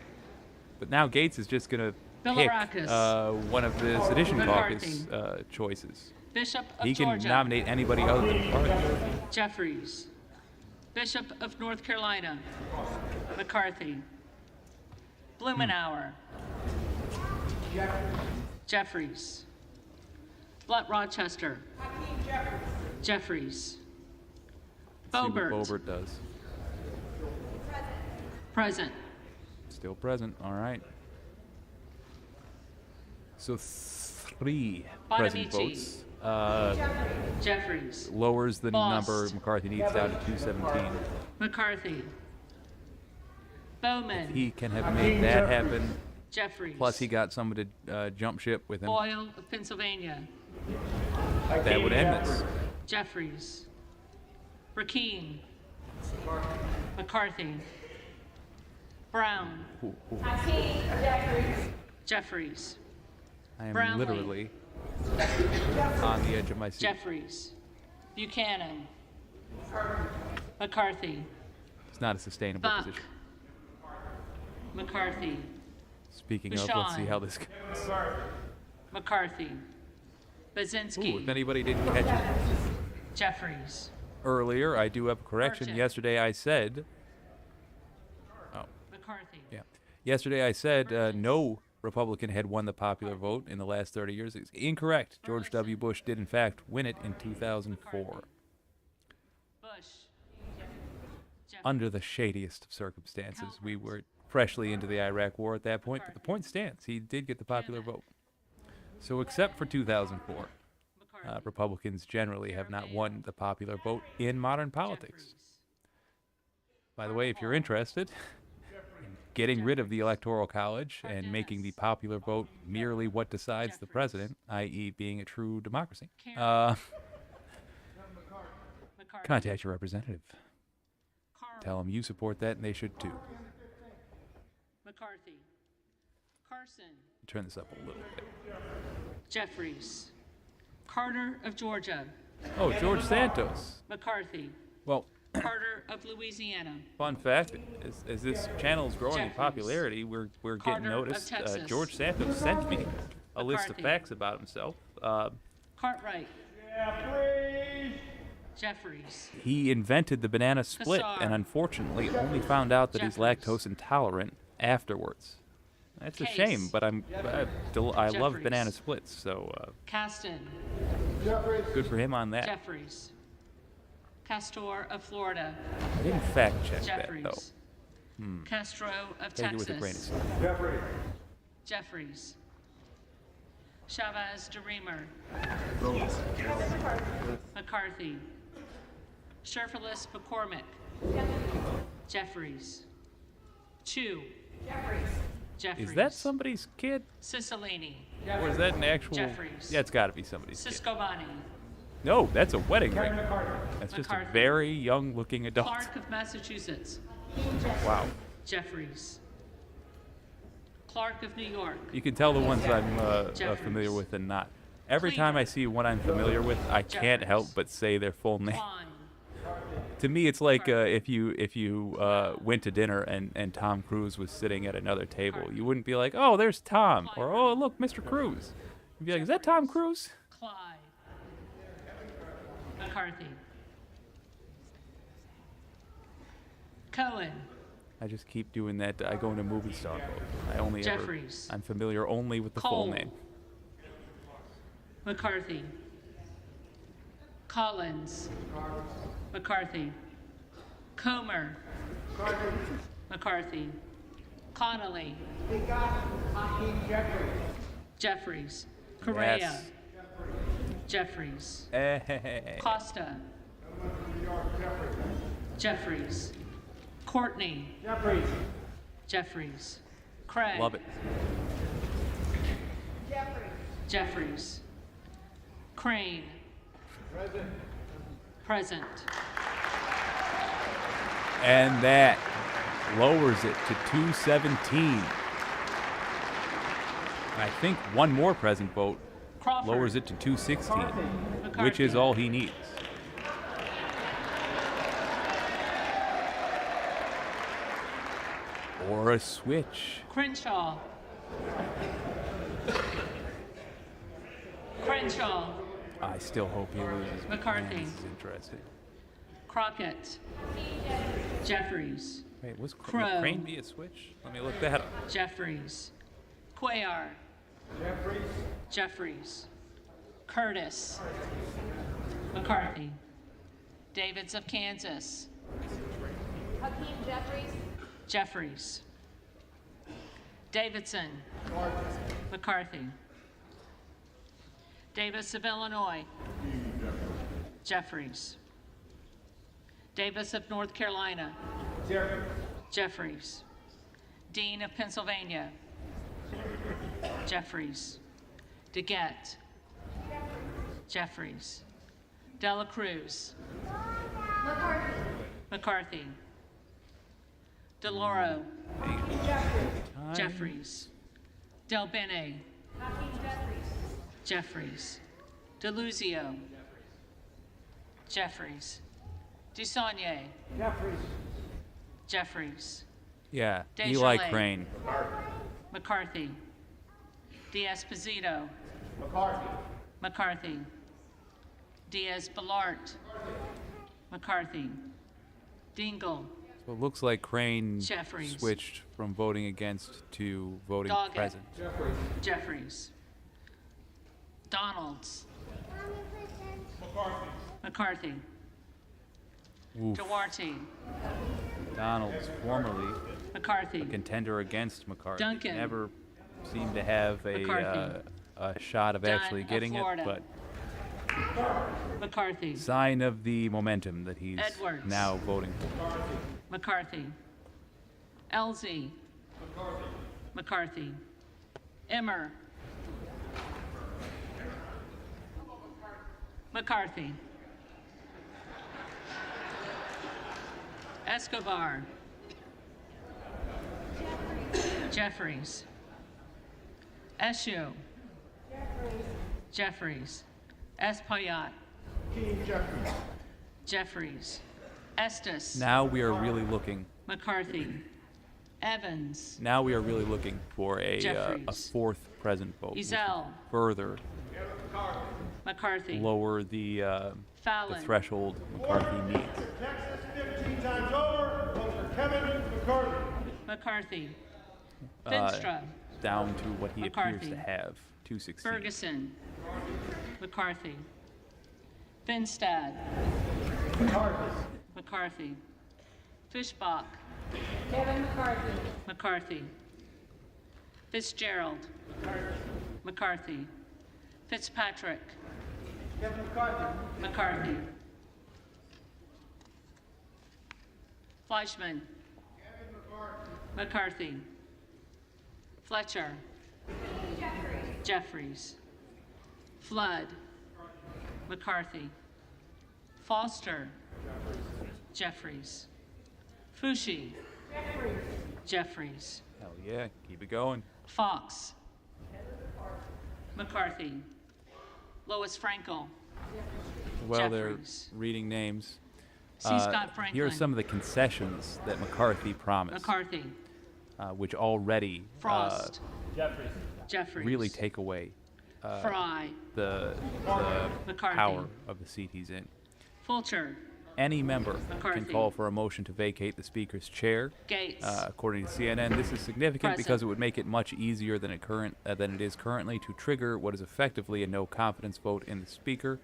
But now Gates is just going to pick Bilirakis. one of the sedition caucus McCarthy. choices. Bishop of He can Georgia. nominate anybody other than McCarthy. Jeffries. Bishop of North Carolina. McCarthy. Blumenauer. Jeffries. Blunt Rochester. Jeffries. See what Boebert. Boebert does. Present. Still present, all right. So 3 present Bonamici. votes. Jeffries. Lowers the Bost. number McCarthy needs down to 217. McCarthy. Bowman. He can have made that happen. Jeffries. Plus, he got someone to jump ship with him. Boyle of Pennsylvania. That would end this. Jeffries. Rakeen. McCarthy. Brown. Ooh, ooh. Jeffries. I am Brownlee. literally on the edge of my seat. Jeffries. Buchanan. McCarthy. It's not a sustainable Buck. position. McCarthy. Speaking of, let's see Bashan. how this goes. McCarthy. Ooh, Baczynski. if anybody didn't catch it Jeffries. earlier, I do have a correction. Burchett. Yesterday I said, McCarthy. yeah. Yesterday I said no Republican had won the popular vote in the last 30 years. It's incorrect. George W. Bush did, in fact, win it in 2004 Bush. under the shadiest of circumstances. We were freshly into the Iraq War at that point, but the point stands. He did get the popular vote. So except for 2004, Republicans generally have not won the popular vote in modern politics. By the way, if you're interested in getting rid of the Electoral College and making the popular vote merely what decides the president, i.e. being a true democracy, contact your representative. Tell them you support that and they should too. McCarthy. Carson. Turn this up a little bit. Jeffries. Carter of Georgia. Oh, George Santos. McCarthy. Well, Carter of Louisiana. fun fact, as this channel is growing in popularity, we're getting Carter of noticed. Texas. George Santos sent me a list of McCarthy. facts about himself. Cartwright. Jeffries. Jeffries. He invented the banana split Kassar. and unfortunately only found out that he's Jeffries. lactose intolerant afterwards. That's a Case. shame, but I love Jeffries. banana splits, so Caston. good for him on that. Jeffries. Castor of Florida. I didn't fact check Jeffries. that though. Castro of Take it with a grain of Texas. salt. Jeffries. Jeffries. Chavez DeReamer. McCarthy. Sherfilis McCormick. Jeffries. Chu. Jeffries. Is that somebody's kid? Cicilline. Or is that an actual? Jeffries. Yeah, it's got to be somebody's kid. Siscobani. No, that's a wedding ring. That's just a McCarthy. very young-looking adult. Clark of Massachusetts. Wow. Jeffries. Clark of New York. You can tell the ones I'm Jeffries. familiar with and not. Every Cleaver. time I see one I'm familiar with, I can't Jeffries. help but say their full name. Klein. To me, it's like if you went to dinner and Tom Cruise was sitting at another table, you wouldn't be like, "Oh, there's Tom," or "Oh, look, Mr. Cruise." You'd be like, "Is that Tom Cruise?" Clyde. McCarthy. Cohen. I just keep doing that. I go into movie star mode. I only Jeffries. I'm familiar only with the full Cole. name. McCarthy. Collins. McCarthy. Comer. McCarthy. Connolly. Jeffries. Correa. Yes. Jeffries. Hey. Costa. Jeffries. Courtney. Jeffries. Jeffries. Craig. Love it. Jeffries. Crane. Present. And that lowers it to 217. And I think one more present vote Crawford. lowers it to 216, McCarthy. which is all he needs. Or a switch. Crenshaw. Crenshaw. I still hope he loses. McCarthy. Man, this is interesting. Crockett. Jeffries. Wait, was Crow. Crane be a switch? Let me look that up. Jeffries. Cuellar. Jeffries. Curtis. McCarthy. Davids of Kansas. Jeffries. Davidson. McCarthy. Davis of Illinois. Jeffries. Davis of North Carolina. Jeffries. Dean of Pennsylvania. Jeffries. DeGette. Jeffries. Dela Cruz. McCarthy. DeLauro. Jeffries. Del Bene. Jeffries. DeLuzio. Jeffries. Dusaunier. Jeffries. Yeah, Desjardins. Eli Crane. McCarthy. D'Esposito. McCarthy. Diaz-Balart. McCarthy. Dingle. So it looks like Crane Jeffries. switched from voting against to voting Doggett. present. Jeffries. Donalds. McCarthy. Oof. Duarte. Donald's formerly McCarthy. a contender against McCarthy. Duncan. Never seemed to have McCarthy. a shot of Dunn actually of getting it, Florida. but McCarthy. Sign of the momentum that he's Edwards. now voting for. McCarthy. LZ. McCarthy. Emmer. McCarthy. Escobar. Jeffries. Eshoo. Jeffries. Espaillat. Jeffries. Estes. Now we are really looking. McCarthy. Evans. Now we are really looking for a Jeffries. fourth present vote. which would Ezell. Further McCarthy. lower the Fallon. threshold McCarthy needs. Texas 15 times over. Vote for Kevin McCarthy. McCarthy. Finstra. Down to what he appears McCarthy. to have to succeed. Ferguson. McCarthy. Finstad. McCarthy. Fishbach. Kevin McCarthy. McCarthy. Fitzgerald. McCarthy. Fitzpatrick. Kevin McCarthy. McCarthy. Fleischman. McCarthy. Fletcher. Jeffries. Flood. McCarthy. Foster. Jeffries. Fushi. Jeffries. Hell yeah, keep it going. Fox. McCarthy. Lois Frankel. Well, they're Jeffries. reading names. C. Scott Franklin. Here are some of the concessions that McCarthy promised, McCarthy. which already Frost. Jeffries. really take away Fry. the McCarthy. power of the seat he's in. Fulcher. Any member McCarthy. can call for a motion to vacate the Speaker's chair. Gates. According to CNN, this is significant Present. because it would make it much easier than it is currently to trigger what is effectively a no-confidence vote in the Speaker.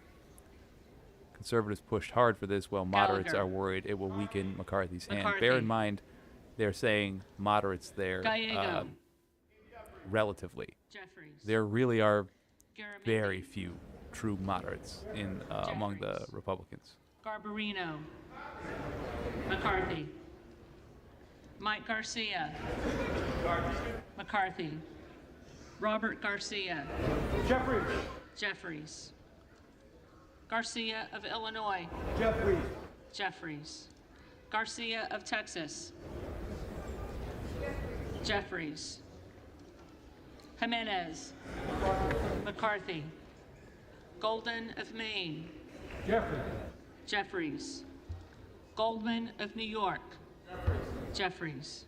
Conservatives pushed hard for this, while moderates Gallagher. are worried it will weaken McCarthy's hand. McCarthy. Bear in mind, they're saying moderates there Gallego. relatively. Jeffries. There really are Garamendi. very few true moderates in among the Jeffries. Republicans. Garbarino. McCarthy. Mike Garcia. McCarthy. Robert Garcia. Jeffries. Garcia of Illinois. Jeffries. Garcia of Texas. Jeffries. Jimenez. McCarthy. Golden of Maine. Jeffries. Goldman of New York. Jeffries.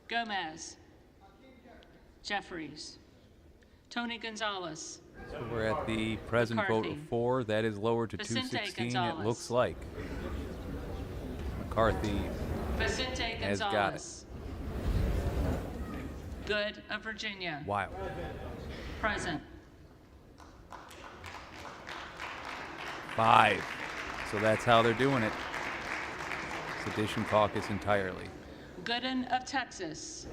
Gomez. Jeffries. Tony Gonzalez. So we're at the present vote McCarthy. of 4. That is lowered to Vicente 216. It Gonzalez. looks like McCarthy Vicente has got it. Gonzalez. Good of Virginia. Wow. Present. 5. So that's how they're doing it. Sedition caucus entirely. Gooden of Texas.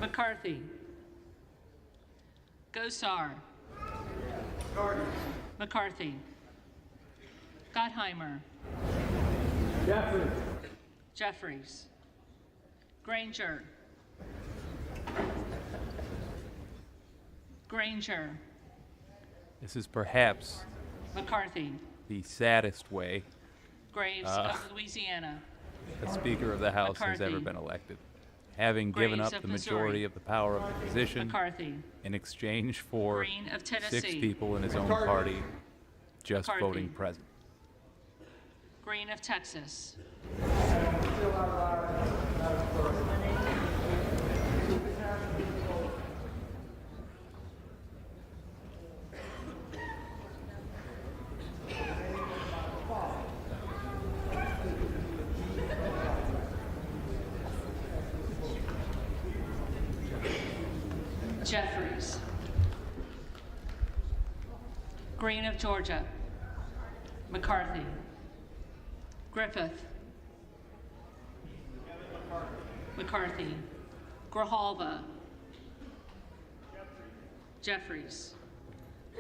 McCarthy. Gosar. McCarthy. Gottheimer. Jeffries. Granger. Granger. This is perhaps McCarthy. the saddest way Graves of Louisiana. a Speaker of the House has ever McCarthy. been elected. Having given Graves up of the majority Missouri. of the power of the position McCarthy. in exchange for Green of 6 Tennessee. people in his own party just McCarthy. voting present. Green of Texas. Jeffries. Green of Georgia. McCarthy. Griffith. McCarthy. Grijalva, Jeffries,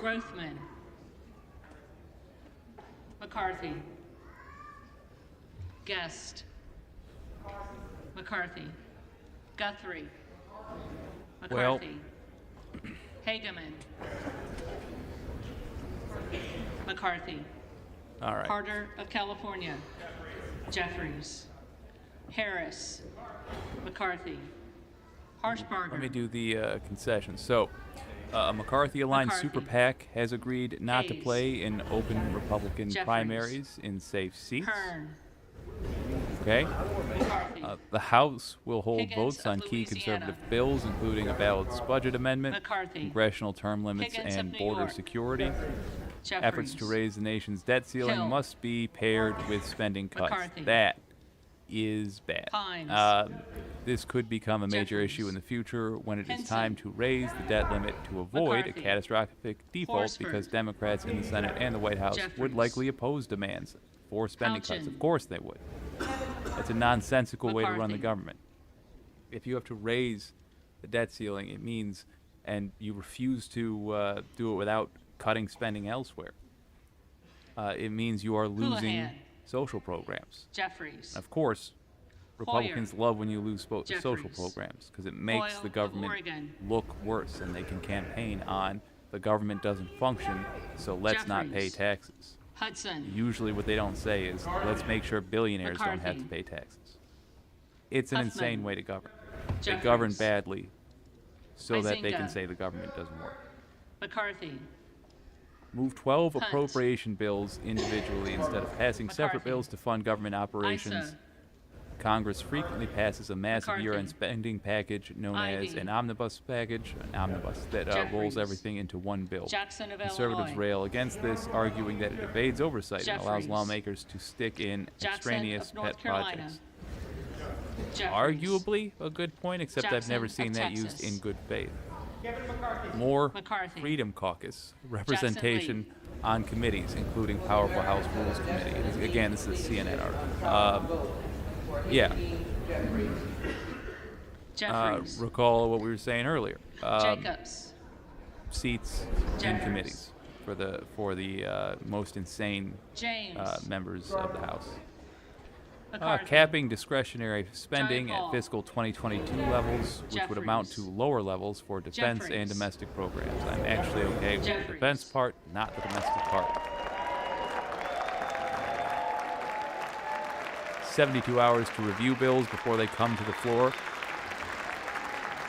Grothman, McCarthy, Guest, McCarthy, Guthrie, McCarthy, Hageman, McCarthy, All right. Carter of California, Jeffries, Harris, McCarthy, Harshbarger. Let me do the concessions. So, a McCarthy-aligned super PAC has agreed not to Hayes. play in open Republican Jeffries. primaries in safe seats. Kern, Okay. McCarthy, The House will hold Higgins votes of on key Louisiana. conservative bills, including a balanced budget amendment, McCarthy. congressional term limits, Higgins of and New border York. security. Jeffries, Efforts to raise the nation's debt ceiling Hill. must be paired with spending cuts. McCarthy. That is bad. Hines. This could become a major issue in the future when it is time to raise the debt limit to avoid McCarthy. a catastrophic default, Forsberg. because Democrats in the Senate and the White House would Jeffries. likely oppose demands for spending cuts. Houchin. Of course they would. That's a nonsensical way to run the McCarthy. government. If you have to raise the debt ceiling, it means, and you refuse to do it without cutting spending elsewhere, it means you are losing Houlihan. social programs. Jeffries, Of course, Republicans love when you lose social Jeffries. programs, because it makes Boyle the of government Oregon. look worse, and they can campaign on the government doesn't function, so let's not pay Jeffries. taxes. Hudson, Usually what they don't say is, let's make sure billionaires don't have to McCarthy. pay taxes. It's an Huffman. insane way to govern. They govern Jeffries. badly so that they can Huizenga. say the government doesn't work. McCarthy, Move 12 Hunt. appropriation bills individually instead of passing separate McCarthy. bills to fund government operations. Issa, Congress frequently passes a massive McCarthy. year-end spending package known as Ivey. an omnibus package, an omnibus that Jeffries. rolls everything into one bill. Jackson of Conservatives Illinois. rail against this, arguing that it evades oversight and allows Jeffries. lawmakers to stick in Jackson extraneous of North pet Carolina. projects. Jeffries, Arguably a good point, except I've Jackson never of seen that used Texas. in good faith. More McCarthy. Freedom Caucus representation on committees, including powerful House Rules Committee. Again, this is a CNN article. Yeah. Jeffries, Recall what we were saying earlier. Jacobs, Seats in Jeffries. committees for the most insane James, members of the House. McCarthy, Capping discretionary spending Paul. at fiscal 2022 levels, which would amount to Jeffries. lower levels for defense and Jeffries. domestic programs. I'm actually okay with the Jeffries. defense part, not the domestic part. 72 hours to review bills before they come to the floor.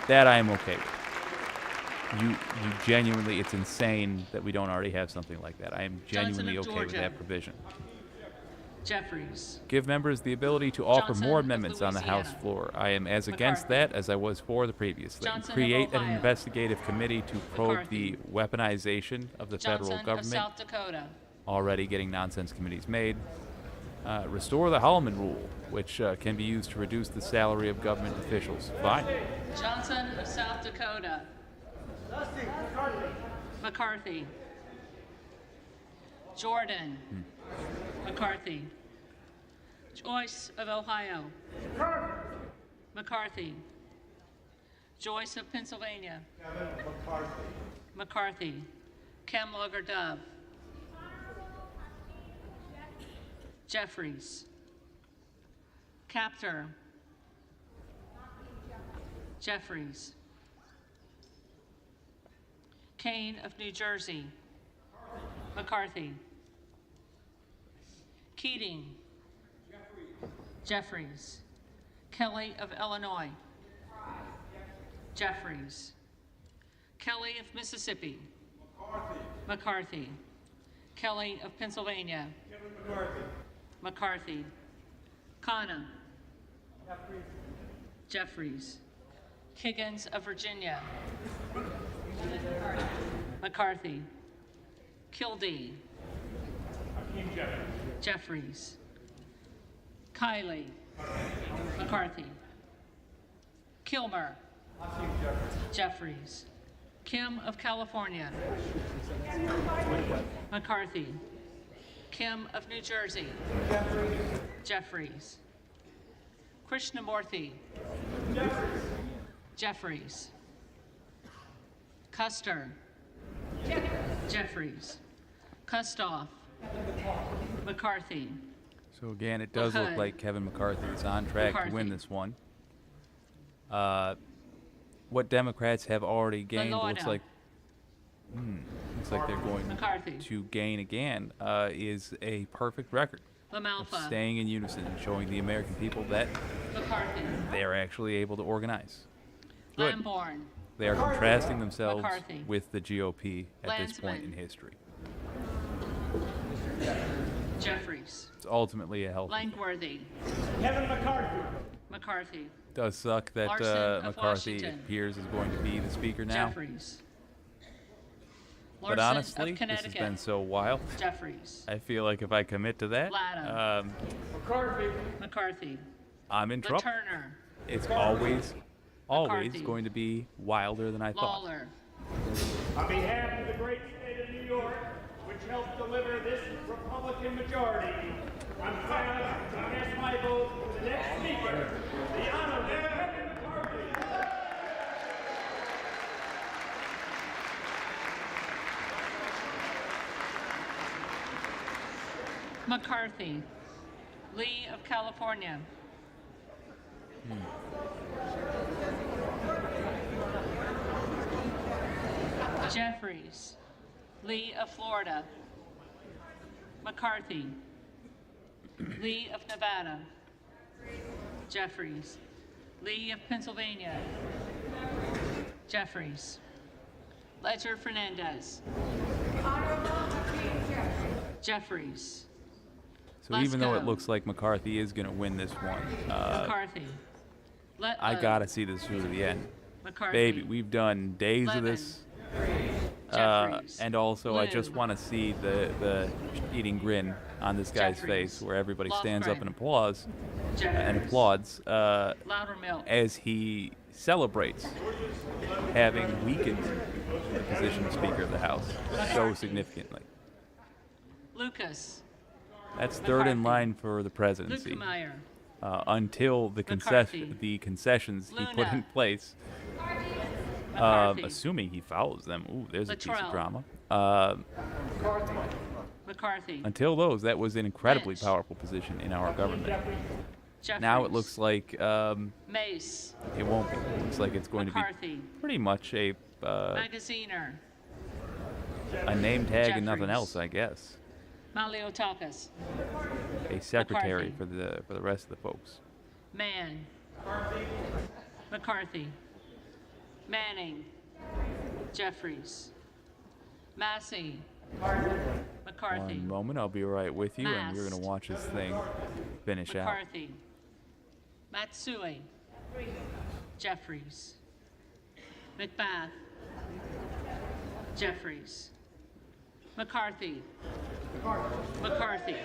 That I am okay with. You genuinely, it's insane that we don't already have something like that. I am Johnson genuinely of okay with Georgia. that provision. Jeffries, Give members the ability to offer Johnson more of amendments on the House Louisiana. floor. I am as against McCarthy. that as I was for the previous thing. Johnson of Create an Ohio. investigative committee to probe McCarthy. the weaponization of the Johnson federal of government, South Dakota, already getting nonsense committees made. Restore the Holloman Rule, which can be used to reduce the salary of government officials. Fine. Johnson of South Dakota, McCarthy, Jordan, McCarthy, Joyce of Ohio, McCarthy, Joyce of Pennsylvania, McCarthy, Kemloger Dove, Jeffries, Capter, Jeffries, Kane of New Jersey, McCarthy, Keating, Jeffries, Kelly of Illinois, Jeffries, Kelly of Mississippi, McCarthy, Kelly of Pennsylvania, McCarthy, Khanna, Jeffries, Higgins of Virginia, McCarthy, Kildee, Jeffries, Kiley, McCarthy, Kilmer, Jeffries, Kim of California, McCarthy, Kim of New Jersey, Jeffries, Krishnamurthy, Jeffries. Custer. Jeffries. Kustoff. McCarthy. So again, it does look LaHood. like Kevin McCarthy is on track to win McCarthy. this one. What Democrats have already gained looks Malloy. like they're going McCarthy. to gain again is a perfect record of LaMalfa. staying in unison and showing the American people that McCarthy. they're actually able to organize. Good. Lamborn. They are contrasting themselves McCarthy. with the GOP at this point Landsman. in history. Jeffries. It's ultimately a healthy. Langworthy. Kevin McCarthy. McCarthy. Does suck that Larson of McCarthy Washington. appears is going to be the speaker now. Jeffries. But Larson honestly, of this has Connecticut. been so wild. Jeffries. I feel like if I commit to that, Latta. McCarthy. McCarthy. I'm in trouble. Turner. It's always McCarthy. going to be wilder than I thought. Lawler. On behalf of the great state of New York, which helped deliver this Republican majority, I'm proud to cast my vote for the next speaker, the Honorable Kevin McCarthy. McCarthy. Lee of California. Jeffries. Lee of Florida. McCarthy. Lee of Nevada. Jeffries. Lee of Pennsylvania. Jeffries. Ledger Fernandez. Jeffries. So even though it Lesko. looks like McCarthy is going to win this one, McCarthy. I gotta see this through to the end. McCarthy. Baby, we've done days of Levin. this. Jeffries. And also, I just Bloom. want to see the eating grin on this guy's Jeffries. face, where everybody stands up Lofgren. and applauds Jeffries. Loudermilk. as he celebrates having weakened the position of Speaker of the House so significantly. Lucas. That's third in McCarthy. line for the presidency. Lukemeyer. Until the McCarthy. concessions he put in Luna. place, McCarthy. assuming he follows them. Ooh, there's a piece of Luttrell. drama. McCarthy. Until those, that was an incredibly Lynch. powerful position in our government. Jeffries. Now it looks like Mace. it won't be. It looks like it's going to McCarthy. be pretty much a Magaziner. name tag and nothing Jeffries. else, I guess. Maliotakis. A secretary McCarthy. for the rest of the folks. Mann. McCarthy. Manning. Jeffries. Massey. McCarthy. One moment, I'll be right with you, and you're going Mast. to watch this thing finish out. McCarthy. Matsui. Jeffries. McBath. Jeffries. McCarthy. McCarthy.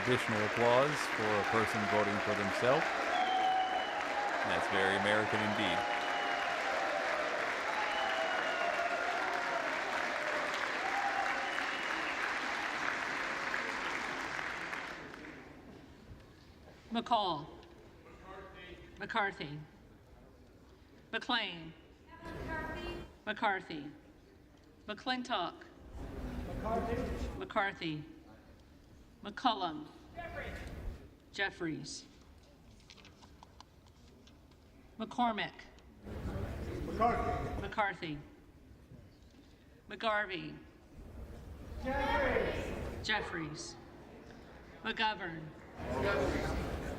Traditional applause for a person voting for themselves. That's very American indeed. McCall. McCarthy. McLean. McCarthy. McClintock. McCarthy. McCullum. Jeffries. McCormick. McCarthy. McGarvey. Jeffries. McGovern.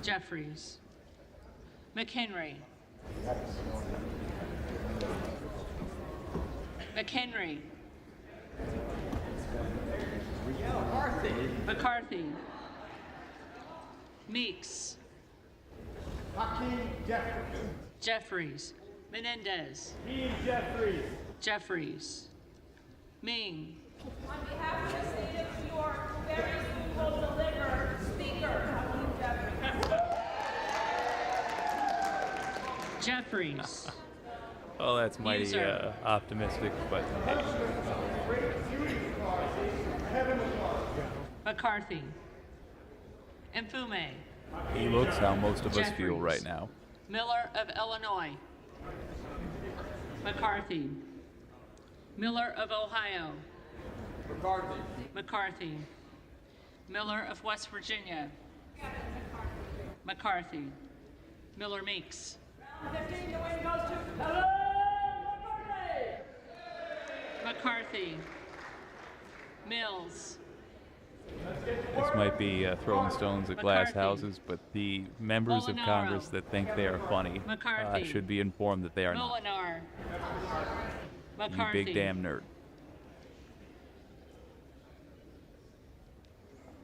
Jeffries. McHenry. McHenry. McCarthy. Meeks. Jeffries. Menendez. Jeffries. Ming. On behalf of the state of New York, who very soon will deliver Speaker Jeffries. Oh, that's mighty User. optimistic, but hey. McCarthy. Mfume. He looks how most of us feel Jeffries. right now. Miller of Illinois. McCarthy. Miller of Ohio. McCarthy. McCarthy. Miller of West Virginia. McCarthy. Miller Meeks. 15, the win goes to Hello, McCarthy. Mills. This might be throwing stones at glass McCarthy. houses, but the members of Molinaro. Congress that think they are funny McCarthy. should be informed that they are not. Molinar. You McCarthy. big damn nerd.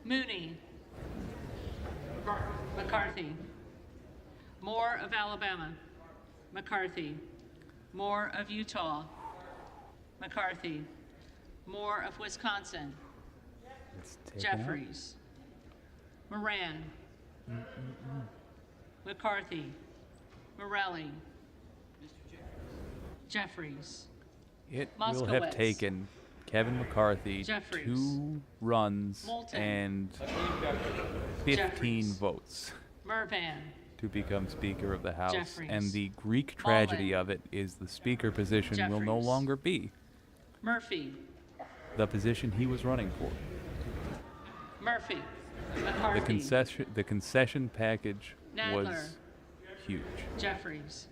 Mooney. McCarthy. Moore of Alabama. McCarthy. Moore of Utah. McCarthy. Moore of Wisconsin. Let's take it out. Jeffries. Moran. McCarthy. Morelli. Jeffries. It will have Moskowitz. taken Kevin McCarthy Jeffries. 2 runs Moulton. and 15 Jeffries. votes Mervan. to become Speaker of the House. Jeffries. And the Greek tragedy Mullen. of it is the Speaker position will no Jeffries. longer be Murphy. the position he was running for. Murphy. The McCarthy. concession package Nadler. was huge. Jeffries.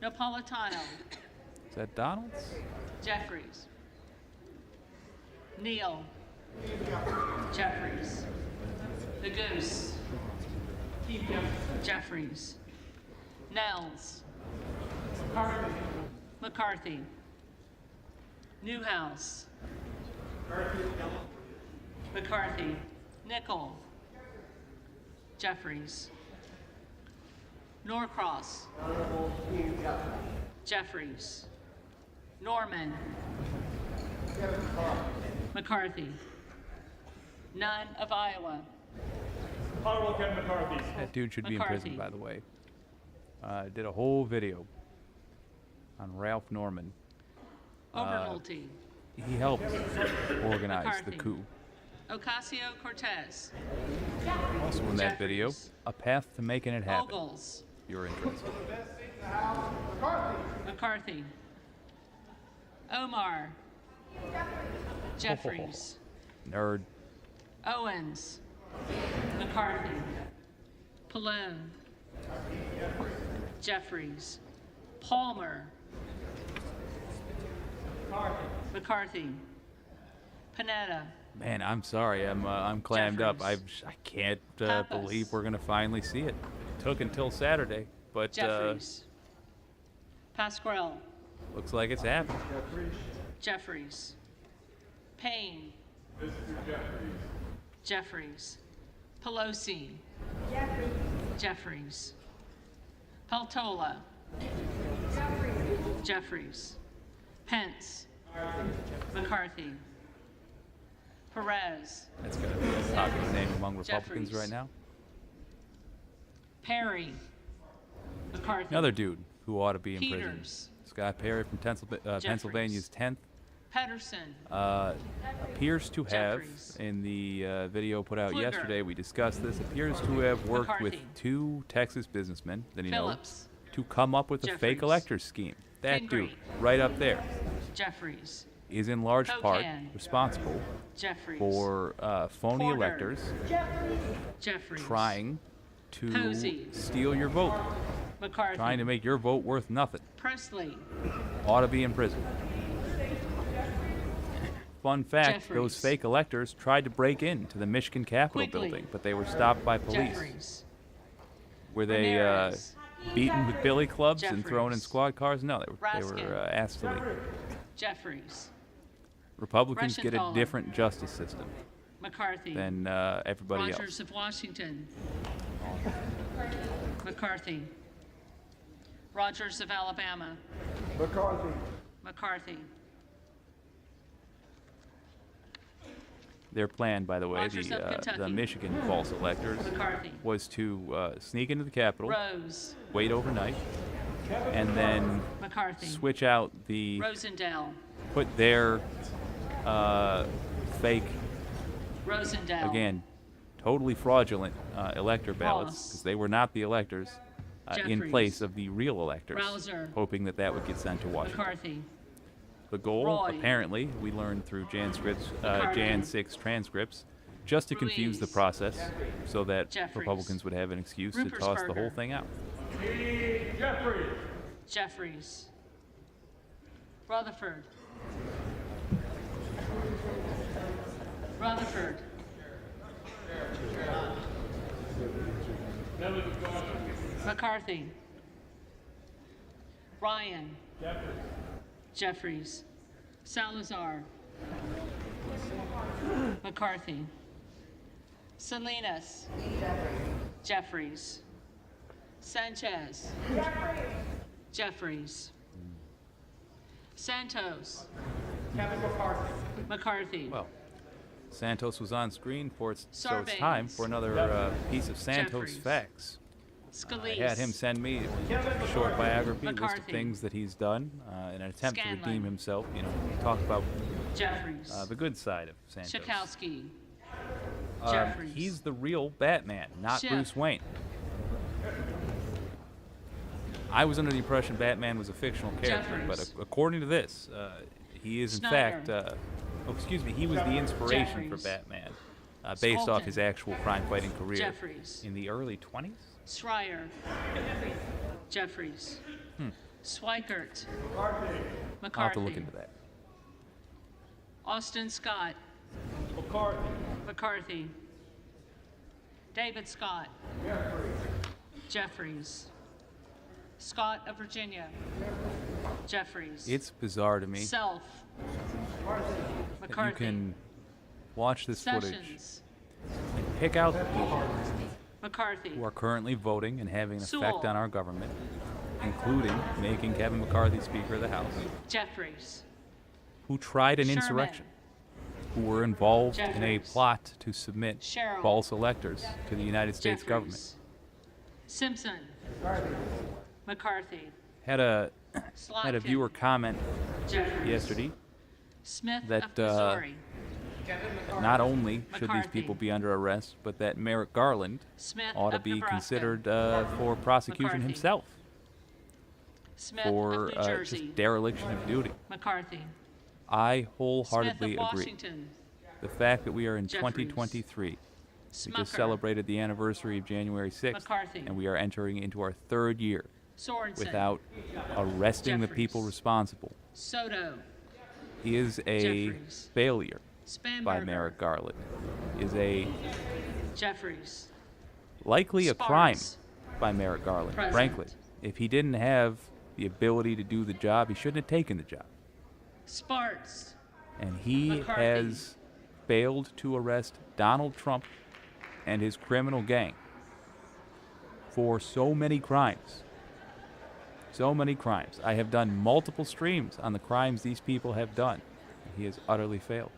Napolitano. Is that Donald's? Jeffries. Neal. Jeffries. The Goose. Jeffries. Nels. McCarthy. Newhouse. McCarthy. Nickel. Jeffries. Norcross. Jeffries. Norman. McCarthy. Nunn of Iowa. Honorable Kevin McCarthy. That dude should be in prison, McCarthy. by the way. Did a whole video on Ralph Norman. Obernolte. He helped organize the McCarthy. coup. Ocasio-Cortez. Also in that video, Jeffries. a path to making it happen. Ogles. If you're interested. McCarthy. Omar. Jeffries. Nerd. Owens. McCarthy. Pallone. Jeffries. Palmer. McCarthy. Panetta. Man, I'm sorry. I'm clammed up. I can't Pappas. believe we're gonna finally see it. It took until Saturday, but Jeffries. Pasquale. looks like it's happening. Jeffries. Payne. Jeffries. Pelosi. Jeffries. Peltola. Jeffries. Pence. McCarthy. Perez. That's gonna be a popular name among Republicans Jeffries. right now. Perry. McCarthy. Another dude who ought to be in prison. Peters. Scott Perry from Pennsylvania's 10th. Pedersen. Appears to have, Jeffries. in the video put out Pfluger. yesterday, we discussed this, appears to have worked with McCarthy. 2 Texas businessmen that he Phillips. knows to come up with a fake Jeffries. electors scheme. That Pingree. dude, right up there, Jeffries. is in large part Cocan. responsible Jeffries. for phony Porter. electors Jeffries. trying to Posey. steal your vote, McCarthy. trying to make your vote worth nothing. Presley. Ought to be in prison. Fun fact, those Jeffries. fake electors tried to break into the Michigan Capitol Quigley. building, but they were stopped by police. Jeffries. Were they Ramirez. beaten with billy clubs and thrown in Jeffries. squad cars? No, they were Raskin. asked to leave. Jeffries. Republicans get a Reschenthaler. different justice system McCarthy. than everybody Rogers else. of Washington. McCarthy. Rogers of Alabama. McCarthy. McCarthy. Their plan, by the way, Rogers of the Kentucky. Michigan false electors, McCarthy. was to sneak into the Capitol, Rose. wait overnight, and then McCarthy. switch out the Rosendale. put their fake, Rosendale. again, totally fraudulent elector ballots, Ross. because they were not the electors, in Jeffries. place of the real electors, Rouser. hoping that that would get sent to Washington. McCarthy. The goal, Roy. apparently, we learned through Jan McCarthy. 6 transcripts, just to confuse the Ruiz. process so that Jeffries. Republicans would have an excuse to toss the whole Rupersberger. thing out. Jeffries. Jeffries. Rutherford. Rutherford. McCarthy. Ryan. Jeffries. Salazar. McCarthy. Salinas. Jeffries. Sanchez. Jeffries. Santos. McCarthy. Well, Santos was on screen so it's Sarbanes. time for another piece of Santos Jeffries. facts. I Scalise. had him send me a short biography, list of McCarthy. things that he's done in an attempt to Scanlon. redeem himself. You know, talk about Jeffries. the good side of Santos. Schakowsky. Jeffries. He's the real Batman, not Schiff. Bruce Wayne. I was under the impression Batman was a fictional character, but Jeffries. according to this, he is in Snyder. fact, he was the inspiration for Jeffries. Batman, based off Skolton. his actual crime-fighting career Jeffries. in the early 20s. Schreier. Jeffries. Swikert. I'll McCarthy. have to look into that. Austin Scott. McCarthy. David Scott. Jeffries. Scott of Virginia. Jeffries. It's bizarre to me Self. that McCarthy. you can watch this footage Sessions. and pick out the people McCarthy. who are currently voting and having an effect Sewell. on our government, including making Kevin McCarthy Speaker of the House, Jeffries. who tried an Sherman. insurrection, who were involved in a Jeffries. plot to submit Sherrill. false electors to the United States Jeffries. government. Simpson. McCarthy. Had a Slotkin. viewer comment Jeffries. yesterday Smith that, of Missouri. that not only should these McCarthy. people be under arrest, but that Merrick Garland Smith ought to of be Nebraska. considered for prosecution McCarthy. himself Smith for of New Jersey. just dereliction of duty. McCarthy. I Smith wholeheartedly of agree. Washington. The fact that we are in Jeffries. 2023, we Smucker. just celebrated the anniversary of January 6th, McCarthy. and we are entering into our third year Sorensen. without arresting the people Jeffries. responsible, Soto. is a Jeffries. failure by Spanberger. Merrick Garland, is a Jeffries. likely a crime Sparks. by Merrick Garland. Present. Frankly, if he didn't have the ability to do the job, he shouldn't have taken the job. Sparks. And he McCarthy. has failed to arrest Donald Trump and his criminal gang for so many crimes. So many crimes. I have done multiple streams on the crimes these people have done. He has utterly failed.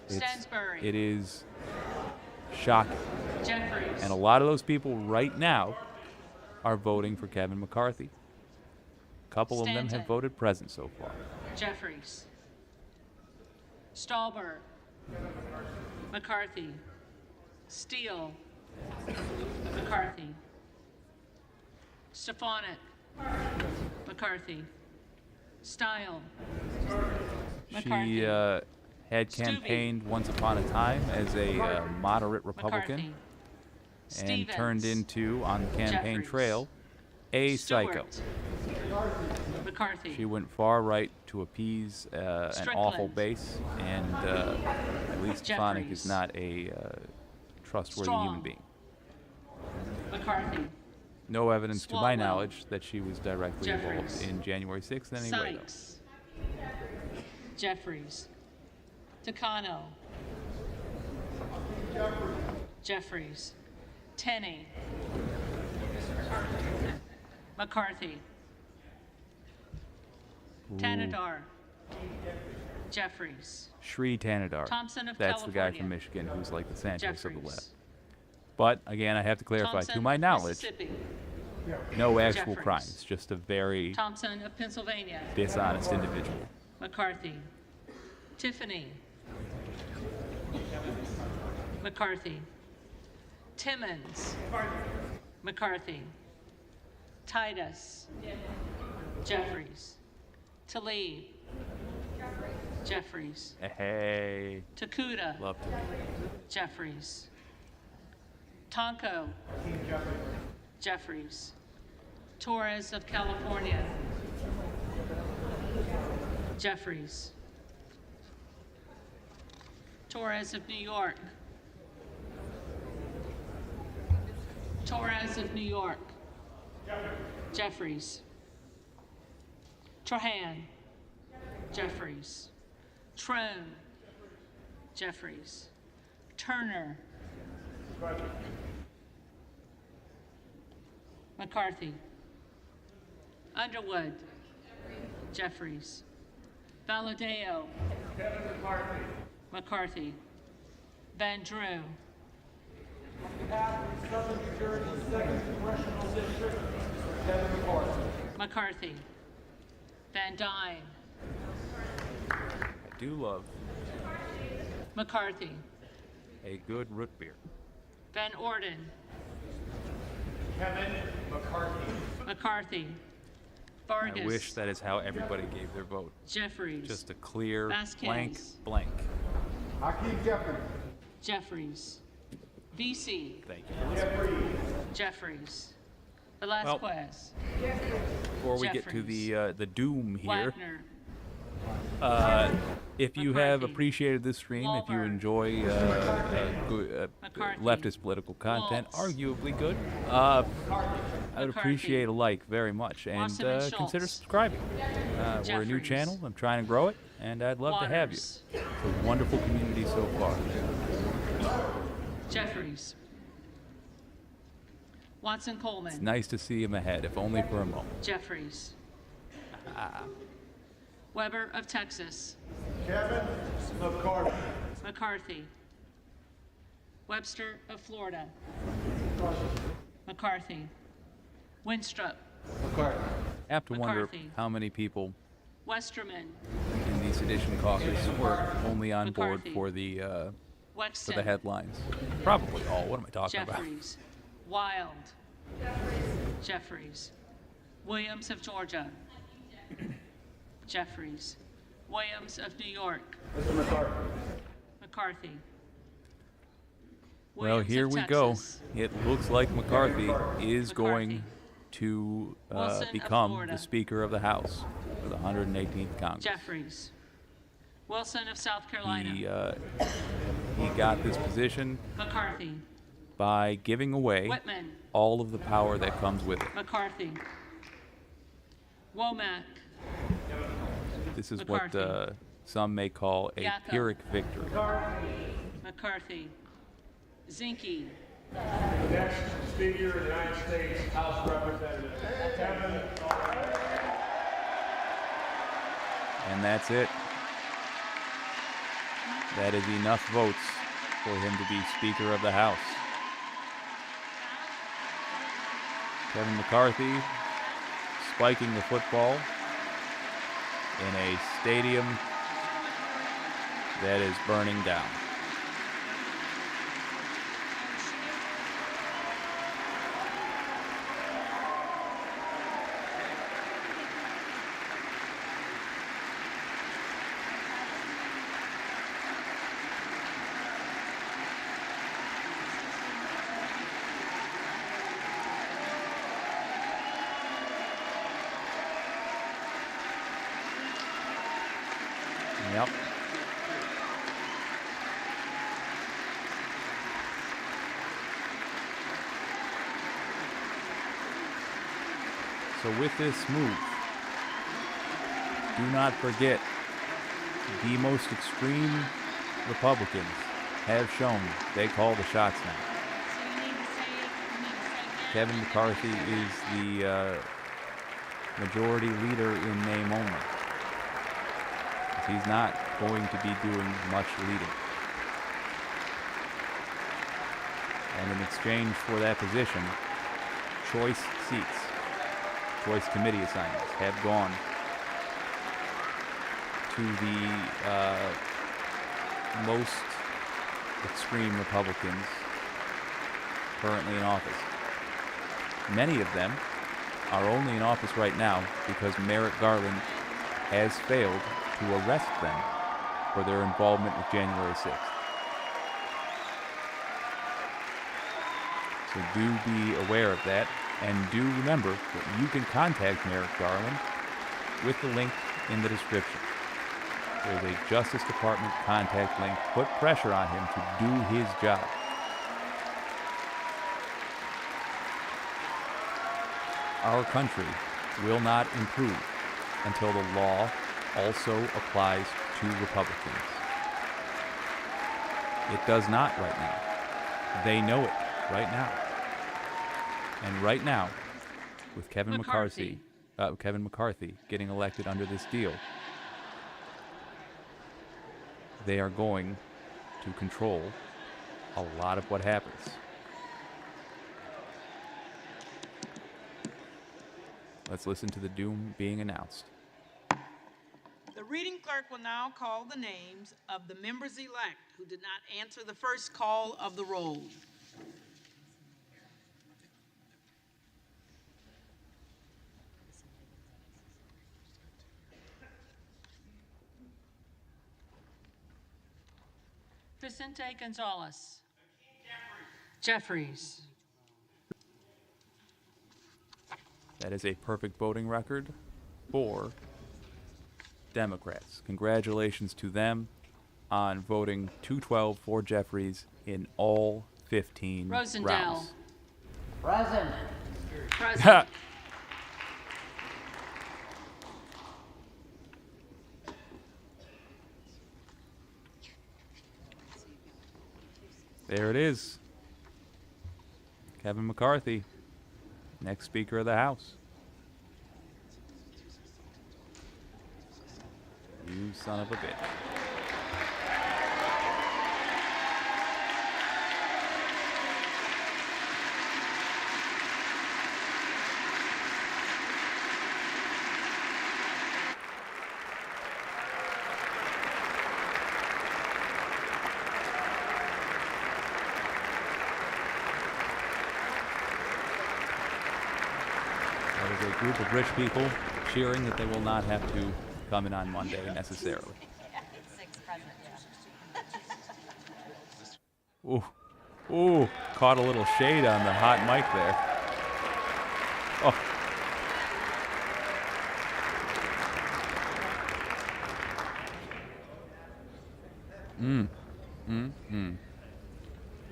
Stansbury. It is shocking. Jeffries. And a lot of those people right now are voting for Kevin McCarthy. A couple of them Stanton. have voted present so far. Jeffries. Stallberg. McCarthy. Steele. McCarthy. Stefanik. McCarthy. Style. She had campaigned once upon a time as a moderate Republican McCarthy. and turned Stevens. into, on the campaign Jeffries. trail, a psycho. Stewart. McCarthy. She went far right to appease an awful Strickland. base, and at least Stefanik is Jeffries. not a trustworthy Strong. human being. McCarthy. No evidence, to my Swalwell. knowledge, that she was directly involved Jeffries. in January 6th in any way, though. Sykes. Jeffries. Takano. Jeffries. Tenney. McCarthy. Tanadar. Jeffries. Shri Tanadar. Thompson of That's the guy California. from Michigan who's like the Sanchez of the Jeffries. left. But again, I have to clarify, Thompson to my of knowledge, Mississippi. no actual Jeffries. crimes, just a very Thompson of Pennsylvania. dishonest individual. McCarthy. Tiffany. McCarthy. Timmons. McCarthy. Titus. Jeffries. Tlaib. Jeffries. Hey. Takuda. Love to. Jeffries. Tonko. Jeffries. Torres of California. Jeffries. Torres of New York. Torres of New York. Jeffries. Trahan. Jeffries. Trone. Jeffries. Turner. McCarthy. Underwood. Jeffries. Valadeo. McCarthy. Van Drew. Southern New Jersey, 2nd Congressional District, Kevin McCarthy. McCarthy. Van Dyne. I do love McCarthy. a good root beer. Van Orden. Kevin McCarthy. McCarthy. Vargas. I wish that is how everybody gave their vote. Jeffries. Just a clear Vasquez. blank. Hakeem Jeffries. Jeffries. VC. Thank you. Jeffries. Velasquez. Before we get to the doom here, Wagner. if you have appreciated this stream, if you enjoy leftist political content, arguably good, I would appreciate a like very much, and consider subscribing. We're a new channel. I'm trying to grow it, and I'd love to have you. It's a wonderful community so far. Jeffries. Watson Coleman. It's nice to see him ahead, if only for a moment. Jeffries. Weber of Texas. Kevin McCarthy. McCarthy. Webster of Florida. McCarthy. Winstrup. I have to wonder McCarthy. how many people Westerman. in the sedition caucus were only on board McCarthy. for the Wexton. headlines. Probably all. What am I talking about? Jeffries. Wild. Jeffries. Williams of Georgia. Jeffries. Williams of New York. Mr. McCarthy. McCarthy. Well, Williams here of we go. Texas. It looks like McCarthy is going to Wilson of become Florida. the Speaker of the House for the 118th Congress. Jeffries. Wilson of South Carolina. He got this position McCarthy. by giving away Whitman. all of the power that comes with it. McCarthy. Womack. This is McCarthy. what some may call a Yakko. Pyrrhic victory. McCarthy. Zinke. Next Speaker of the United States House of Representatives, Kevin. And that's it. That is enough votes for him to be Speaker of the House. Kevin McCarthy spiking the football in a stadium that is burning down. Yep. So with this move, do not forget the most extreme Republicans have shown they call the shots now. Kevin McCarthy is the majority leader in name only. He's not going to be doing much leading. And in exchange for that position, choice seats, choice committee assignments have gone to the most extreme Republicans currently in office. Many of them are only in office right now because Merrick Garland has failed to arrest them for their involvement with January 6th. So do be aware of that, and do remember that you can contact Merrick Garland with the link in the description. There's a Justice Department contact link. Put pressure on him to do his job. Our country will not improve until the law also applies to Republicans. It does not right now. They know it right now. And right now, with Kevin McCarthy getting elected under this deal, they are going to control a lot of what happens. Let's listen to the doom being announced. The reading clerk will now call the names of the members-elect who did not answer the first call of the roll. Vicente Gonzalez. Jeffries. That is a perfect voting record for Democrats. Congratulations to them on voting 212 for Jeffries in all 15 Rosendale. rounds. Present. Present. There it is. Kevin McCarthy, next Speaker of the House. You son of a bitch. That is a group of rich people cheering that they will not have to come in on Monday necessarily. Ooh, ooh, caught a little shade on the hot mic there. Oh.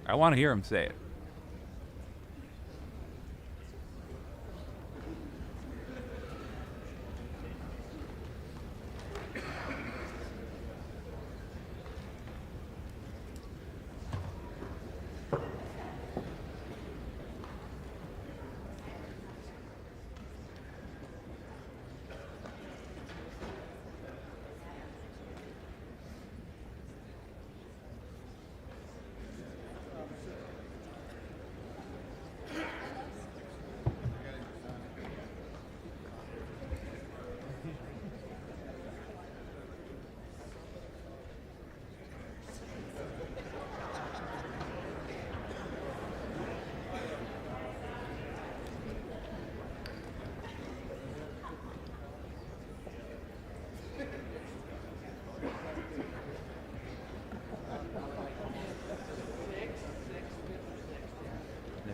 I want to hear him say it.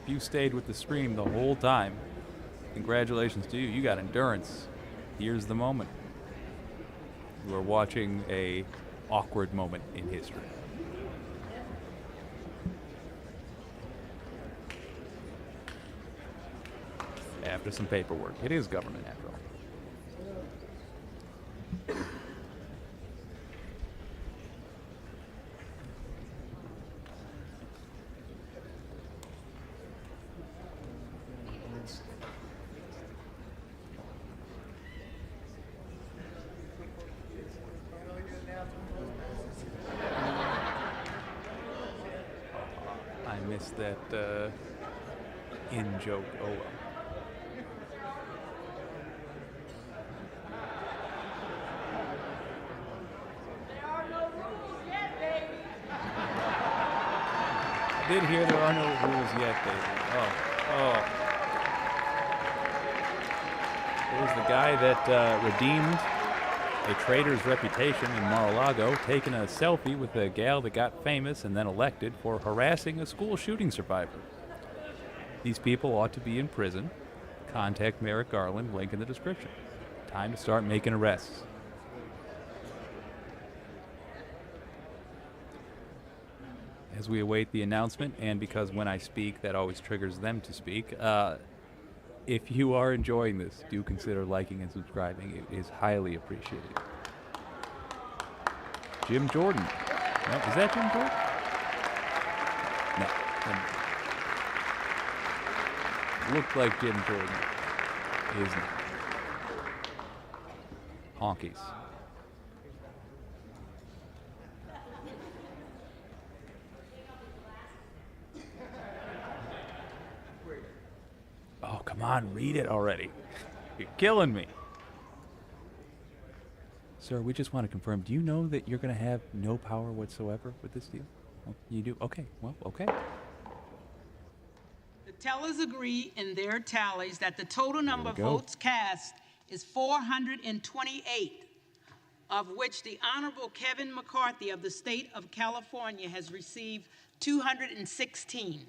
If you stayed with the stream the whole time, congratulations to you. You got endurance. Here's the moment. You are watching a awkward moment in history. After some paperwork. It is government after all. I missed that in-joke. Oh well. There are no rules yet, baby. did hear there are no rules yet, David. Oh. There's the guy that redeemed a traitor's reputation in Mar-a-Lago, taking a selfie with a gal that got famous and then elected for harassing a school shooting survivor. These people ought to be in prison. Contact Merrick Garland, link in the description. Time to start making arrests. As we await the announcement, and because when I speak, that always triggers them to speak, if you are enjoying this, do consider liking and subscribing. It is highly appreciated. Jim Jordan. No, is that Jim Jordan? No. Looked like Jim Jordan. Isn't. Honkies. Oh, come on, read it already. You're killing me. Sir, we just want to confirm, do you know that you're going to have no power whatsoever with this deal? Oh, you do? Okay, well, okay. The tellers agree in their tallies that the total number of votes cast is 428, of which the Honorable Kevin McCarthy of the state of California has received 216.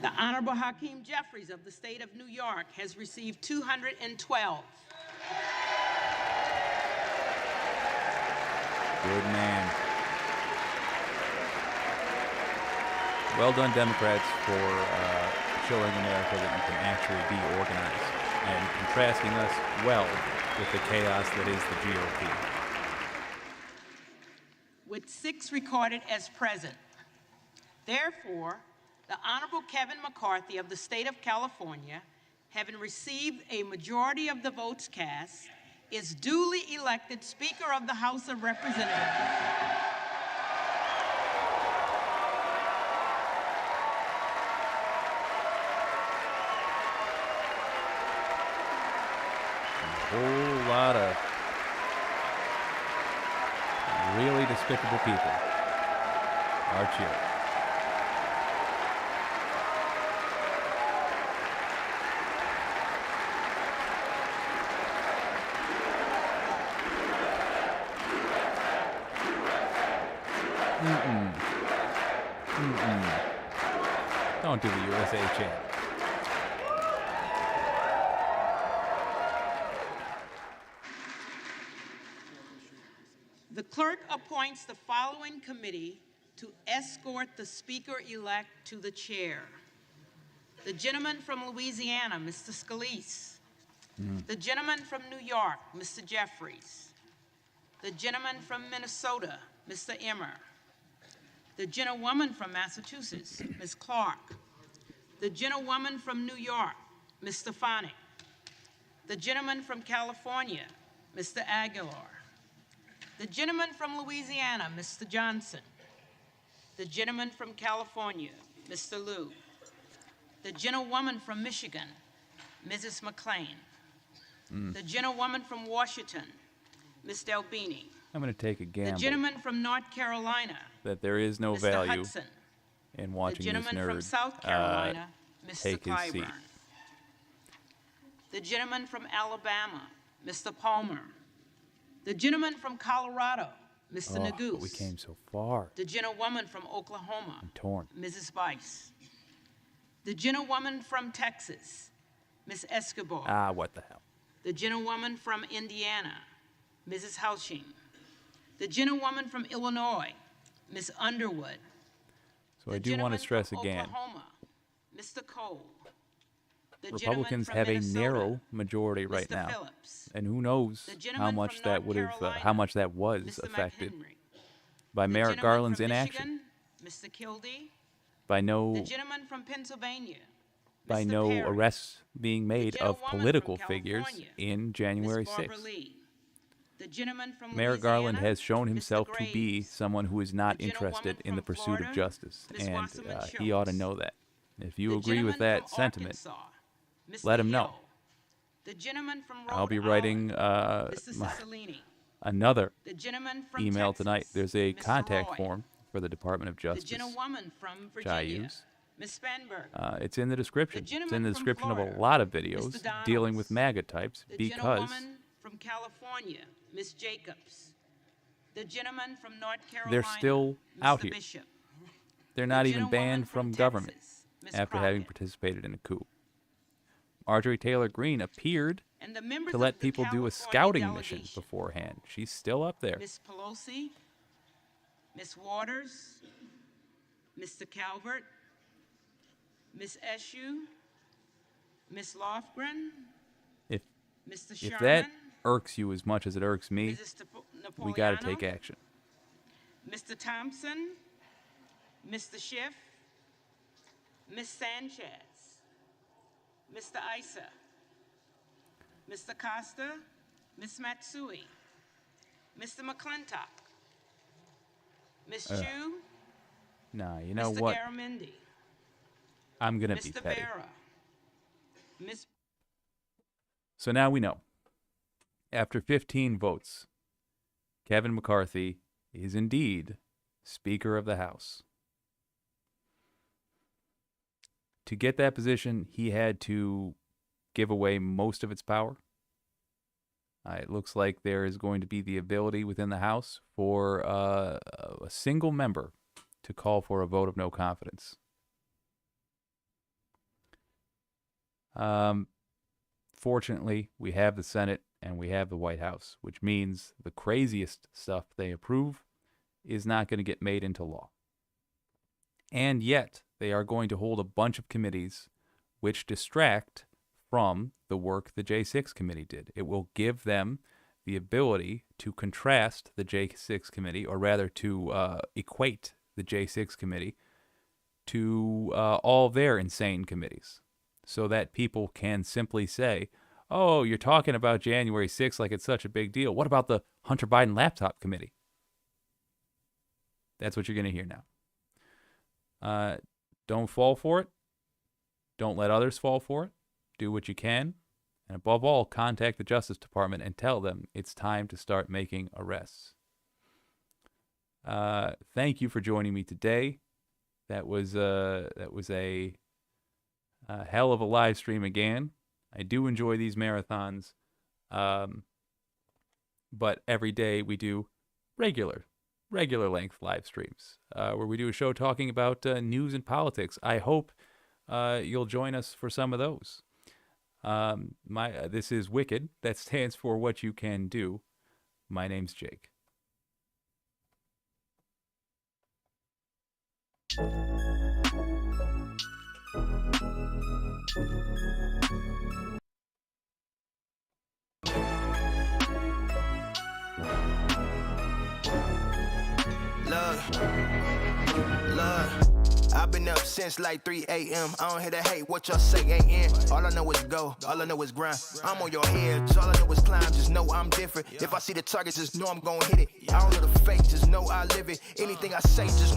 The Honorable Hakeem Jeffries of the state of New York has received 212. Good man. Well done, Democrats, for showing America that you can actually be organized and contrasting us well with the chaos that is the GOP. With 6 recorded as present. Therefore, the Honorable Kevin McCarthy of the state of California, having received a majority of the votes cast, is duly elected Speaker of the House of Representatives. A whole lot of really despicable people are cheering. Don't do the USA chant. The clerk appoints the following committee to escort the Speaker-elect to the chair. The gentleman from Louisiana, Mr. Scalise. The gentleman from New York, Mr. Jeffries. The gentleman from Minnesota, Mr. Emmer. The gentlewoman from Massachusetts, Ms. Clark. The gentlewoman from New York, Ms. Stefanik. The gentleman from California, Mr. Aguilar. The gentleman from Louisiana, Mr. Johnson. The gentleman from California, Mr. Liu. The gentlewoman from Michigan, Mrs. McClain. The gentlewoman from Washington, Ms. Delbini. I'm going to take a gamble The gentleman from North Carolina, that there is no Mr. value Hudson. in The watching this gentleman from nerd South Carolina, Mr. take his seat. Clyburn. The gentleman from Alabama, Mr. Palmer. The gentleman from Colorado, Mr. Oh, Neguse. but we came so far. The gentlewoman from Oklahoma, I'm torn. Mrs. Bice. The gentlewoman from Texas, Ms. Escobar. Ah, what the hell. The gentlewoman from Indiana, Mrs. Houshing. The gentlewoman from Illinois, Ms. Underwood. So I do want to stress again, Oklahoma, Mr. Cole. The Republicans gentleman from have a Minnesota, narrow majority right Mr. now, Phillips. and who knows The how gentleman much from that North would have, Carolina, how much that was Mr. affected McHenry. by The Merrick gentleman Garland's from inaction, Michigan, Mr. Kildee. by no The gentleman from Pennsylvania, by Mr. no Perry, arrests being made of gentlewoman political from figures California, in January Miss Barbara 6th. Lee, the gentleman from Mayor Garland Louisiana, has shown Mr. himself to be Graves, someone who is not the gentlewoman interested in the from pursuit of Florida, justice, Ms. and Wasserman he ought to Schultz, know that. If you the agree with gentleman that from sentiment, Arkansas, Mr. let him know. Hill, the gentleman from Rhode I'll be writing Island, Mr. Cicilline, another the gentleman from email Texas, tonight. There's a Mr. contact Roy, form for the Department of the Justice, gentlewoman from which I Virginia, use. Ms. Spanberger, It's in the description. It's in gentleman the from description of a Florida, lot of videos Mr. Donalds, dealing with MAGA types the because gentlewoman from California, Ms. Jacobs, the gentleman from North Carolina, they're still Mr. out here. Bishop, They're not the even gentlewoman banned from Texas, government Ms. after having Crockett, participated in a coup. Marjorie Taylor Greene appeared and the members to let of the people do a California scouting mission delegation, beforehand. She's still up there. Ms. Pelosi, Ms. Waters, Mr. Calvert, Ms. Eshoo, Ms. Lofgren, If Mr. if Sherman, that irks you as much as it irks me, Mrs. we got to Napolitano, take action. Mr. Thompson, Mr. Schiff, Ms. Sanchez, Mr. Issa, Mr. Costa, Ms. Matsui, Mr. McClintock, Ms. Chu, Nah, you know Mr. what? Garamendi, I'm going to be Mr. petty. Vera, Ms. So now we know. After 15 votes, Kevin McCarthy is indeed Speaker of the House. To get that position, he had to give away most of its power. It looks like there is going to be the ability within the House for a single member to call for a vote of no confidence. Fortunately, we have the Senate and we have the White House, which means the craziest stuff they approve is not going to get made into law. And yet, they are going to hold a bunch of committees which distract from the work the J6 committee did. It will give them the ability to contrast the J6 committee, or rather to equate the J6 committee to all their insane committees, so that people can simply say, oh, you're talking about January 6th like it's such a big deal. What about the Hunter Biden laptop committee? That's what you're going to hear now. Don't fall for it. Don't let others fall for it. Do what you can. And above all, contact the Justice Department and tell them it's time to start making arrests. Thank you for joining me today. That was a hell of a live stream again. I do enjoy these marathons, but every day we do regular length live streams where we do a show talking about news and politics. I hope you'll join us for some of those. This is Wicked. That stands for What You Can Do. My name's Jake. I've been up since like 3 a.m. I don't hear the hate, what y'all say ain't in. All I know is go, all I know is grind. I'm on your head, all I know is climb, just know I'm different. If I see the target, just know I'm gonna hit it. I don't know the fake, just know I live it. Anything I say, just